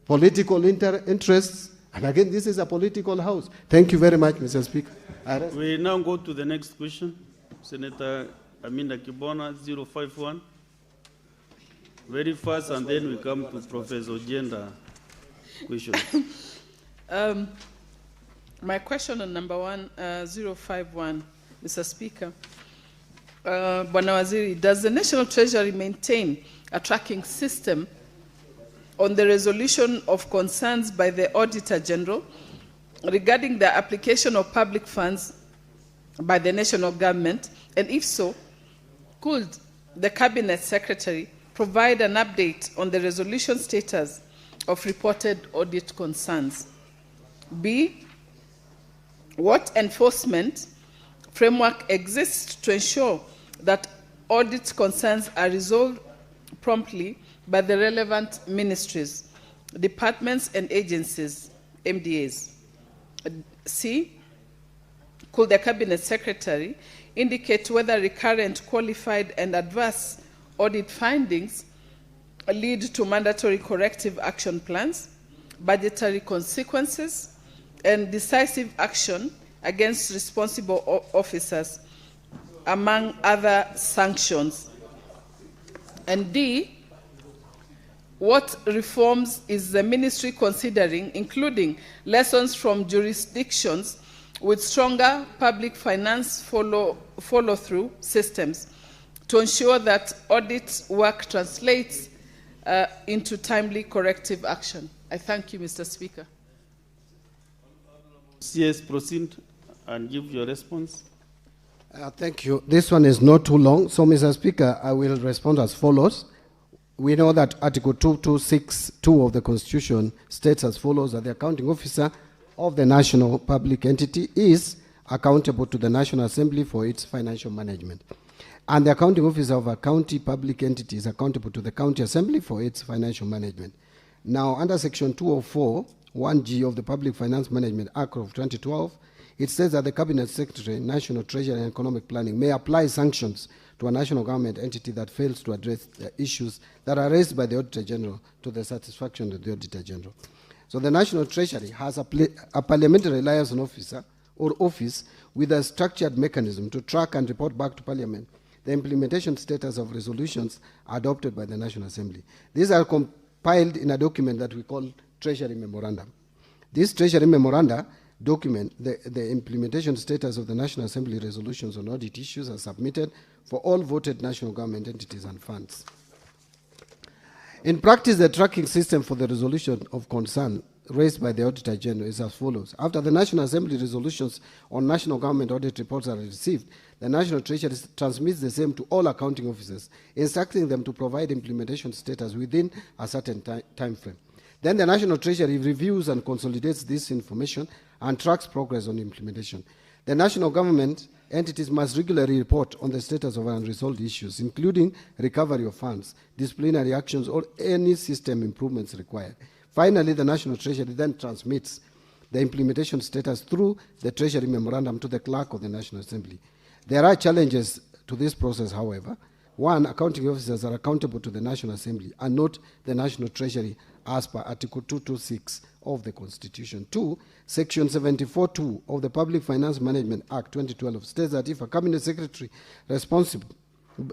political interests, and again, this is a political house. Thank you very much, Mr. Speaker. We now go to the next question. Senator Aminda Kibona, 051. Very fast, and then we come to Professor Gender question. My question on number 051, Mr. Speaker. Bwana Waziri, does the National Treasury maintain a tracking system on the resolution of concerns by the Auditor General regarding the application of public funds by the national government? And if so, could the Cabinet Secretary provide an update on the resolution status of reported audit concerns? B, what enforcement framework exists to ensure that audit concerns are resolved promptly by the relevant ministries, departments, and agencies, MDAs? C, could the Cabinet Secretary indicate whether recurrent, qualified, and adverse audit findings lead to mandatory corrective action plans, budgetary consequences, and decisive action against responsible officers, among other sanctions? And D, what reforms is the ministry considering, including lessons from jurisdictions with stronger public finance follow-through systems, to ensure that audit work translates into timely corrective action? I thank you, Mr. Speaker. CS, proceed and give your response. Thank you. This one is not too long. So, Mr. Speaker, I will respond as follows. We know that Article 2262 of the Constitution states as follows, that the accounting officer of the national public entity is accountable to the National Assembly for its financial management. And the accounting officer of a county public entity is accountable to the County Assembly for its financial management. Now, under Section 204, 1G of the Public Finance Management Act of 2012, it says that the Cabinet Secretary, National Treasury, and Economic Planning may apply sanctions to a national government entity that fails to address the issues that are raised by the Auditor General to the satisfaction of the Auditor General. So the National Treasury has a parliamentary liaison officer or office with a structured mechanism to track and report back to Parliament the implementation status of resolutions adopted by the National Assembly. These are compiled in a document that we call Treasury Memorandum. This Treasury Memoranda document, the implementation status of the National Assembly resolutions on audit issues are submitted for all voted national government entities and funds. In practice, the tracking system for the resolution of concern raised by the Auditor General is as follows. After the National Assembly resolutions on national government audit reports are received, the National Treasury transmits the same to all accounting officers, instructing them to provide implementation status within a certain time frame. Then the National Treasury reviews and consolidates this information and tracks progress on implementation. The national government entities must regularly report on the status of unresolved issues, including recovery of funds, disciplinary actions, or any system improvements required. Finally, the National Treasury then transmits the implementation status through the Treasury Memorandum to the Clerk of the National Assembly. There are challenges to this process, however. One, accounting officers are accountable to the National Assembly and not the National Treasury as per Article 226 of the Constitution. Two, Section 74(2) of the Public Finance Management Act 2012 states that if a Cabinet Secretary responsible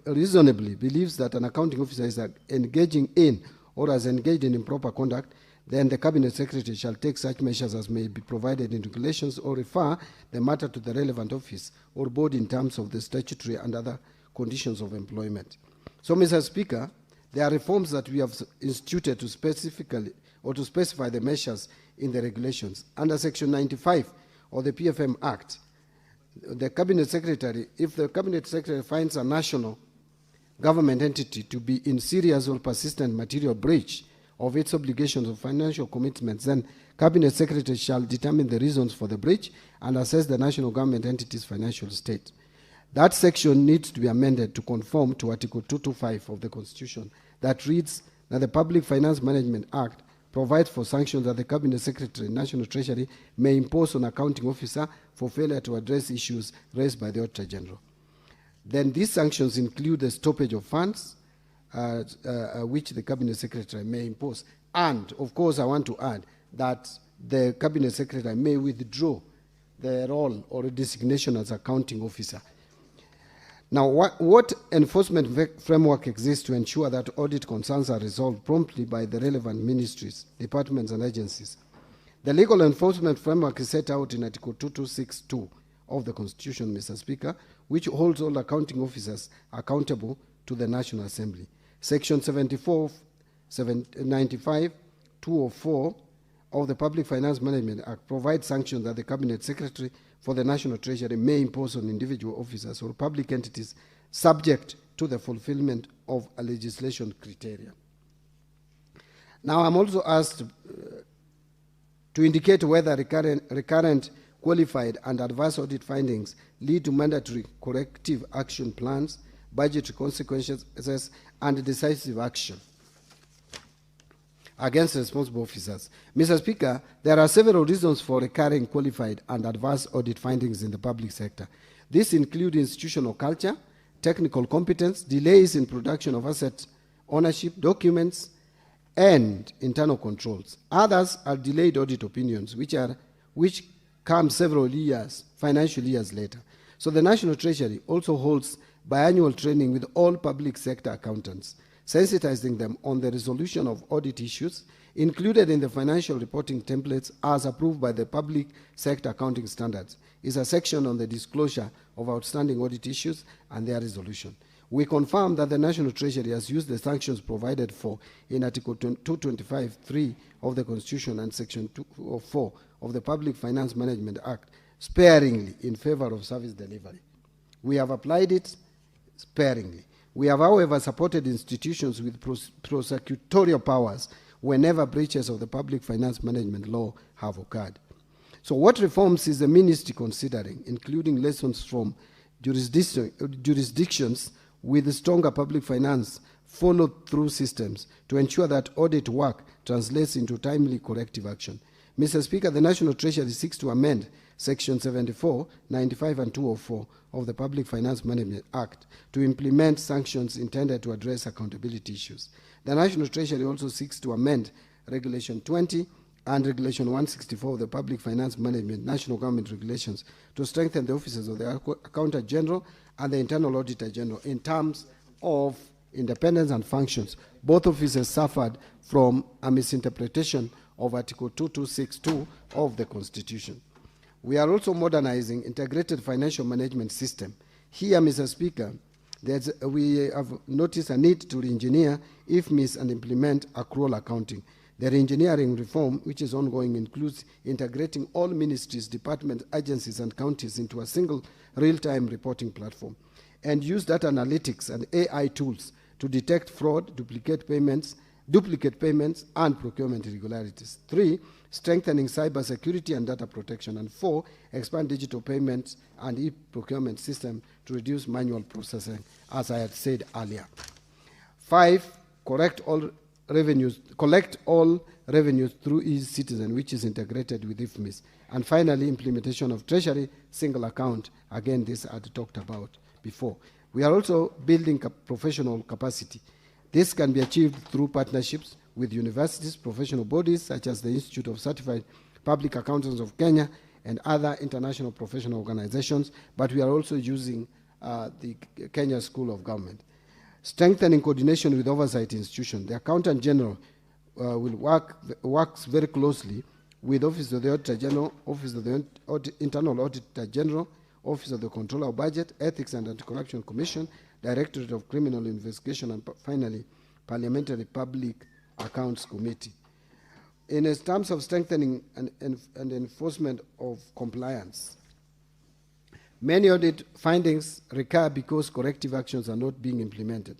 reasonably believes that an accounting officer is engaging in or has engaged in improper conduct, then the Cabinet Secretary shall take such measures as may be provided in regulations or refer the matter to the relevant office or board in terms of the statutory and other conditions of employment. So, Mr. Speaker, there are reforms that we have instituted to specifically or to specify the measures in the regulations. Under Section 95 of the PFM Act, the Cabinet Secretary, if the Cabinet Secretary finds a national government entity to be in serious or persistent material breach of its obligations or financial commitments, then Cabinet Secretary shall determine the reasons for the breach and assess the national government entity's financial state. That section needs to be amended to conform to Article 225 of the Constitution that reads that the Public Finance Management Act provides for sanctions that the Cabinet Secretary, National Treasury, may impose on accounting officer for failure to address issues raised by the Auditor General. Then these sanctions include the stoppage of funds, which the Cabinet Secretary may impose. And, of course, I want to add that the Cabinet Secretary may withdraw the role or designation as accounting officer. Now, what enforcement framework exists to ensure that audit concerns are resolved promptly by the relevant ministries, departments, and agencies? The legal enforcement framework is set out in Article 2262 of the Constitution, Mr. Speaker, which holds all accounting officers accountable to the National Assembly. Section 74, 95, 204 of the Public Finance Management Act provides sanctions that the Cabinet Secretary for the National Treasury may impose on individual officers or public entities subject to the fulfillment of a legislation criteria. Now, I'm also asked to indicate whether recurrent qualified and adverse audit findings lead to mandatory corrective action plans, budgetary consequences, and decisive action against responsible officers. Mr. Speaker, there are several reasons for recurring qualified and adverse audit findings in the public sector. These include institutional culture, technical competence, delays in production of asset ownership documents, and internal controls. Others are delayed audit opinions, which come several years, financial years later. So the National Treasury also holds biannual training with all public sector accountants, sensitizing them on the resolution of audit issues included in the financial reporting templates as approved by the Public Sector Accounting Standards is a section on the disclosure of outstanding audit issues and their resolution. We confirm that the National Treasury has used the sanctions provided for in Article 225(3) of the Constitution and Section 204 of the Public Finance Management Act sparingly in favor of service delivery. We have applied it sparingly. We have, however, supported institutions with prosecutorial powers whenever breaches of the public finance management law have occurred. So what reforms is the ministry considering, including lessons from jurisdictions with stronger public finance follow-through systems to ensure that audit work translates into timely corrective action? Mr. Speaker, the National Treasury seeks to amend Section 74, 95, and 204 of the Public Finance Management Act to implement sanctions intended to address accountability issues. The National Treasury also seeks to amend Regulation 20 and Regulation 164 of the Public Finance Management National Government Regulations to strengthen the offices of the Accountant General and the Internal Auditor General in terms of independence and functions. Both offices suffered from a misinterpretation of Article 2262 of the Constitution. We are also modernizing integrated financial management system. Here, Mr. Speaker, we have noticed a need to re-engineer, IFMIS, and implement accrual accounting. The re-engineering reform, which is ongoing, includes integrating all ministries, departments, agencies, and counties into a single real-time reporting platform, and use data analytics and AI tools to detect fraud, duplicate payments, and procurement irregularities. 3, strengthening cybersecurity and data protection. And 4, expand digital payments and e-procurement system to reduce manual processing, as I had said earlier. 5, collect all revenues through e-citizen, which is integrated with IFMIS. And finally, implementation of treasury single account. Again, this I had talked about before. We are also building professional capacity. This can be achieved through partnerships with universities, professional bodies such as the Institute of Certified Public Accountants of Kenya and other international professional organizations, but we are also using the Kenya School of Government. Strengthening coordination with oversight institutions. The Accountant General works very closely with Office of the Auditor General, Office of the Internal Auditor General, Office of the Controller of Budget, Ethics and Anti-Corruption Commission, Directorate of Criminal Investigation, and finally, Parliamentary Public Accounts Committee. In terms of strengthening and enforcement of compliance, many audit findings recur because corrective actions are not being implemented.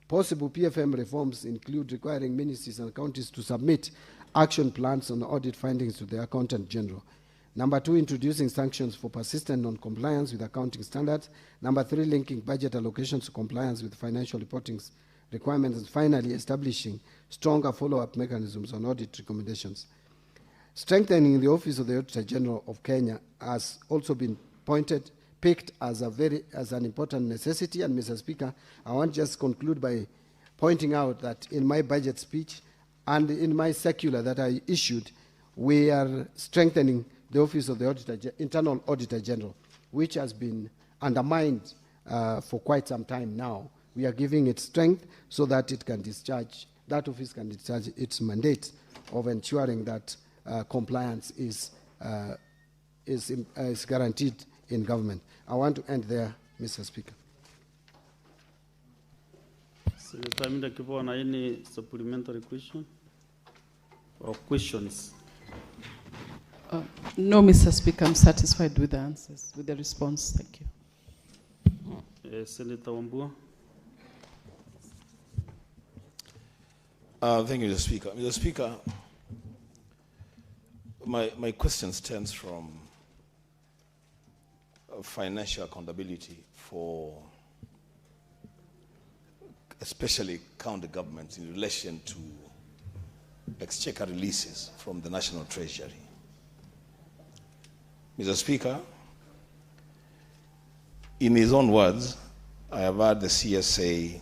Possible PFM reforms include requiring ministries and counties to submit action plans on audit findings to the Accountant General. Number 2, introducing sanctions for persistent non-compliance with accounting standards. Number 3, linking budget allocations to compliance with financial reporting requirements. And finally, establishing stronger follow-up mechanisms on audit recommendations. Strengthening the Office of the Auditor General of Kenya has also been picked as an important necessity. And Mr. Speaker, I want to just conclude by pointing out that in my budget speech and in my circular that I issued, we are strengthening the Office of the Internal Auditor General, which has been undermined for quite some time now. We are giving it strength so that it can discharge, that office can discharge its mandate of ensuring that compliance is guaranteed in government. I want to end there, Mr. Speaker. Senator Amida Kibwana, any supplementary question or questions? No, Mr. Speaker, I'm satisfied with the answers, with the response. Thank you. Senator Wambua. Thank you, Mr. Speaker. Mr. Speaker, my question stems from financial accountability for especially county governments in relation to exchequer releases from the National Treasury. Mr. Speaker, in his own words, I have heard the CS say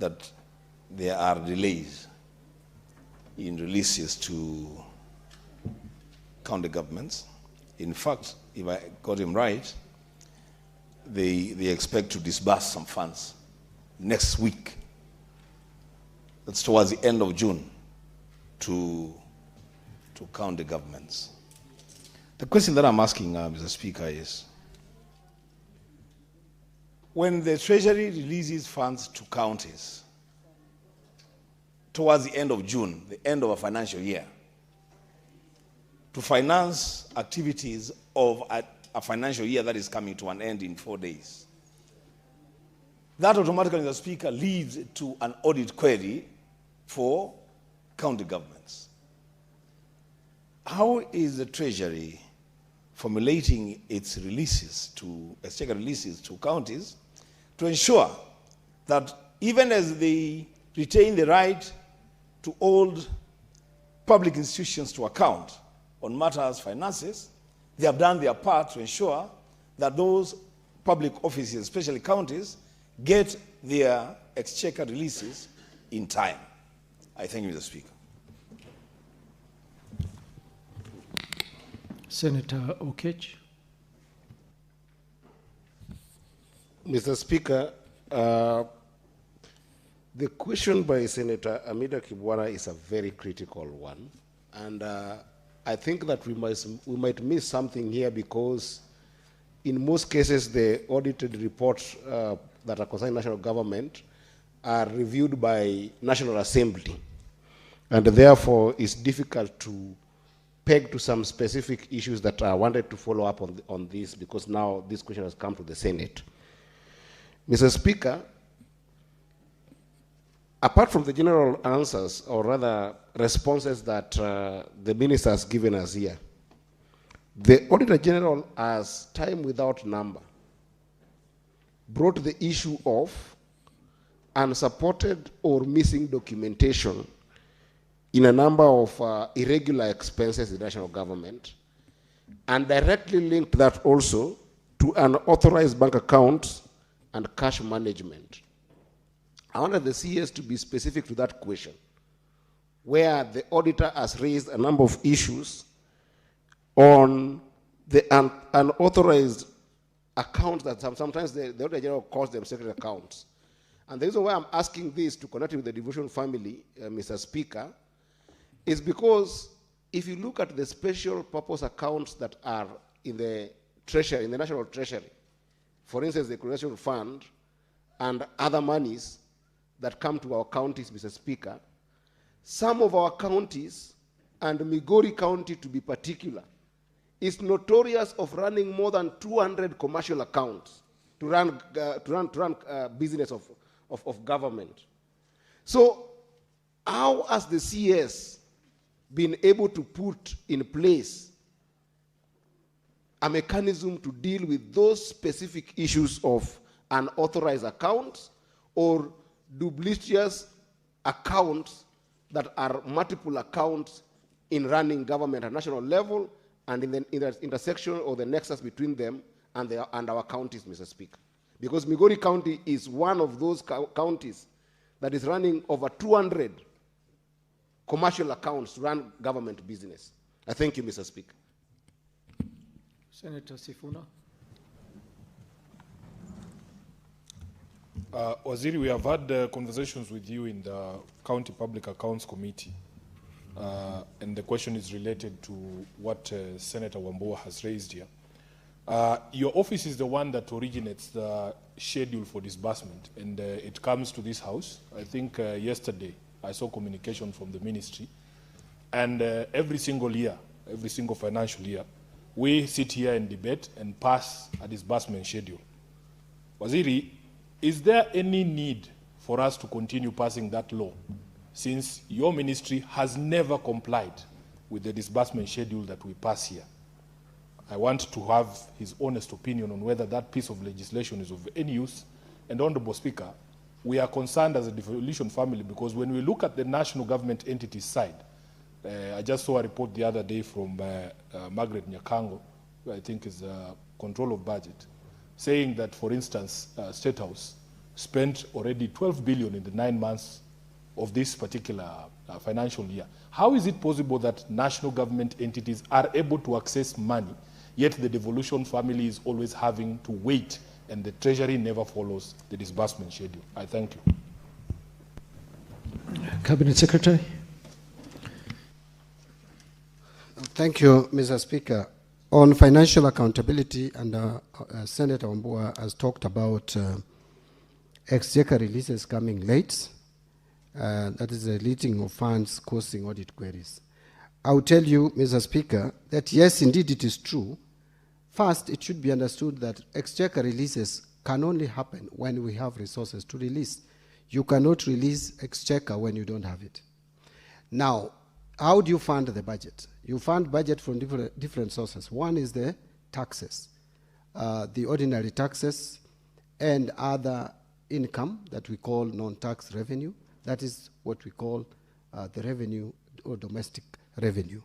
that there are delays in releases to county governments. In fact, if I got him right, they expect to disburse some funds next week. That's towards the end of June to county governments. The question that I'm asking, Mr. Speaker, is when the Treasury releases funds to counties towards the end of June, the end of a financial year, to finance activities of a financial year that is coming to an end in 4 days, that automatically, Mr. Speaker, leads to an audit query for county governments. How is the Treasury formulating its releases to exchequer releases to counties to ensure that even as they retain the right to hold public institutions to account on matters finances, they have done their part to ensure that those public offices, especially counties, get their exchequer releases in time? I thank you, Mr. Speaker. Senator Okech. Mr. Speaker, the question by Senator Amida Kibwana is a very critical one, and I think that we might miss something here, because in most cases the audited reports that are concerning national government are reviewed by National Assembly, and therefore it's difficult to peg to some specific issues that I wanted to follow up on this, because now this question has come to the Senate. Mr. Speaker, apart from the general answers, or rather responses that the minister has given us here, the Auditor General has, time without number, brought the issue of unsupported or missing documentation in a number of irregular expenses in the national government, and directly linked that also to unauthorized bank accounts and cash management. I wanted the CS to be specific to that question, where the auditor has raised a number of issues on the unauthorized accounts that sometimes the Auditor General calls them secret accounts. And the reason why I'm asking this to connect with the devotion family, Mr. Speaker, is because if you look at the special purpose accounts that are in the treasury, in the national treasury, for instance, the Colonization Fund and other monies that come to our counties, Mr. Speaker, some of our counties, and Migori County to be particular, is notorious of running more than 200 commercial accounts to run business of government. So how has the CS been able to put in place a mechanism to deal with those specific issues of unauthorized accounts or duplicitous accounts that are multiple accounts in running government at national level, and in the intersection or the nexus between them and our counties, Mr. Speaker? Because Migori County is one of those counties that is running over 200 commercial accounts to run government business. I thank you, Mr. Speaker. Senator Sifuna. Waziri, we have had conversations with you in the County Public Accounts Committee, and the question is related to what Senator Wambua has raised here. Your office is the one that originates the schedule for disbursement, and it comes to this house. I think yesterday I saw communication from the ministry, and every single year, every single financial year, we sit here and debate and pass a disbursement schedule. Waziri, is there any need for us to continue passing that law, since your ministry has never complied with the disbursement schedule that we pass here? I want to have his honest opinion on whether that piece of legislation is of any use. And Honorable Speaker, we are concerned as a devolution family, because when we look at the national government entities side, I just saw a report the other day from Margaret Nyakango, who I think is control of budget, saying that, for instance, State House spent already 12 billion in the 9 months of this particular financial year. How is it possible that national government entities are able to access money, yet the devolution family is always having to wait, and the Treasury never follows the disbursement schedule? I thank you. Cabinet Secretary. Thank you, Mr. Speaker. On financial accountability, and Senator Wambua has talked about exchequer releases coming late. That is the deleting of funds causing audit queries. I will tell you, Mr. Speaker, that yes, indeed it is true. First, it should be understood that exchequer releases can only happen when we have resources to release. You cannot release exchequer when you don't have it. Now, how do you fund the budget? You fund budget from different sources. One is the taxes, the ordinary taxes and other income that we call non-tax revenue. That is what we call the revenue or domestic revenue.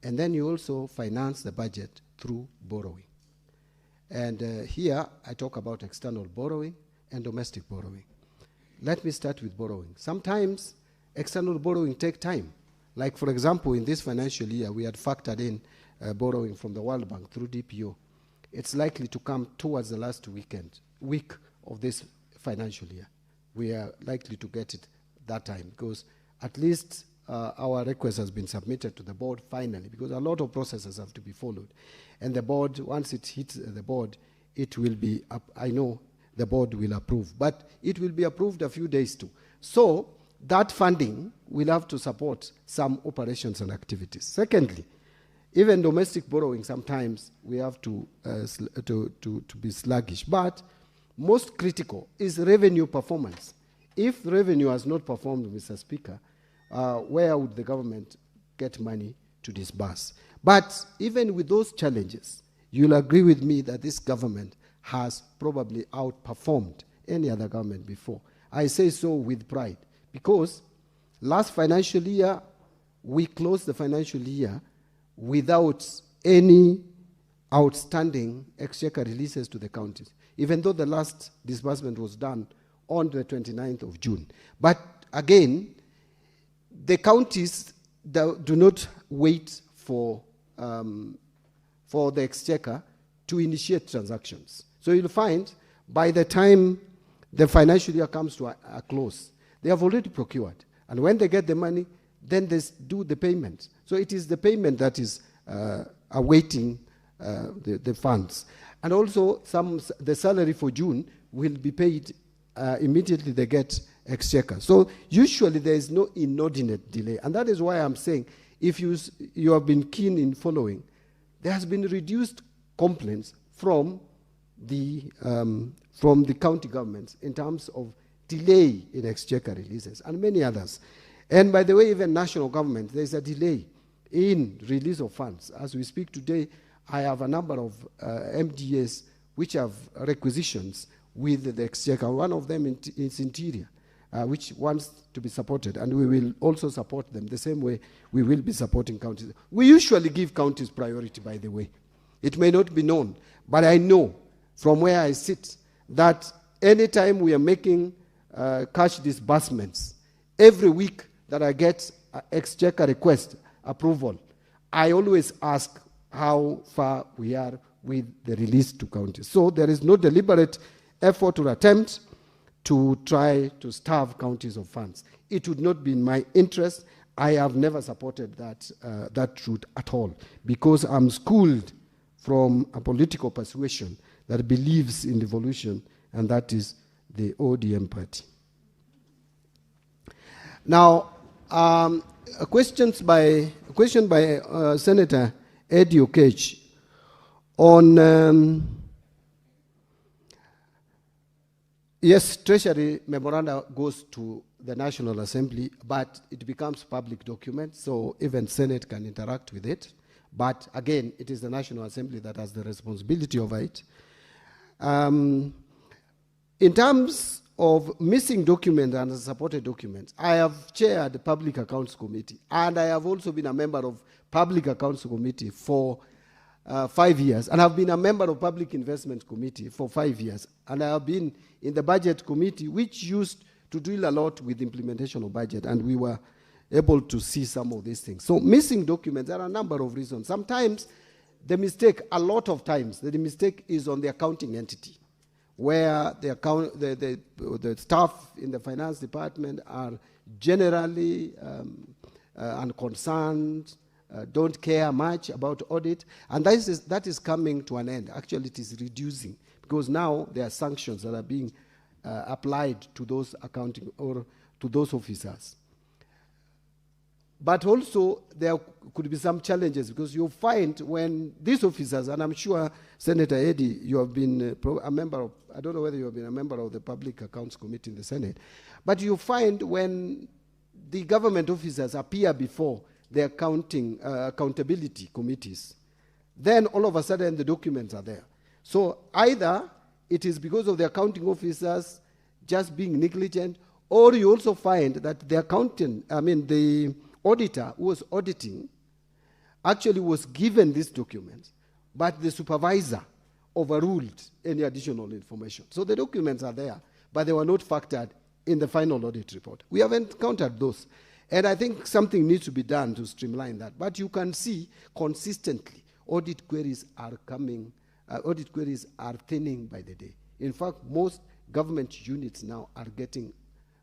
And then you also finance the budget through borrowing. And here I talk about external borrowing and domestic borrowing. Let me start with borrowing. Sometimes external borrowing takes time. Like, for example, in this financial year, we had factored in borrowing from the World Bank through DPO. It's likely to come towards the last week of this financial year. We are likely to get it that time, because at least our request has been submitted to the board finally, because a lot of processes have to be followed. And the board, once it hits the board, it will be, I know the board will approve, but it will be approved a few days too. So that funding will have to support some operations and activities. Secondly, even domestic borrowing, sometimes we have to be sluggish. But most critical is revenue performance. If revenue has not performed, Mr. Speaker, where would the government get money to disburse? But even with those challenges, you'll agree with me that this government has probably outperformed any other government before. I say so with pride, because last financial year, we closed the financial year without any outstanding exchequer releases to the counties, even though the last disbursement was done on the 29th of June. But again, the counties do not wait for the exchequer to initiate transactions. So you'll find by the time the financial year comes to a close, they have already procured. And when they get the money, then they do the payment. So it is the payment that is awaiting the funds. And also, the salary for June will be paid immediately they get exchequer. So usually there is no inordinate delay. And that is why I'm saying, if you have been keen in following, there has been reduced complaints from the county governments in terms of delay in exchequer releases and many others. And by the way, even national government, there's a delay in release of funds. As we speak today, I have a number of MDAs which have requisitions with the exchequer. One of them is Interior, which wants to be supported, and we will also support them the same way we will be supporting counties. We usually give counties priority, by the way. It may not be known, but I know from where I sit that anytime we are making cash disbursements, every week that I get exchequer request approval, I always ask how far we are with the release to counties. So there is no deliberate effort or attempt to try to starve counties of funds. It would not be in my interest. I have never supported that route at all, because I'm schooled from a political persuasion that believes in devolution, and that is the ODM party. Now, a question by Senator Eddie Okech on yes, Treasury memoranda goes to the National Assembly, but it becomes public document, so even Senate can interact with it. But again, it is the National Assembly that has the responsibility over it. In terms of missing documents and supported documents, I have chaired the Public Accounts Committee, and I have also been a member of Public Accounts Committee for 5 years, and I've been a member of Public Investment Committee for 5 years, and I have been in the Budget Committee, which used to deal a lot with implementation of budget, and we were able to see some of these things. So missing documents, there are a number of reasons. Sometimes the mistake, a lot of times, the mistake is on the accounting entity, where the staff in the finance department are generally unconcerned, don't care much about audit, and that is coming to an end. Actually, it is reducing, because now there are sanctions that are being applied to those accounting or to those officers. But also, there could be some challenges, because you find when these officers, and I'm sure, Senator Eddie, you have been a member of, I don't know whether you have been a member of the Public Accounts Committee in the Senate, but you find when the government officers appear before the accountability committees, then all of a sudden the documents are there. So either it is because of the accounting officers just being negligent, or you also find that the the auditor who was auditing actually was given these documents, but the supervisor overruled any additional information. So the documents are there, but they were not factored in the final audit report. We have encountered those. And I think something needs to be done to streamline that. But you can see consistently audit queries are coming, audit queries are thinning by the day. In fact, most government units now are getting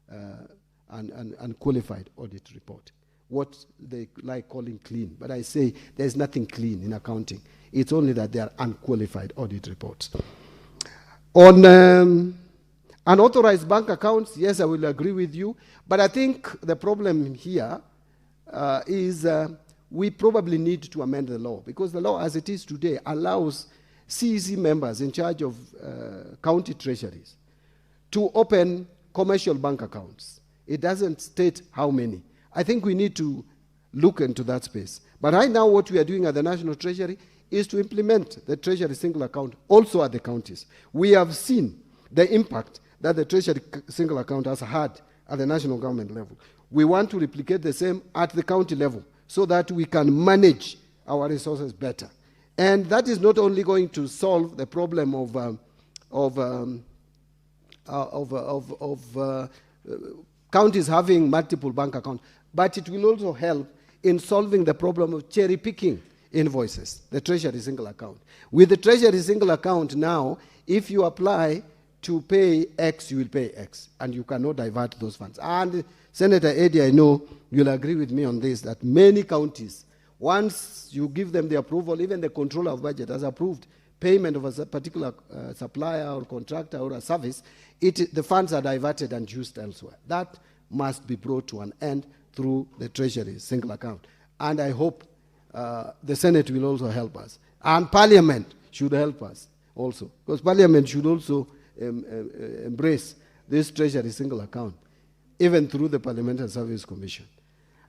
an unqualified audit report, what they like calling clean. But I say there's nothing clean in accounting. It's only that they are unqualified audit reports. On unauthorized bank accounts, yes, I will agree with you. But I think the problem here is we probably need to amend the law, because the law as it is today allows CEC members in charge of county treasuries to open commercial bank accounts. It doesn't state how many. I think we need to look into that space. But right now what we are doing at the National Treasury is to implement the Treasury single account also at the counties. We have seen the impact that the Treasury single account has had at the national government level. We want to replicate the same at the county level so that we can manage our resources better. And that is not only going to solve the problem of counties having multiple bank accounts, but it will also help in solving the problem of cherry picking invoices, the Treasury single account. With the Treasury single account now, if you apply to pay X, you will pay X, and you cannot divert those funds. And Senator Eddie, I know you'll agree with me on this, that many counties, once you give them the approval, even the controller of budget has approved payment of a particular supplier or contractor or a service, the funds are diverted and used elsewhere. That must be brought to an end through the Treasury single account. And I hope the Senate will also help us. And Parliament should help us also, because Parliament should also embrace this Treasury single account, even through the Parliamentary Service Commission.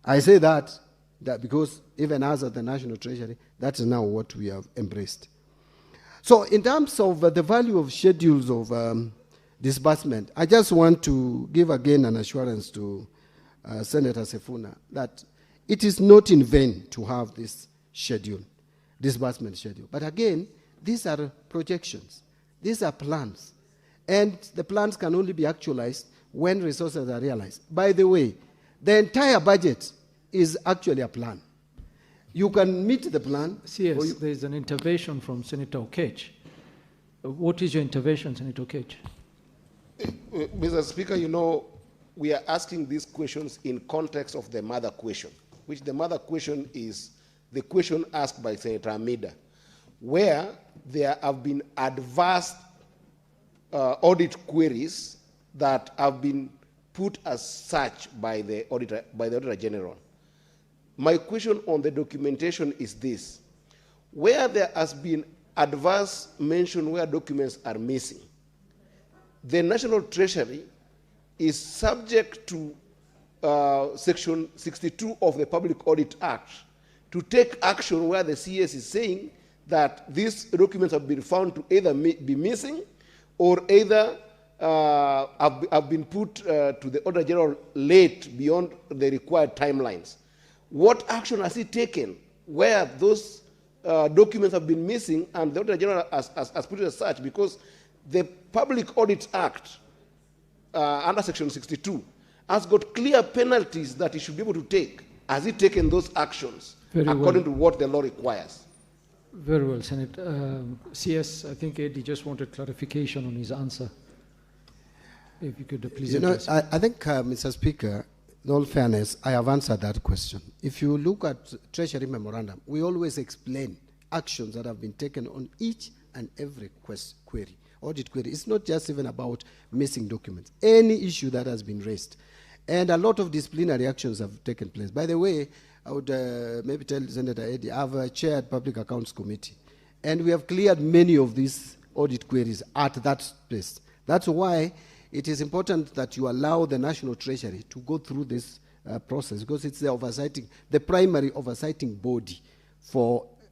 I say that because even us at the National Treasury, that is now what we have embraced. So in terms of the value of schedules of disbursement, I just want to give again an assurance to Senator Sifuna that it is not in vain to have this schedule, disbursement schedule. But again, these are projections. These are plans. And the plans can only be actualized when resources are realized. By the way, the entire budget is actually a plan. You can meet the plan. Yes, there is an intervention from Senator Okech. What is your intervention, Senator Okech? Mr. Speaker, you know, we are asking these questions in context of the mother question, which the mother question is the question asked by Senator Amida, where there have been adverse audit queries that have been put as such by the Auditor General. My question on the documentation is this: where there has been adverse mention where documents are missing, the National Treasury is subject to Section 62 of the Public Audit Act to take action where the CS is saying that these documents have been found to either be missing or either have been put to the Auditor General late beyond the required timelines. What action has he taken where those documents have been missing and the Auditor General has put it as such? Because the Public Audit Act under Section 62 has got clear penalties that he should be able to take. Has he taken those actions according to what the law requires? Very well, Senator. CS, I think Eddie just wanted clarification on his answer. If you could please address. I think, Mr. Speaker, in all fairness, I have answered that question. If you look at Treasury Memorandum, we always explain actions that have been taken on each and every query, audit query. It's not just even about missing documents. Any issue that has been raised. And a lot of disciplinary actions have taken place. By the way, I would maybe tell Senator Eddie, I've chaired Public Accounts Committee, and we have cleared many of these audit queries at that space. That's why it is important that you allow the National Treasury to go through this process, because it's the primary oversighting body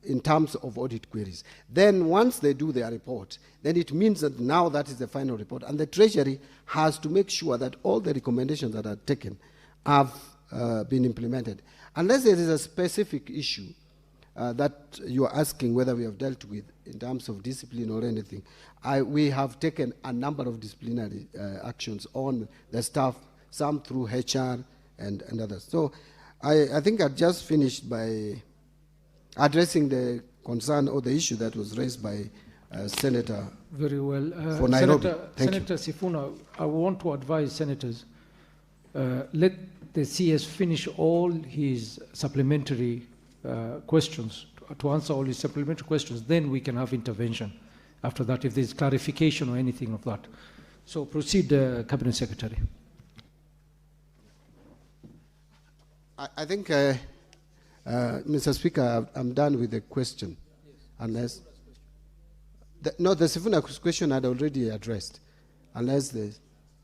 in terms of audit queries. Then once they do their report, then it means that now that is the final report, and the Treasury has to make sure that all the recommendations that are taken have been implemented. Unless there is a specific issue that you are asking whether we have dealt with in terms of discipline or anything, we have taken a number of disciplinary actions on the staff, some through HR and others. So I think I just finished by addressing the concern or the issue that was raised by Senator Very well. for Nairobi. Senator Sifuna, I want to advise senators, let the CS finish all his supplementary questions, to answer all his supplementary questions, then we can have intervention after that, if there's clarification or anything of that. So proceed, Cabinet Secretary. I think, Mr. Speaker, I'm done with the question, unless... no, the Sifuna question I'd already addressed, unless the...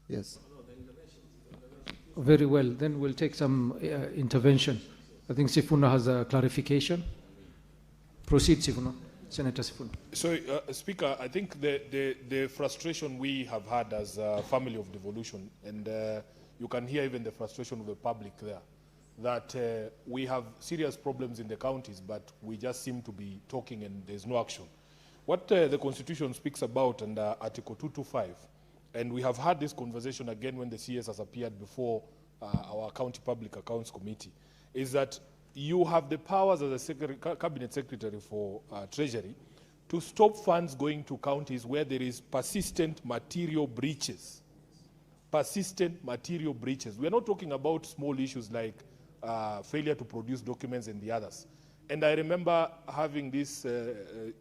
Yes. Very well, then we'll take some intervention. I think Sifuna has a clarification. Proceed, Sifuna. Senator Sifuna. So, Speaker, I think the frustration we have had as a family of devolution, and you can hear even the frustration of the public there, that we have serious problems in the counties, but we just seem to be talking and there's no action. What the Constitution speaks about under Article 225, and we have had this conversation again when the CS has appeared before our County Public Accounts Committee, is that you have the powers as a Cabinet Secretary for Treasury to stop funds going to counties where there is persistent material breaches. Persistent material breaches. We are not talking about small issues like failure to produce documents and the others. And I remember having this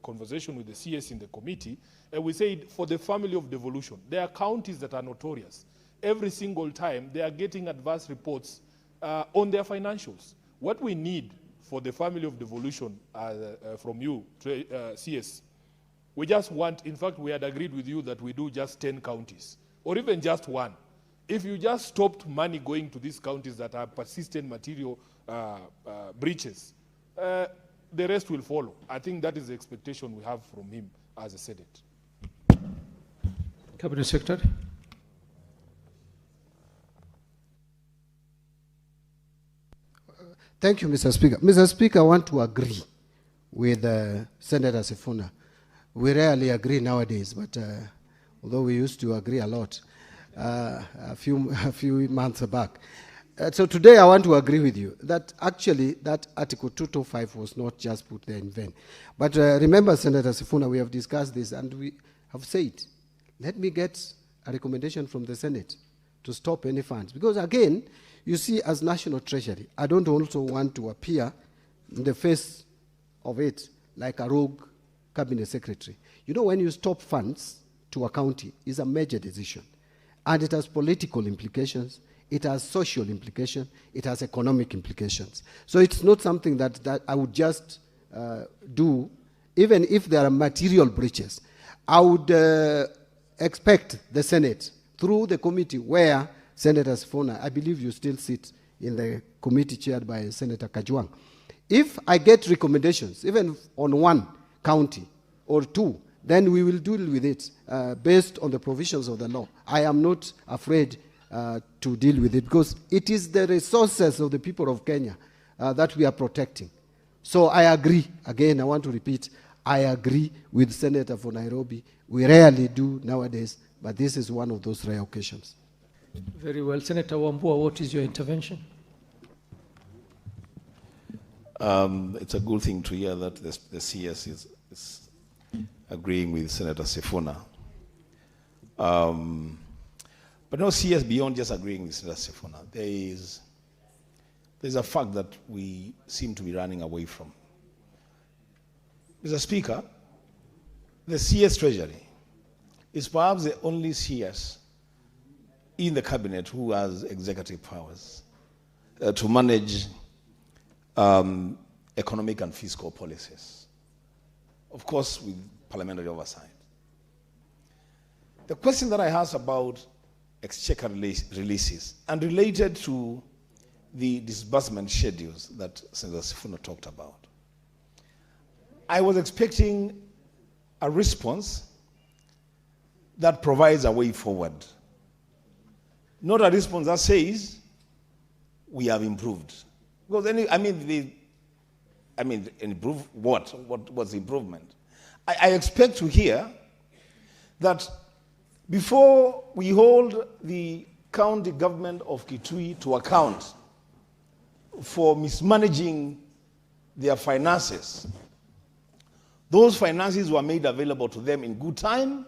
conversation with the CS in the committee, and we said for the family of devolution, there are counties that are notorious. Every single time they are getting adverse reports on their financials. What we need for the family of devolution from you, CS, we just want, in fact, we had agreed with you that we do just 10 counties, or even just one. If you just stopped money going to these counties that are persistent material breaches, the rest will follow. I think that is the expectation we have from him as a Senate. Cabinet Secretary. Thank you, Mr. Speaker. Mr. Speaker, I want to agree with Senator Sifuna. We rarely agree nowadays, but although we used to agree a lot a few months back. So today I want to agree with you that actually that Article 225 was not just put there in vain. But remember, Senator Sifuna, we have discussed this and we have said, let me get a recommendation from the Senate to stop any funds. Because again, you see, as National Treasury, I don't also want to appear in the face of it like a rogue Cabinet Secretary. You know, when you stop funds to a county, it's a major decision. And it has political implications, it has social implications, it has economic implications. So it's not something that I would just do, even if there are material breaches. I would expect the Senate, through the committee where Senator Sifuna, I believe you still sit in the committee chaired by Senator Kajwang. If I get recommendations, even on one county or two, then we will deal with it based on the provisions of the law. I am not afraid to deal with it because it is the resources of the people of Kenya that we are protecting. So I agree. Again, I want to repeat, I agree with Senator for Nairobi. We rarely do nowadays, but this is one of those rare occasions. Very well. Senator Wambua, what is your intervention? It's a good thing to hear that the CS is agreeing with Senator Sifuna. But no CS beyond just agreeing with Senator Sifuna. There's a fact that we seem to be running away from. Mr. Speaker, the CS Treasury is perhaps the only CS in the cabinet who has executive powers to manage economic and fiscal policies, of course with parliamentary oversight. The question that I asked about exchequer releases and related to the disbursement schedules that Senator Sifuna talked about, I was expecting a response that provides a way forward. Not a response that says we have improved. Because improve what? What's the improvement? I expect to hear that before we hold the county government of Kitui to account for mismanaging their finances, those finances were made available to them in good time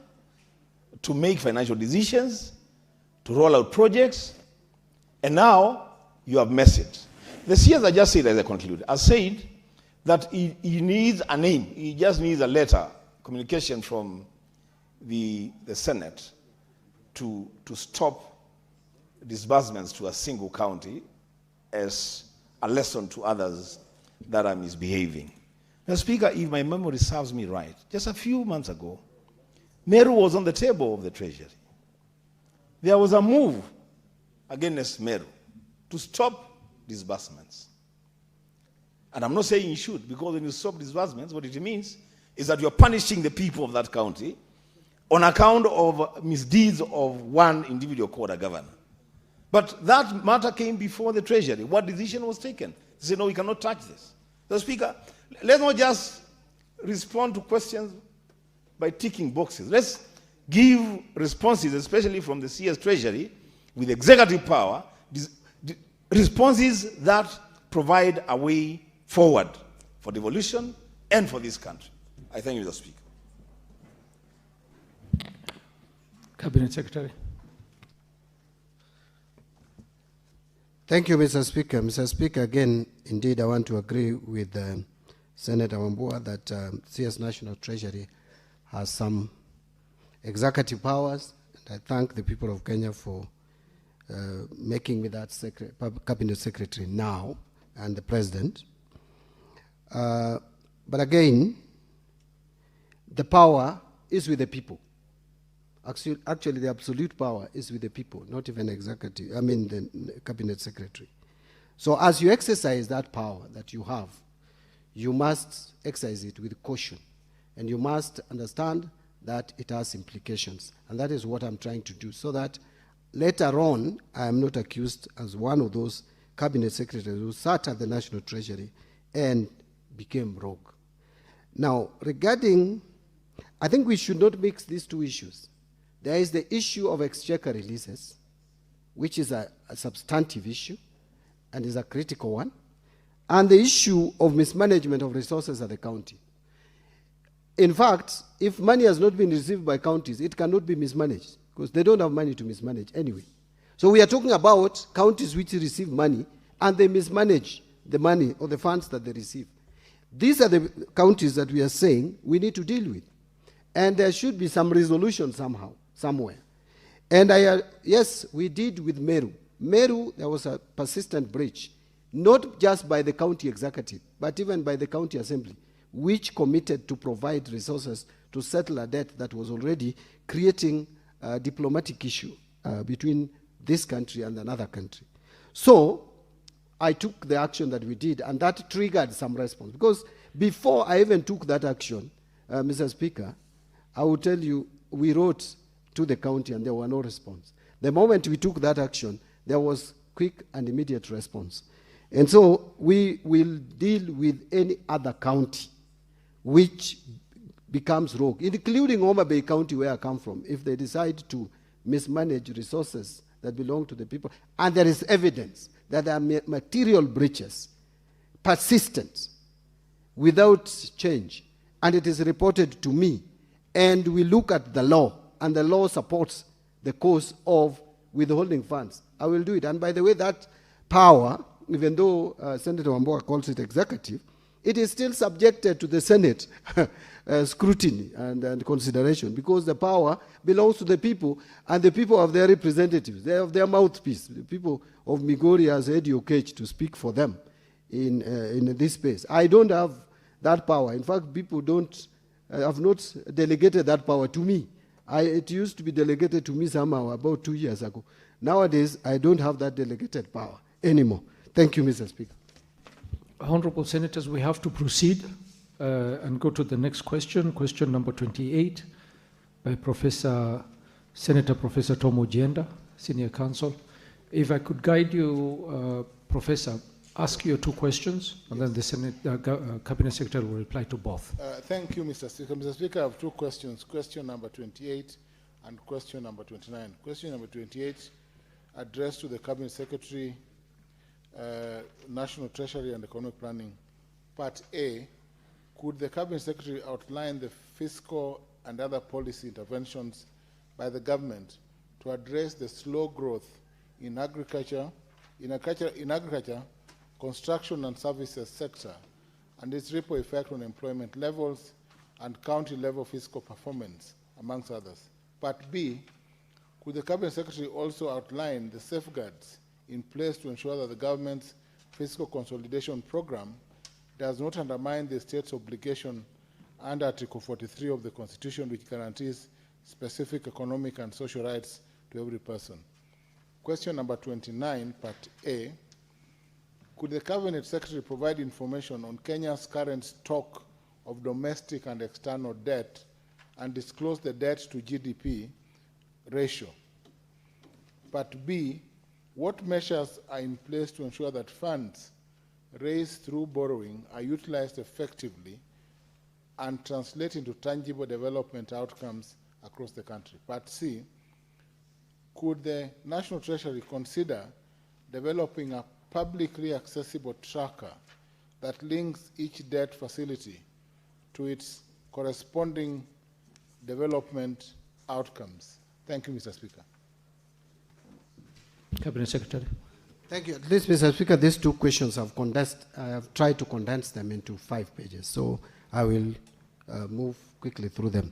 to make financial decisions, to roll out projects, and now you have messed it. The CS, I just said as I conclude, I said that he needs a name. He just needs a letter, communication from the Senate to stop disbursements to a single county as a lesson to others that are misbehaving. Now, Speaker, if my memory serves me right, just a few months ago, Meru was on the table of the Treasury. There was a move against Meru to stop disbursements. And I'm not saying you should, because when you stop disbursements, what it means is that you're punishing the people of that county on account of misdeeds of one individual called a governor. But that matter came before the Treasury. What decision was taken? They said, no, we cannot touch this. So, Speaker, let's not just respond to questions by ticking boxes. Let's give responses, especially from the CS Treasury, with executive power, responses that provide a way forward for devolution and for this country. I thank you, Mr. Speaker. Cabinet Secretary. Thank you, Mr. Speaker. Mr. Speaker, again, indeed, I want to agree with Senator Wambua that CS National Treasury has some executive powers. And I thank the people of Kenya for making me that Cabinet Secretary now and the President. But again, the power is with the people. Actually, the absolute power is with the people, not even executive, I mean the Cabinet Secretary. So as you exercise that power that you have, you must exercise it with caution. And you must understand that it has implications. And that is what I'm trying to do, so that later on, I am not accused as one of those Cabinet Secretaries who sat at the National Treasury and became rogue. Now, regarding, I think we should not mix these two issues. There is the issue of exchequer releases, which is a substantive issue and is a critical one, and the issue of mismanagement of resources at the county. In fact, if money has not been received by counties, it cannot be mismanaged because they don't have money to mismanage anyway. So we are talking about counties which receive money and they mismanage the money or the funds that they receive. These are the counties that we are saying we need to deal with. And there should be some resolution somehow, somewhere. And yes, we did with Meru. Meru, there was a persistent breach, not just by the county executive, but even by the county assembly, which committed to provide resources to settle a debt that was already creating a diplomatic issue between this country and another country. So I took the action that we did, and that triggered some response. Because before I even took that action, Mr. Speaker, I will tell you, we wrote to the county and there were no response. The moment we took that action, there was quick and immediate response. And so we will deal with any other county which becomes rogue, including Homa Bay County, where I come from, if they decide to mismanage resources that belong to the people, and there is evidence that there are material breaches, persistent, without change, and it is reported to me, and we look at the law, and the law supports the cause of withholding funds, I will do it. And by the way, that power, even though Senator Wambua calls it executive, it is still subjected to the Senate scrutiny and consideration, because the power belongs to the people, and the people have their representatives. They have their mouthpiece. The people of Migori has Eddie Okech to speak for them in this space. I don't have that power. In fact, people have not delegated that power to me. It used to be delegated to me somehow about 2 years ago. Nowadays, I don't have that delegated power anymore. Thank you, Mr. Speaker. Honorable Senators, we have to proceed and go to the next question, question number 28, by Senator Professor Tom Ojienda, Senior Counsel. If I could guide you, Professor, ask your two questions, and then the Cabinet Secretary will reply to both. Thank you, Mr. Speaker. Mr. Speaker, I have two questions, question number 28 and question number 29. Question number 28, addressed to the Cabinet Secretary, National Treasury and Economic Planning. Part A, could the Cabinet Secretary outline the fiscal and other policy interventions by the government to address the slow growth in agriculture in agriculture, construction and services sector, and its ripple effect on employment levels and county-level fiscal performance, amongst others. Part B, could the Cabinet Secretary also outline the safeguards in place to ensure that the government's fiscal consolidation program does not undermine the state's obligation under Article 43 of the Constitution, which guarantees specific economic and social rights to every person? Question number 29, Part A. Could the Cabinet Secretary provide information on Kenya's current stock of domestic and external debt and disclose the debt to GDP ratio? Part B. What measures are in place to ensure that funds raised through borrowing are utilized effectively and translate into tangible development outcomes across the country? Part C. Could the National Treasury consider developing a publicly accessible tracker that links each debt facility to its corresponding development outcomes? Thank you, Mr. Speaker. Cabinet Secretary. Thank you. At least, Mr. Speaker, these two questions I've condensed. I have tried to condense them into 5 pages, so I will move quickly through them.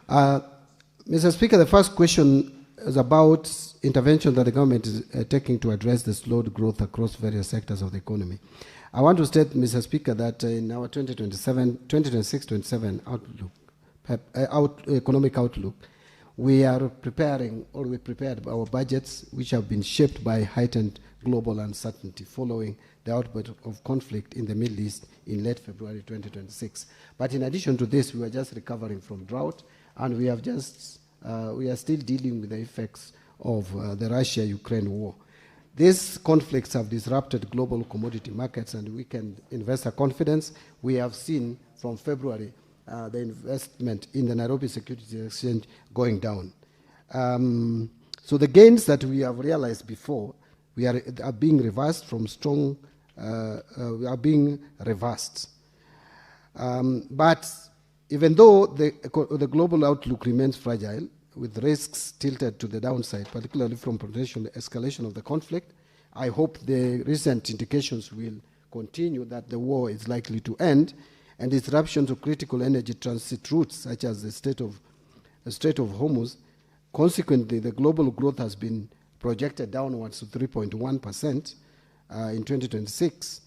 Mr. Speaker, the first question is about intervention that the government is taking to address the slowed growth across various sectors of the economy. I want to state, Mr. Speaker, that in our 2026-27 economic outlook, we are preparing, or we prepared our budgets, which have been shaped by heightened global uncertainty following the outbreak of conflict in the Middle East in late February 2026. But in addition to this, we are just recovering from drought, and we have just we are still dealing with the effects of the Russia-Ukraine war. These conflicts have disrupted global commodity markets and weakened investor confidence. We have seen from February the investment in the Nairobi Securities Exchange going down. So the gains that we have realized before are being reversed from strong, are being reversed. But even though the global outlook remains fragile, with risks tilted to the downside, particularly from potential escalation of the conflict, I hope the recent indications will continue that the war is likely to end, and disruption to critical energy transit routes, such as the Strait of Hormuz. Consequently, the global growth has been projected downwards to 3.1% in 2026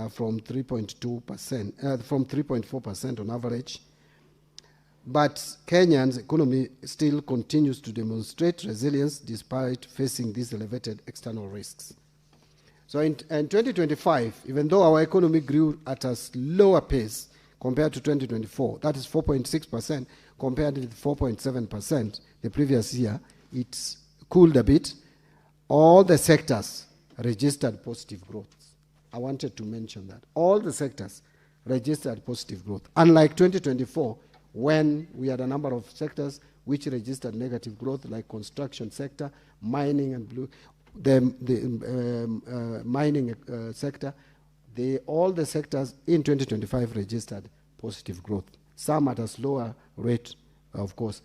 from 3.2%, from 3.4% on average. But Kenya's economy still continues to demonstrate resilience despite facing these elevated external risks. So in 2025, even though our economy grew at a slower pace compared to 2024, that is 4.6% compared with 4.7% the previous year, it's cooled a bit. All the sectors registered positive growth. I wanted to mention that. All the sectors registered positive growth. Unlike 2024, when we had a number of sectors which registered negative growth, like construction sector, mining and mining sector, all the sectors in 2025 registered positive growth. Some at a slower rate, of course.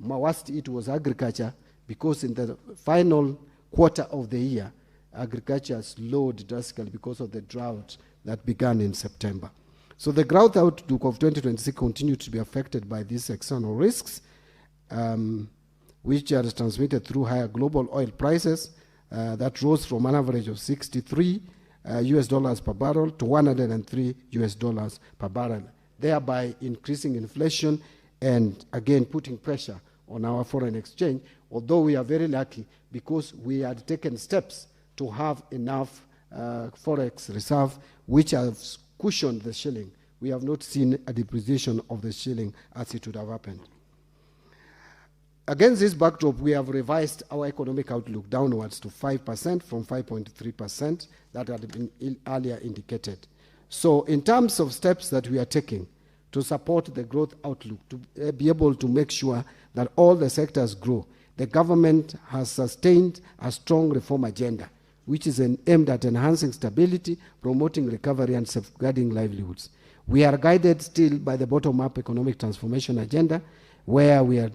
Worst it was agriculture, because in the final quarter of the year, agriculture slowed drastically because of the drought that began in September. So the growth outlook of 2026 continued to be affected by these external risks, which are transmitted through higher global oil prices that rose from an average of $63 US per barrel to $103 US per barrel, thereby increasing inflation and again putting pressure on our foreign exchange, although we are very lucky because we had taken steps to have enough forex reserve which has cushioned the shilling. We have not seen a depreciation of the shilling as it would have happened. Against this backdrop, we have revised our economic outlook downwards to 5% from 5.3% that had been earlier indicated. So in terms of steps that we are taking to support the growth outlook, to be able to make sure that all the sectors grow, the government has sustained a strong reform agenda, which is aimed at enhancing stability, promoting recovery, and safeguarding livelihoods. We are guided still by the bottom-up economic transformation agenda, where we are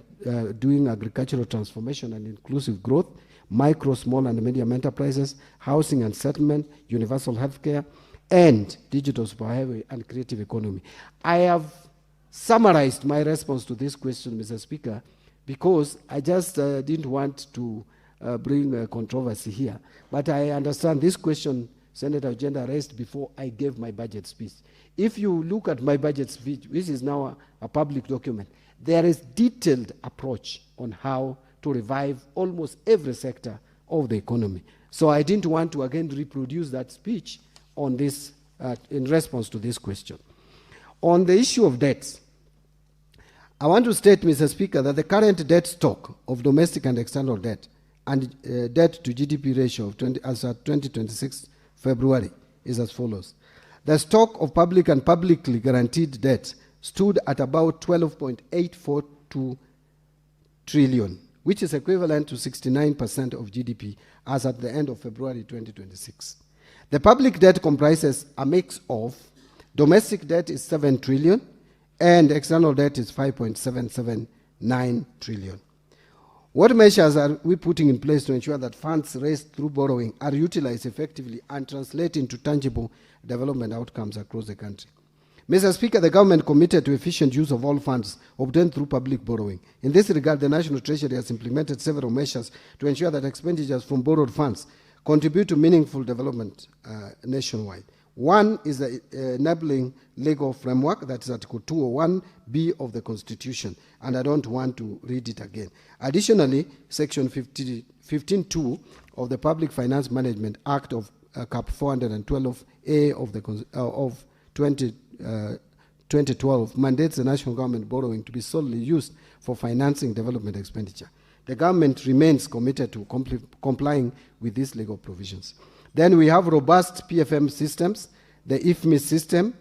doing agricultural transformation and inclusive growth, micro, small, and medium enterprises, housing and settlement, universal healthcare, and digital superhighway and creative economy. I have summarized my response to this question, Mr. Speaker, because I just didn't want to bring controversy here. But I understand this question Senator Ojenda raised before I gave my budget speech. If you look at my budget speech, which is now a public document, there is detailed approach on how to revive almost every sector of the economy. So I didn't want to again reproduce that speech on this, in response to this question. On the issue of debts, I want to state, Mr. Speaker, that the current debt stock of domestic and external debt and debt to GDP ratio of as at 2026 February is as follows. The stock of public and publicly guaranteed debt stood at about 12.842 trillion, which is equivalent to 69% of GDP as at the end of February 2026. The public debt comprises a mix of domestic debt is 7 trillion and external debt is 5.779 trillion. What measures are we putting in place to ensure that funds raised through borrowing are utilized effectively and translate into tangible development outcomes across the country? Mr. Speaker, the government committed to efficient use of all funds obtained through public borrowing. In this regard, the National Treasury has implemented several measures to ensure that expenditures from borrowed funds contribute to meaningful development nationwide. One is the enabling legal framework, that is Article 201B of the Constitution, and I don't want to read it again. Additionally, Section 15.2 of the Public Finance Management Act of Cap 412A of 2012 mandates the national government borrowing to be solely used for financing development expenditure. The government remains committed to complying with these legal provisions. Then we have robust PFM systems, the IFMIS system.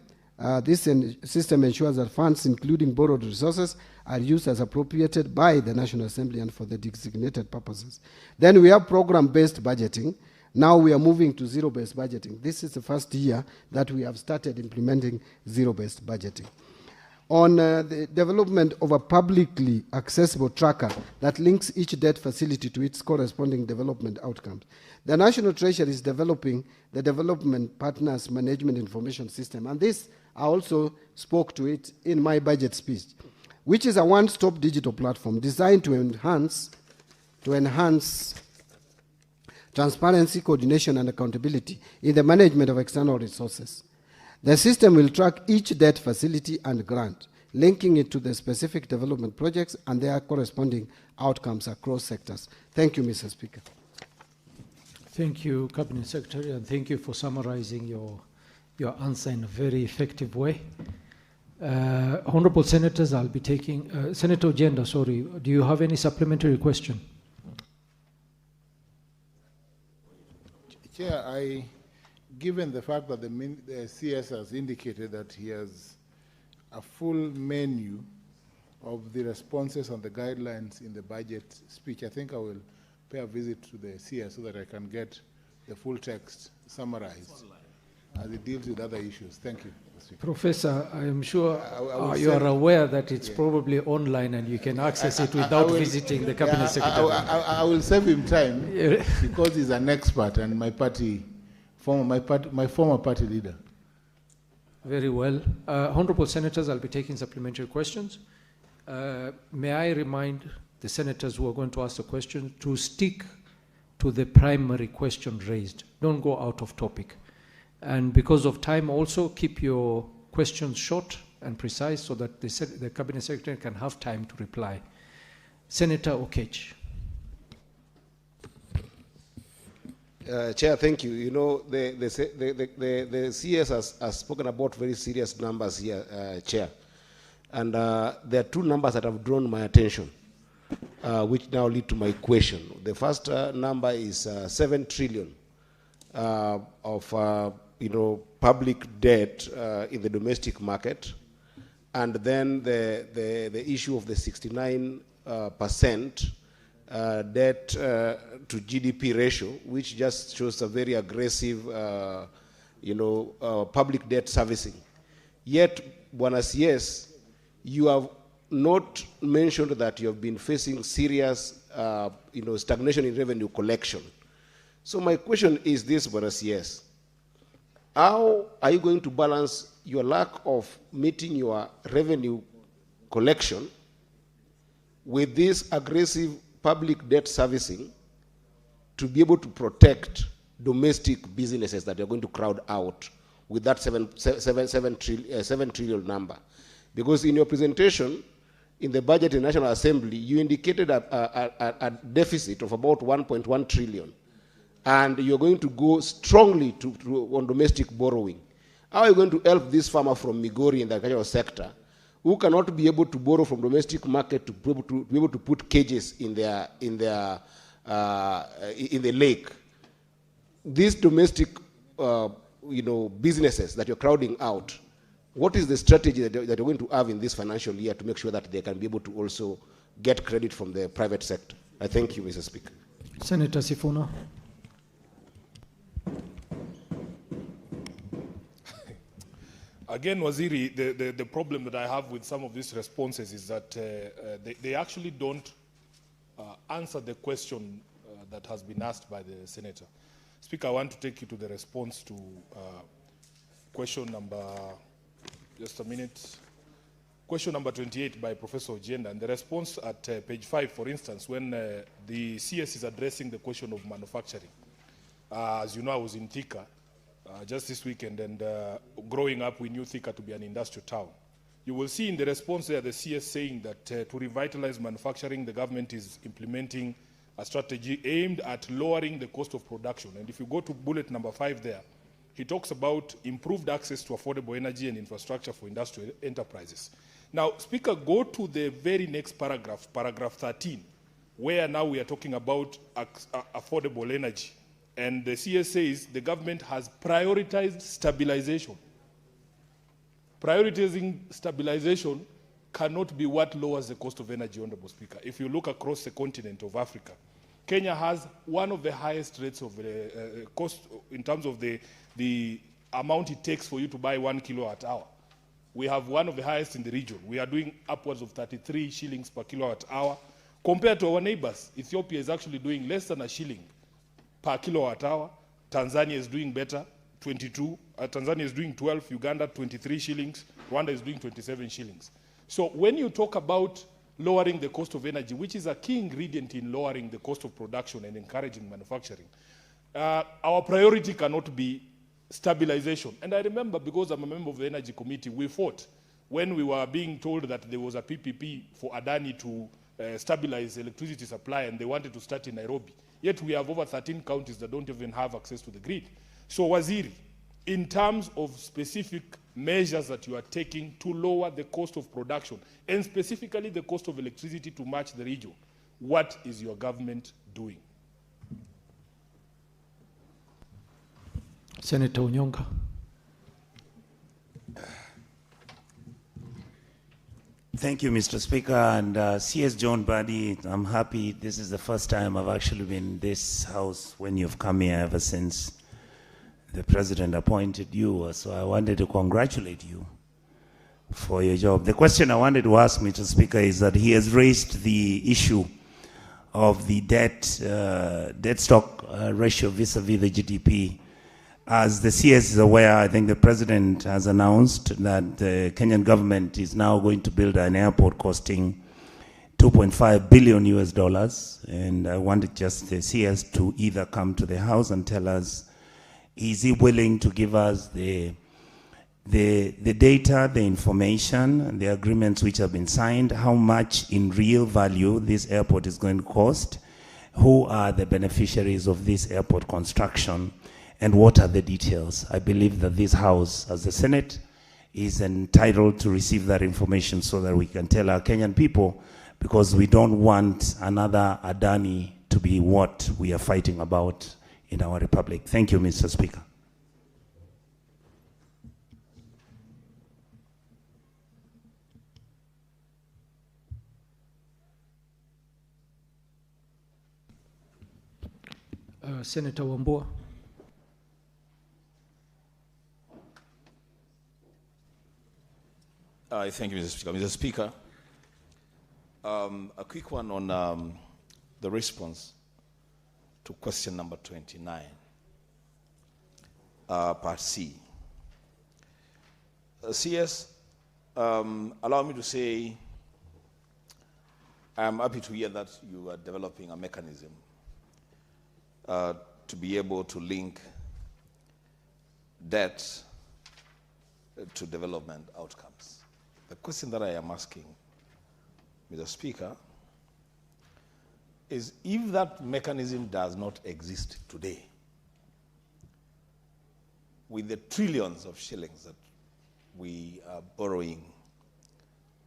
This system ensures that funds, including borrowed resources, are used as appropriated by the National Assembly and for the designated purposes. Then we have program-based budgeting. Now we are moving to zero-based budgeting. This is the first year that we have started implementing zero-based budgeting. On the development of a publicly accessible tracker that links each debt facility to its corresponding development outcomes. The National Treasury is developing the Development Partners Management Information System, and this, I also spoke to it in my budget speech, which is a one-stop digital platform designed to enhance transparency, coordination, and accountability in the management of external resources. The system will track each debt facility and grant, linking it to the specific development projects and their corresponding outcomes across sectors. Thank you, Mr. Speaker. Thank you, Cabinet Secretary, and thank you for summarizing your answer in a very effective way. Honorable Senators, I'll be taking, Senator Ojenda, sorry, do you have any supplementary question? Chair, given the fact that the CS has indicated that he has a full menu of the responses and the guidelines in the budget speech, I think I will pay a visit to the CS so that I can get the full text summarized as it deals with other issues. Thank you. Professor, I am sure you are aware that it's probably online and you can access it without visiting the Cabinet Secretary. I will save him time because he's an expert and my former party leader. Very well. Honorable Senators, I'll be taking supplementary questions. May I remind the senators who are going to ask the question to stick to the primary question raised. Don't go out of topic. And because of time also, keep your questions short and precise so that the Cabinet Secretary can have time to reply. Senator Okech. Chair, thank you. You know, the CS has spoken about very serious numbers here, Chair. And there are two numbers that have drawn my attention, which now lead to my question. The first number is 7 trillion of public debt in the domestic market, and then the issue of the 69% debt to GDP ratio, which just shows a very aggressive, public debt servicing. Yet, Bwana CS, you have not mentioned that you have been facing serious stagnation in revenue collection. So my question is this, Bwana CS. How are you going to balance your lack of meeting your revenue collection with this aggressive public debt servicing to be able to protect domestic businesses that you're going to crowd out with that 7 trillion number? Because in your presentation, in the budget in National Assembly, you indicated a deficit of about 1.1 trillion. And you're going to go strongly on domestic borrowing. How are you going to help this farmer from Migori in the agricultural sector who cannot be able to borrow from domestic market to be able to put cages in the lake? These domestic businesses that you're crowding out, what is the strategy that you're going to have in this financial year to make sure that they can be able to also get credit from the private sector? I thank you, Mr. Speaker. Senator Sifuna. Again, Waziri, the problem that I have with some of these responses is that they actually don't answer the question that has been asked by the Senator. Speaker, I want to take you to the response to question number, just a minute, question number 28 by Professor Ojienda. And the response at page 5, for instance, when the CS is addressing the question of manufacturing. As you know, I was in Thika just this weekend, and growing up, we knew Thika to be an industrial town. You will see in the response there the CS saying that to revitalize manufacturing, the government is implementing a strategy aimed at lowering the cost of production. And if you go to bullet number 5 there, he talks about improved access to affordable energy and infrastructure for industrial enterprises. Now, Speaker, go to the very next paragraph, paragraph 13, where now we are talking about affordable energy. And the CS says the government has prioritized stabilization. Prioritizing stabilization cannot be what lowers the cost of energy, Honorable Speaker. If you look across the continent of Africa, Kenya has one of the highest rates of cost in terms of the amount it takes for you to buy 1 kilowatt hour. We have one of the highest in the region. We are doing upwards of 33 shillings per kilowatt hour. Compared to our neighbors, Ethiopia is actually doing less than a shilling per kilowatt hour. Tanzania is doing better, 22. Tanzania is doing 12, Uganda 23 shillings, Rwanda is doing 27 shillings. So when you talk about lowering the cost of energy, which is a key ingredient in lowering the cost of production and encouraging manufacturing, our priority cannot be stabilization. And I remember, because I'm a member of the Energy Committee, we fought when we were being told that there was a PPP for Adani to stabilize electricity supply, and they wanted to start in Nairobi. Yet we have over 13 counties that don't even have access to the grid. So, Waziri, in terms of specific measures that you are taking to lower the cost of production, and specifically the cost of electricity to match the region, what is your government doing? Senator Onyonga. Thank you, Mr. Speaker. And CS John Buddy, I'm happy this is the first time I've actually been in this house when you've come here ever since the President appointed you. So I wanted to congratulate you for your job. The question I wanted to ask, Mr. Speaker, is that he has raised the issue of the debt stock ratio vis-a-vis the GDP. As the CS is aware, I think the President has announced that the Kenyan government is now going to build an airport costing $2.5 billion US. And I wanted just the CS to either come to the House and tell us, is he willing to give us the data, the information, and the agreements which have been signed, how much in real value this airport is going to cost, who are the beneficiaries of this airport construction, and what are the details? I believe that this House, as the Senate, is entitled to receive that information so that we can tell our Kenyan people, because we don't want another Adani to be what we are fighting about in our republic. Thank you, Mr. Speaker. Senator Wambua. Thank you, Mr. Speaker. Mr. Speaker, a quick one on the response to question number 29, part C. CS, allow me to say I'm happy to hear that you are developing a mechanism to be able to link debt to development outcomes. The question that I am asking, Mr. Speaker, is if that mechanism does not exist today, with the trillions of shillings that we are borrowing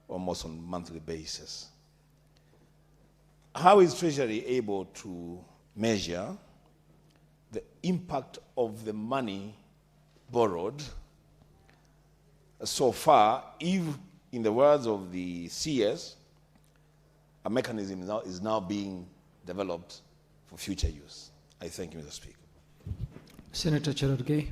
almost on a monthly basis, how is Treasury able to measure the impact of the money borrowed so far, if, in the words of the CS, a mechanism is now being developed for future use? I thank you, Mr. Speaker. Senator Cherargei.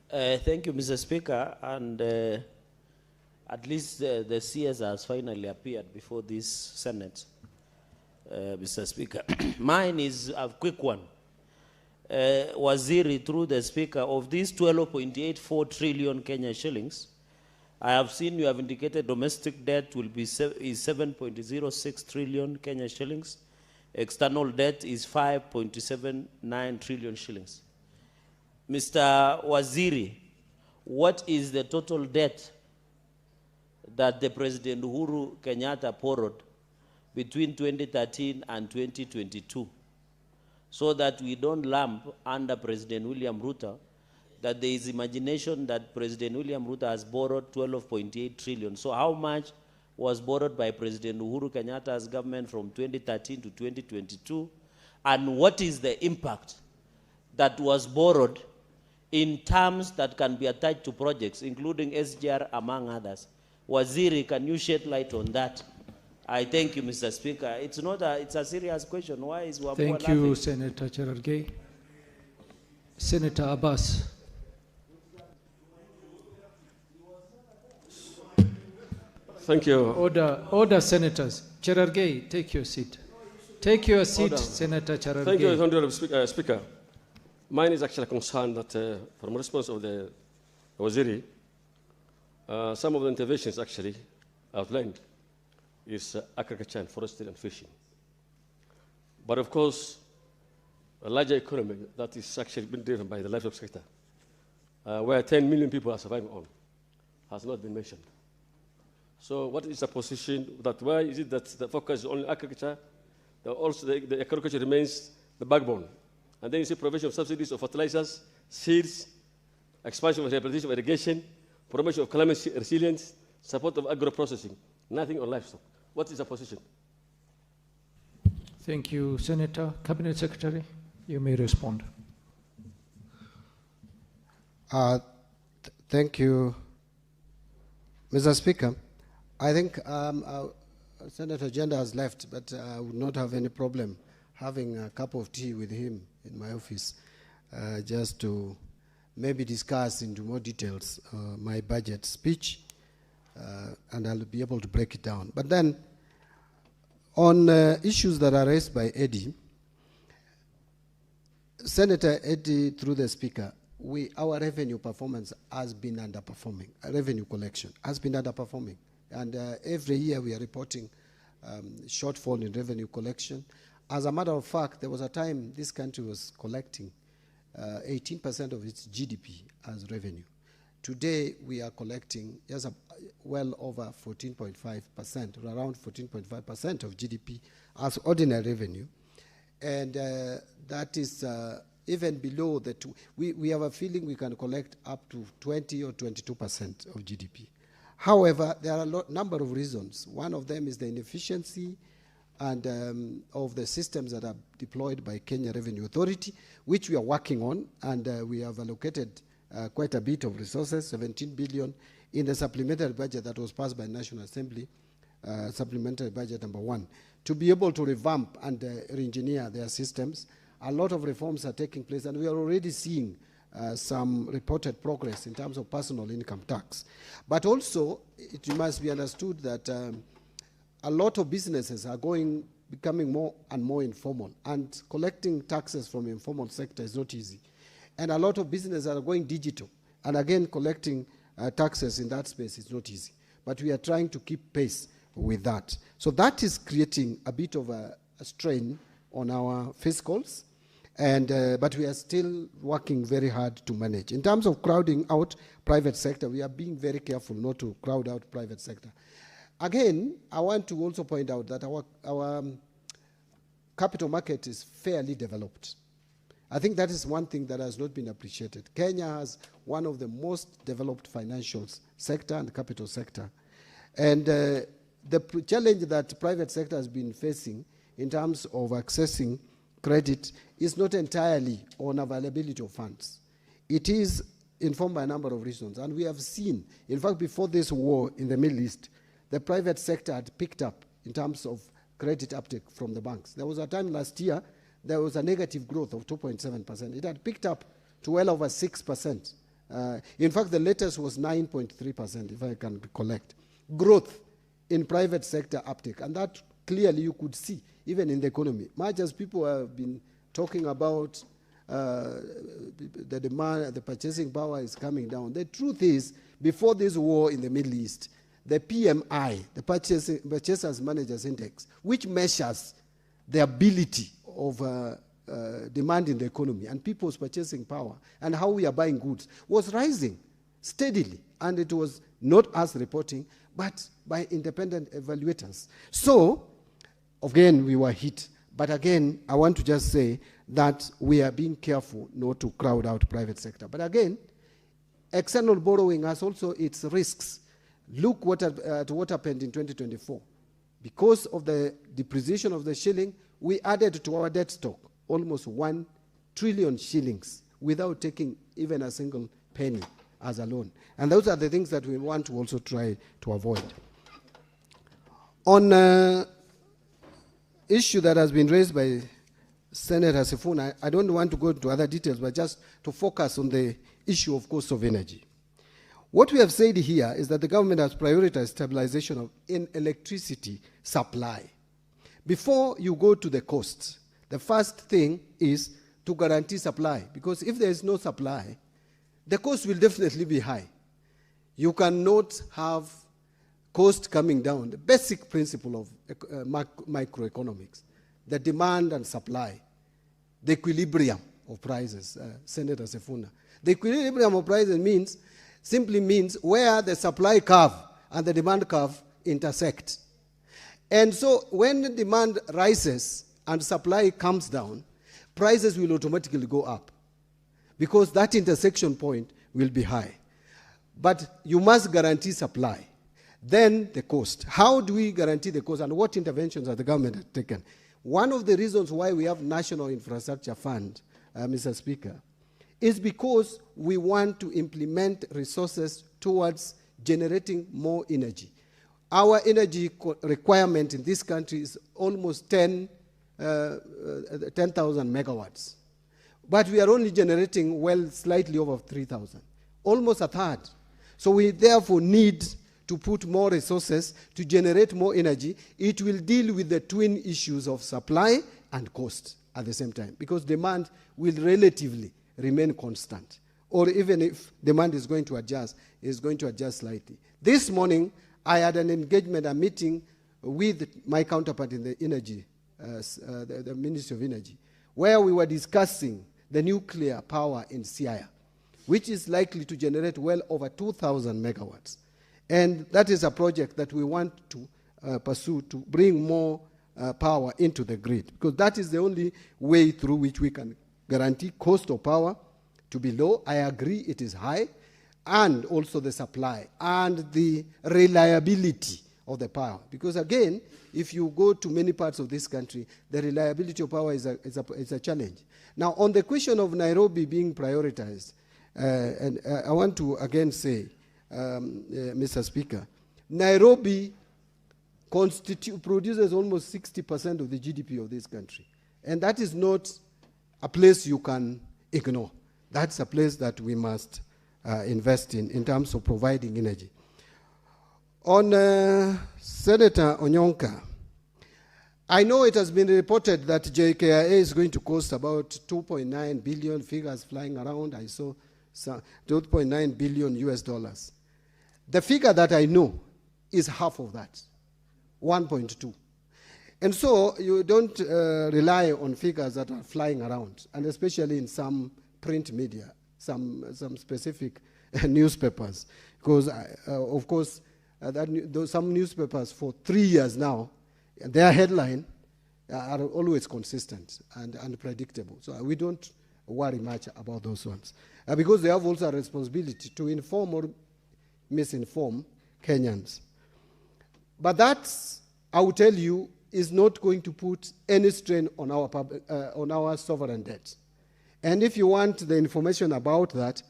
Thank you, Mr. Speaker. And at least the CS has finally appeared before this Senate, Mr. Speaker. Mine is a quick one. Waziri, through the Speaker, of these 12.84 trillion Kenya shillings, I have seen you have indicated domestic debt will be is 7.06 trillion Kenya shillings. External debt is 5.79 trillion shillings. Mr. Waziri, what is the total debt that the President Uhuru Kenyatta borrowed between 2013 and 2022? So that we don't lump under President William Ruto that there is imagination that President William Ruto has borrowed 12.8 trillion. So how much was borrowed by President Uhuru Kenyatta's government from 2013 to 2022? And what is the impact that was borrowed in terms that can be attached to projects, including SGR, among others? Waziri, can you shed light on that? I thank you, Mr. Speaker. It's a serious question. Why is Wambua laughing? Thank you, Senator Cherargei. Senator Abbas. Thank you. Order, senators. Cherargei, take your seat. Take your seat, order. Senator Cherargei. Thank you, Honorable Speaker. Mine is actually a concern that from response of the Waziri, some of the interventions actually outlined is agriculture and forestry and fishing. But of course, a larger economy that is actually been driven by the livestock sector, where 10 million people are surviving on, has not been mentioned. So what is the position that, why is it that the focus is only agriculture, also the agriculture remains the backbone? And then you see provision of subsidies of fertilizers, seeds, expansion of rehabilitation of irrigation, promotion of climate resilience, support of agro-processing, nothing on livestock. What is the position? Thank you, Senator. Cabinet Secretary, you may respond. Thank you, Mr. Speaker. I think Senator Jenda has left, but I would not have any problem having a cup of tea with him in my office, just to maybe discuss into more details my budget speech, and I'll be able to break it down. But then, on issues that are raised by Eddie, Senator Eddie, through the Speaker, our revenue performance has been underperforming. Revenue collection has been underperforming. And every year we are reporting shortfall in revenue collection. As a matter of fact, there was a time this country was collecting 18% of its GDP as revenue. Today, we are collecting just well over 14.5%, or around 14.5% of GDP as ordinary revenue. And that is even below the two. We have a feeling we can collect up to 20 or 22% of GDP. However, there are a number of reasons. One of them is the inefficiency and of the systems that are deployed by Kenya Revenue Authority, which we are working on, and we have allocated quite a bit of resources, 17 billion, in the supplementary budget that was passed by National Assembly, supplementary budget number 1, to be able to revamp and re-engineer their systems. A lot of reforms are taking place, and we are already seeing some reported progress in terms of personal income tax. But also, it must be understood that a lot of businesses are becoming more and more informal, and collecting taxes from the informal sector is not easy. And a lot of businesses are going digital, and again, collecting taxes in that space is not easy. But we are trying to keep pace with that. So that is creating a bit of a strain on our fiscals, and but we are still working very hard to manage. In terms of crowding out private sector, we are being very careful not to crowd out private sector. Again, I want to also point out that our capital market is fairly developed. I think that is one thing that has not been appreciated. Kenya has one of the most developed financial sector and capital sector. And the challenge that private sector has been facing in terms of accessing credit is not entirely on availability of funds. It is informed by a number of reasons. And we have seen, in fact, before this war in the Middle East, the private sector had picked up in terms of credit uptake from the banks. There was a time last year, there was a negative growth of 2.7%. It had picked up to well over 6%. In fact, the latest was 9.3%, if I can recollect. Growth in private sector uptake. And that clearly you could see, even in the economy. Much as people have been talking about the demand, the purchasing power is coming down. The truth is, before this war in the Middle East, the PMI, the Purchasers Managers Index, which measures the ability of demand in the economy and people's purchasing power and how we are buying goods, was rising steadily. And it was not us reporting, but by independent evaluators. So, again, we were hit. But again, I want to just say that we are being careful not to crowd out private sector. But again, external borrowing has also its risks. Look at what happened in 2024. Because of the depreciation of the shilling, we added to our debt stock almost 1 trillion shillings without taking even a single penny as a loan. And those are the things that we want to also try to avoid. On issue that has been raised by Senator Sifuna, I don't want to go into other details, but just to focus on the issue of cost of energy. What we have said here is that the government has prioritized stabilization in electricity supply. Before you go to the costs, the first thing is to guarantee supply, because if there is no supply, the cost will definitely be high. You cannot have cost coming down. The basic principle of microeconomics, the demand and supply, the equilibrium of prices, Senator Sifuna. The equilibrium of prices simply means where the supply curve and the demand curve intersect. And so when the demand rises and supply comes down, prices will automatically go up, because that intersection point will be high. But you must guarantee supply. Then the cost. How do we guarantee the cost, and what interventions have the government taken? One of the reasons why we have National Infrastructure Fund, Mr. Speaker, is because we want to implement resources towards generating more energy. Our energy requirement in this country is almost 10,000 megawatts. But we are only generating, well, slightly over 3,000, almost a third. So we therefore need to put more resources to generate more energy. It will deal with the twin issues of supply and cost at the same time, because demand will relatively remain constant. Or even if demand is going to adjust, it's going to adjust slightly. This morning, I had an engagement, a meeting with my counterpart in the energy, the Ministry of Energy, where we were discussing the nuclear power in Siaya, which is likely to generate well over 2,000 megawatts. And that is a project that we want to pursue to bring more power into the grid, because that is the only way through which we can guarantee cost of power to be low. I agree it is high, and also the supply and the reliability of the power. Because again, if you go to many parts of this country, the reliability of power is a challenge. Now, on the question of Nairobi being prioritized, and I want to again say, Mr. Speaker, Nairobi produces almost 60% of the GDP of this country. And that is not a place you can ignore. That's a place that we must invest in terms of providing energy. On Senator Onyonka, I know it has been reported that JKIA is going to cost about 2.9 billion, figures flying around. I saw 2.9 billion US dollars. The figure that I know is half of that, 1.2. And so you don't rely on figures that are flying around, and especially in some print media, some specific newspapers. Because, of course, some newspapers for 3 years now, their headline are always consistent and predictable. So we don't worry much about those ones. Because they have also a responsibility to inform or misinform Kenyans. But that, I will tell you, is not going to put any strain on our sovereign debt. And if you want the information about that,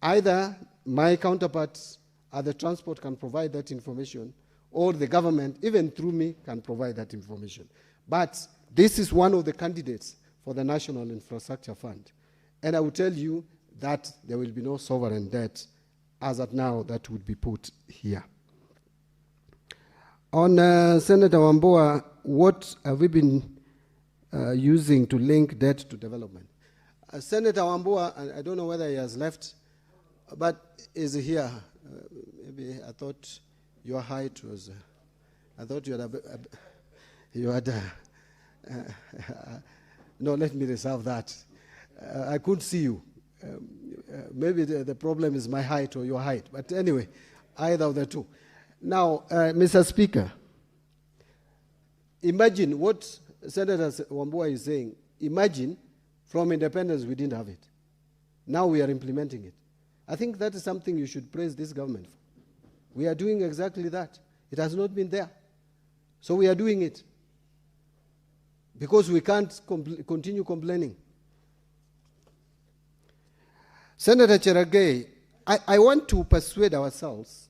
either my counterparts at the transport can provide that information, or the government, even through me, can provide that information. But this is one of the candidates for the National Infrastructure Fund. And I will tell you that there will be no sovereign debt as at now that would be put here. On Senator Wambua, what have we been using to link debt to development? Senator Wambua, I don't know whether he has left, but is here. Maybe I thought your height was, I thought you had no, let me reserve that. I couldn't see you. Maybe the problem is my height or your height, but anyway, either of the two. Now, Mr. Speaker, imagine what Senator Wambua is saying. Imagine from independence we didn't have it. Now we are implementing it. I think that is something you should praise this government for. We are doing exactly that. It has not been there. So we are doing it. Because we can't continue complaining. Senator Cherargei, I want to persuade ourselves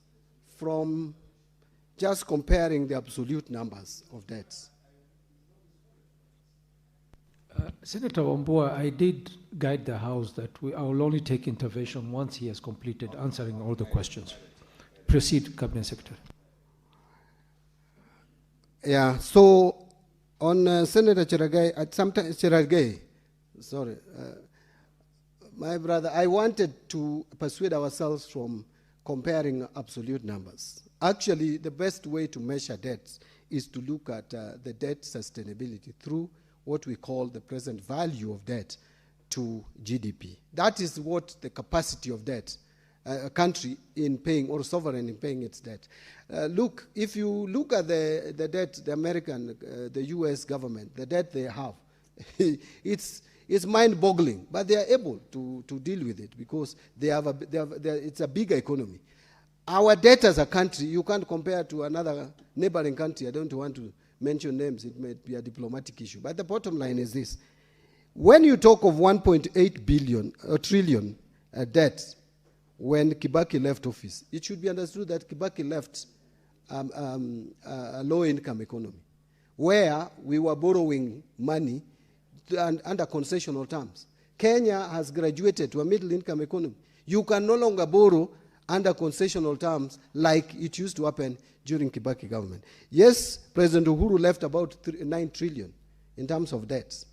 from just comparing the absolute numbers of debts. Senator Wambua, I did guide the House that I will only take intervention once he has completed answering all the questions. Proceed, Cabinet Secretary. Yeah, so on Senator Cherargei, sorry, my brother, I wanted to persuade ourselves from comparing absolute numbers. Actually, the best way to measure debts is to look at the debt sustainability through what we call the present value of debt to GDP. That is what the capacity of debt, a country in paying, or sovereign in paying its debt. Look, if you look at the debt, the American, the US government, the debt they have, it's mind-boggling, but they are able to deal with it because it's a bigger economy. Our debt as a country, you can't compare to another neighboring country. I don't want to mention names. It may be a diplomatic issue. But the bottom line is this. When you talk of 1.8 billion, or trillion debt, when Kibaki left office, it should be understood that Kibaki left a low-income economy, where we were borrowing money under concessional terms. Kenya has graduated to a middle-income economy. You can no longer borrow under concessional terms like it used to happen during Kibaki government. Yes, President Uhuru left about 9 trillion in terms of debts.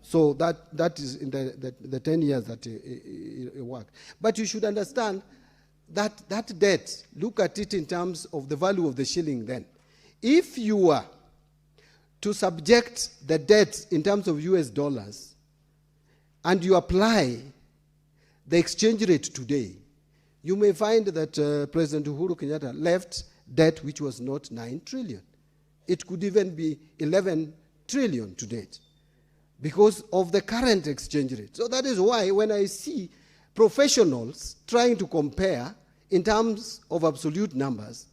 So that is in the 10 years that it worked. But you should understand that that debt, look at it in terms of the value of the shilling then. If you were to subject the debt in terms of US dollars and you apply the exchange rate today, you may find that President Uhuru Kenyatta left debt which was not 9 trillion. It could even be 11 trillion to date because of the current exchange rate. So that is why when I see professionals trying to compare in terms of absolute numbers,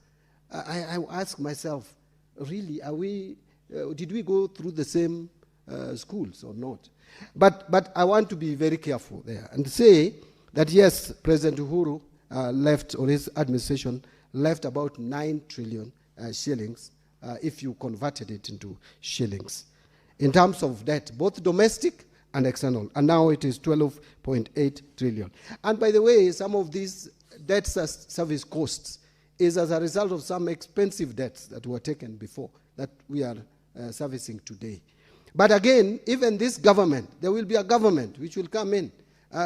I ask myself, really, did we go through the same schools or not? But I want to be very careful there and say that yes, President Uhuru left, or his administration left about 9 trillion shillings if you converted it into shillings in terms of debt, both domestic and external. And now it is 12.8 trillion. And by the way, some of these debt service costs is as a result of some expensive debts that were taken before that we are servicing today. But again, even this government, there will be a government which will come in,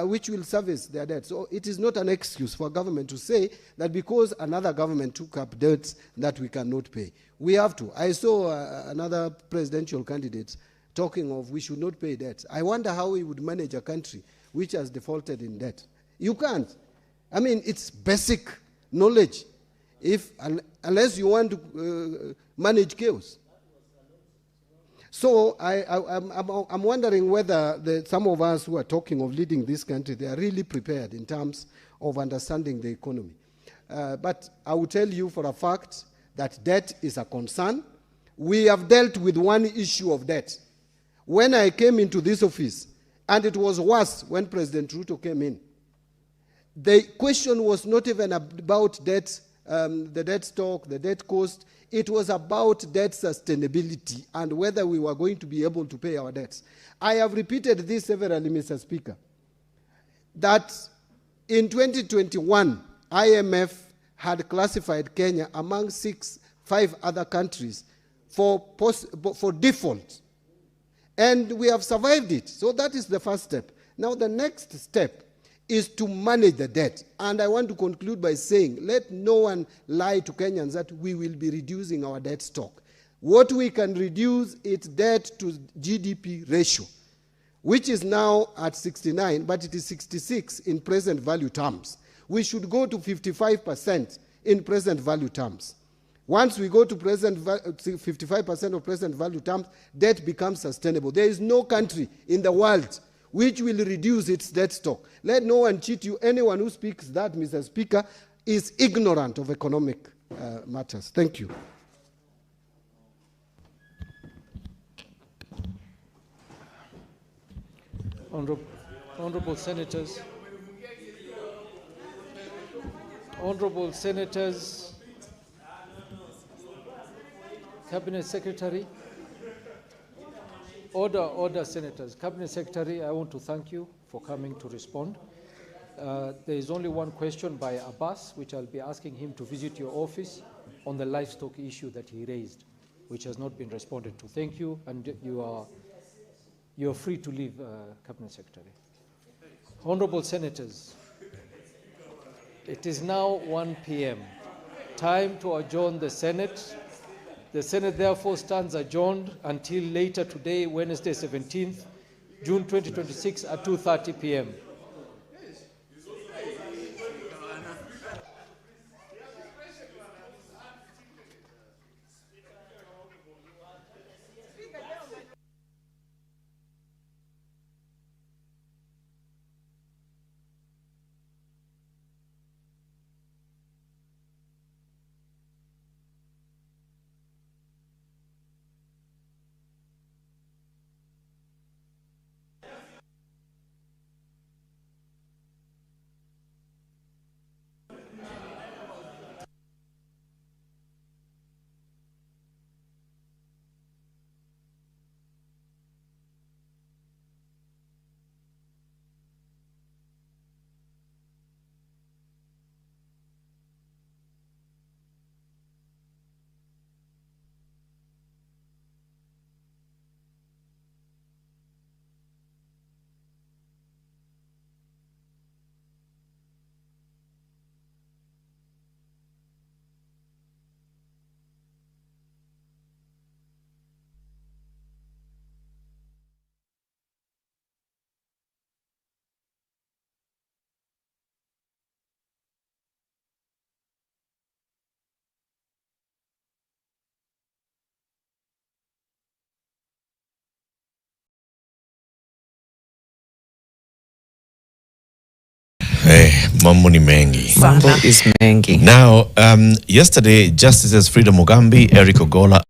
which will service their debts. So it is not an excuse for a government to say that because another government took up debts that we cannot pay. We have to. I saw another presidential candidate talking of we should not pay debts. I wonder how he would manage a country which has defaulted in debt. You can't. I mean, it's basic knowledge. Unless you want to manage chaos. So I'm wondering whether some of us who are talking of leading this country, they are really prepared in terms of understanding the economy. But I will tell you for a fact that debt is a concern. We have dealt with one issue of debt. When I came into this office, and it was worse when President Ruto came in, the question was not even about debt, the debt stock, the debt cost. It was about debt sustainability and whether we were going to be able to pay our debts. I have repeated this severally, Mr. Speaker, that in 2021, IMF had classified Kenya among 5 other countries for default. And we have survived it. So that is the first step. Now the next step is to manage the debt. And I want to conclude by saying, let no one lie to Kenyans that we will be reducing our debt stock. What we can reduce is debt to GDP ratio, which is now at 69, but it is 66 in present value terms. We should go to 55% in present value terms. Once we go to 55% of present value terms, debt becomes sustainable. There is no country in the world which will reduce its debt stock. Let no one cheat you. Anyone who speaks that, Mr. Speaker, is ignorant of economic matters. Thank you. Honorable Senators, Cabinet Secretary, Order, Senators. Cabinet Secretary, I want to thank you for coming to respond. There is only one question by Abbas, which I'll be asking him to visit your office on the livestock issue that he raised, which has not been responded to. Thank you, and you are free to leave, Cabinet Secretary. Honorable Senators, it is now 1 p.m. Time to adjourn the Senate. The Senate therefore stands adjourned until later today, Wednesday, 17th June 2026 at 2:30 p.m. Mambo ni mengi. Mambo is mengi. Now, yesterday, Justices Frida Mugambi, Eric Ogola,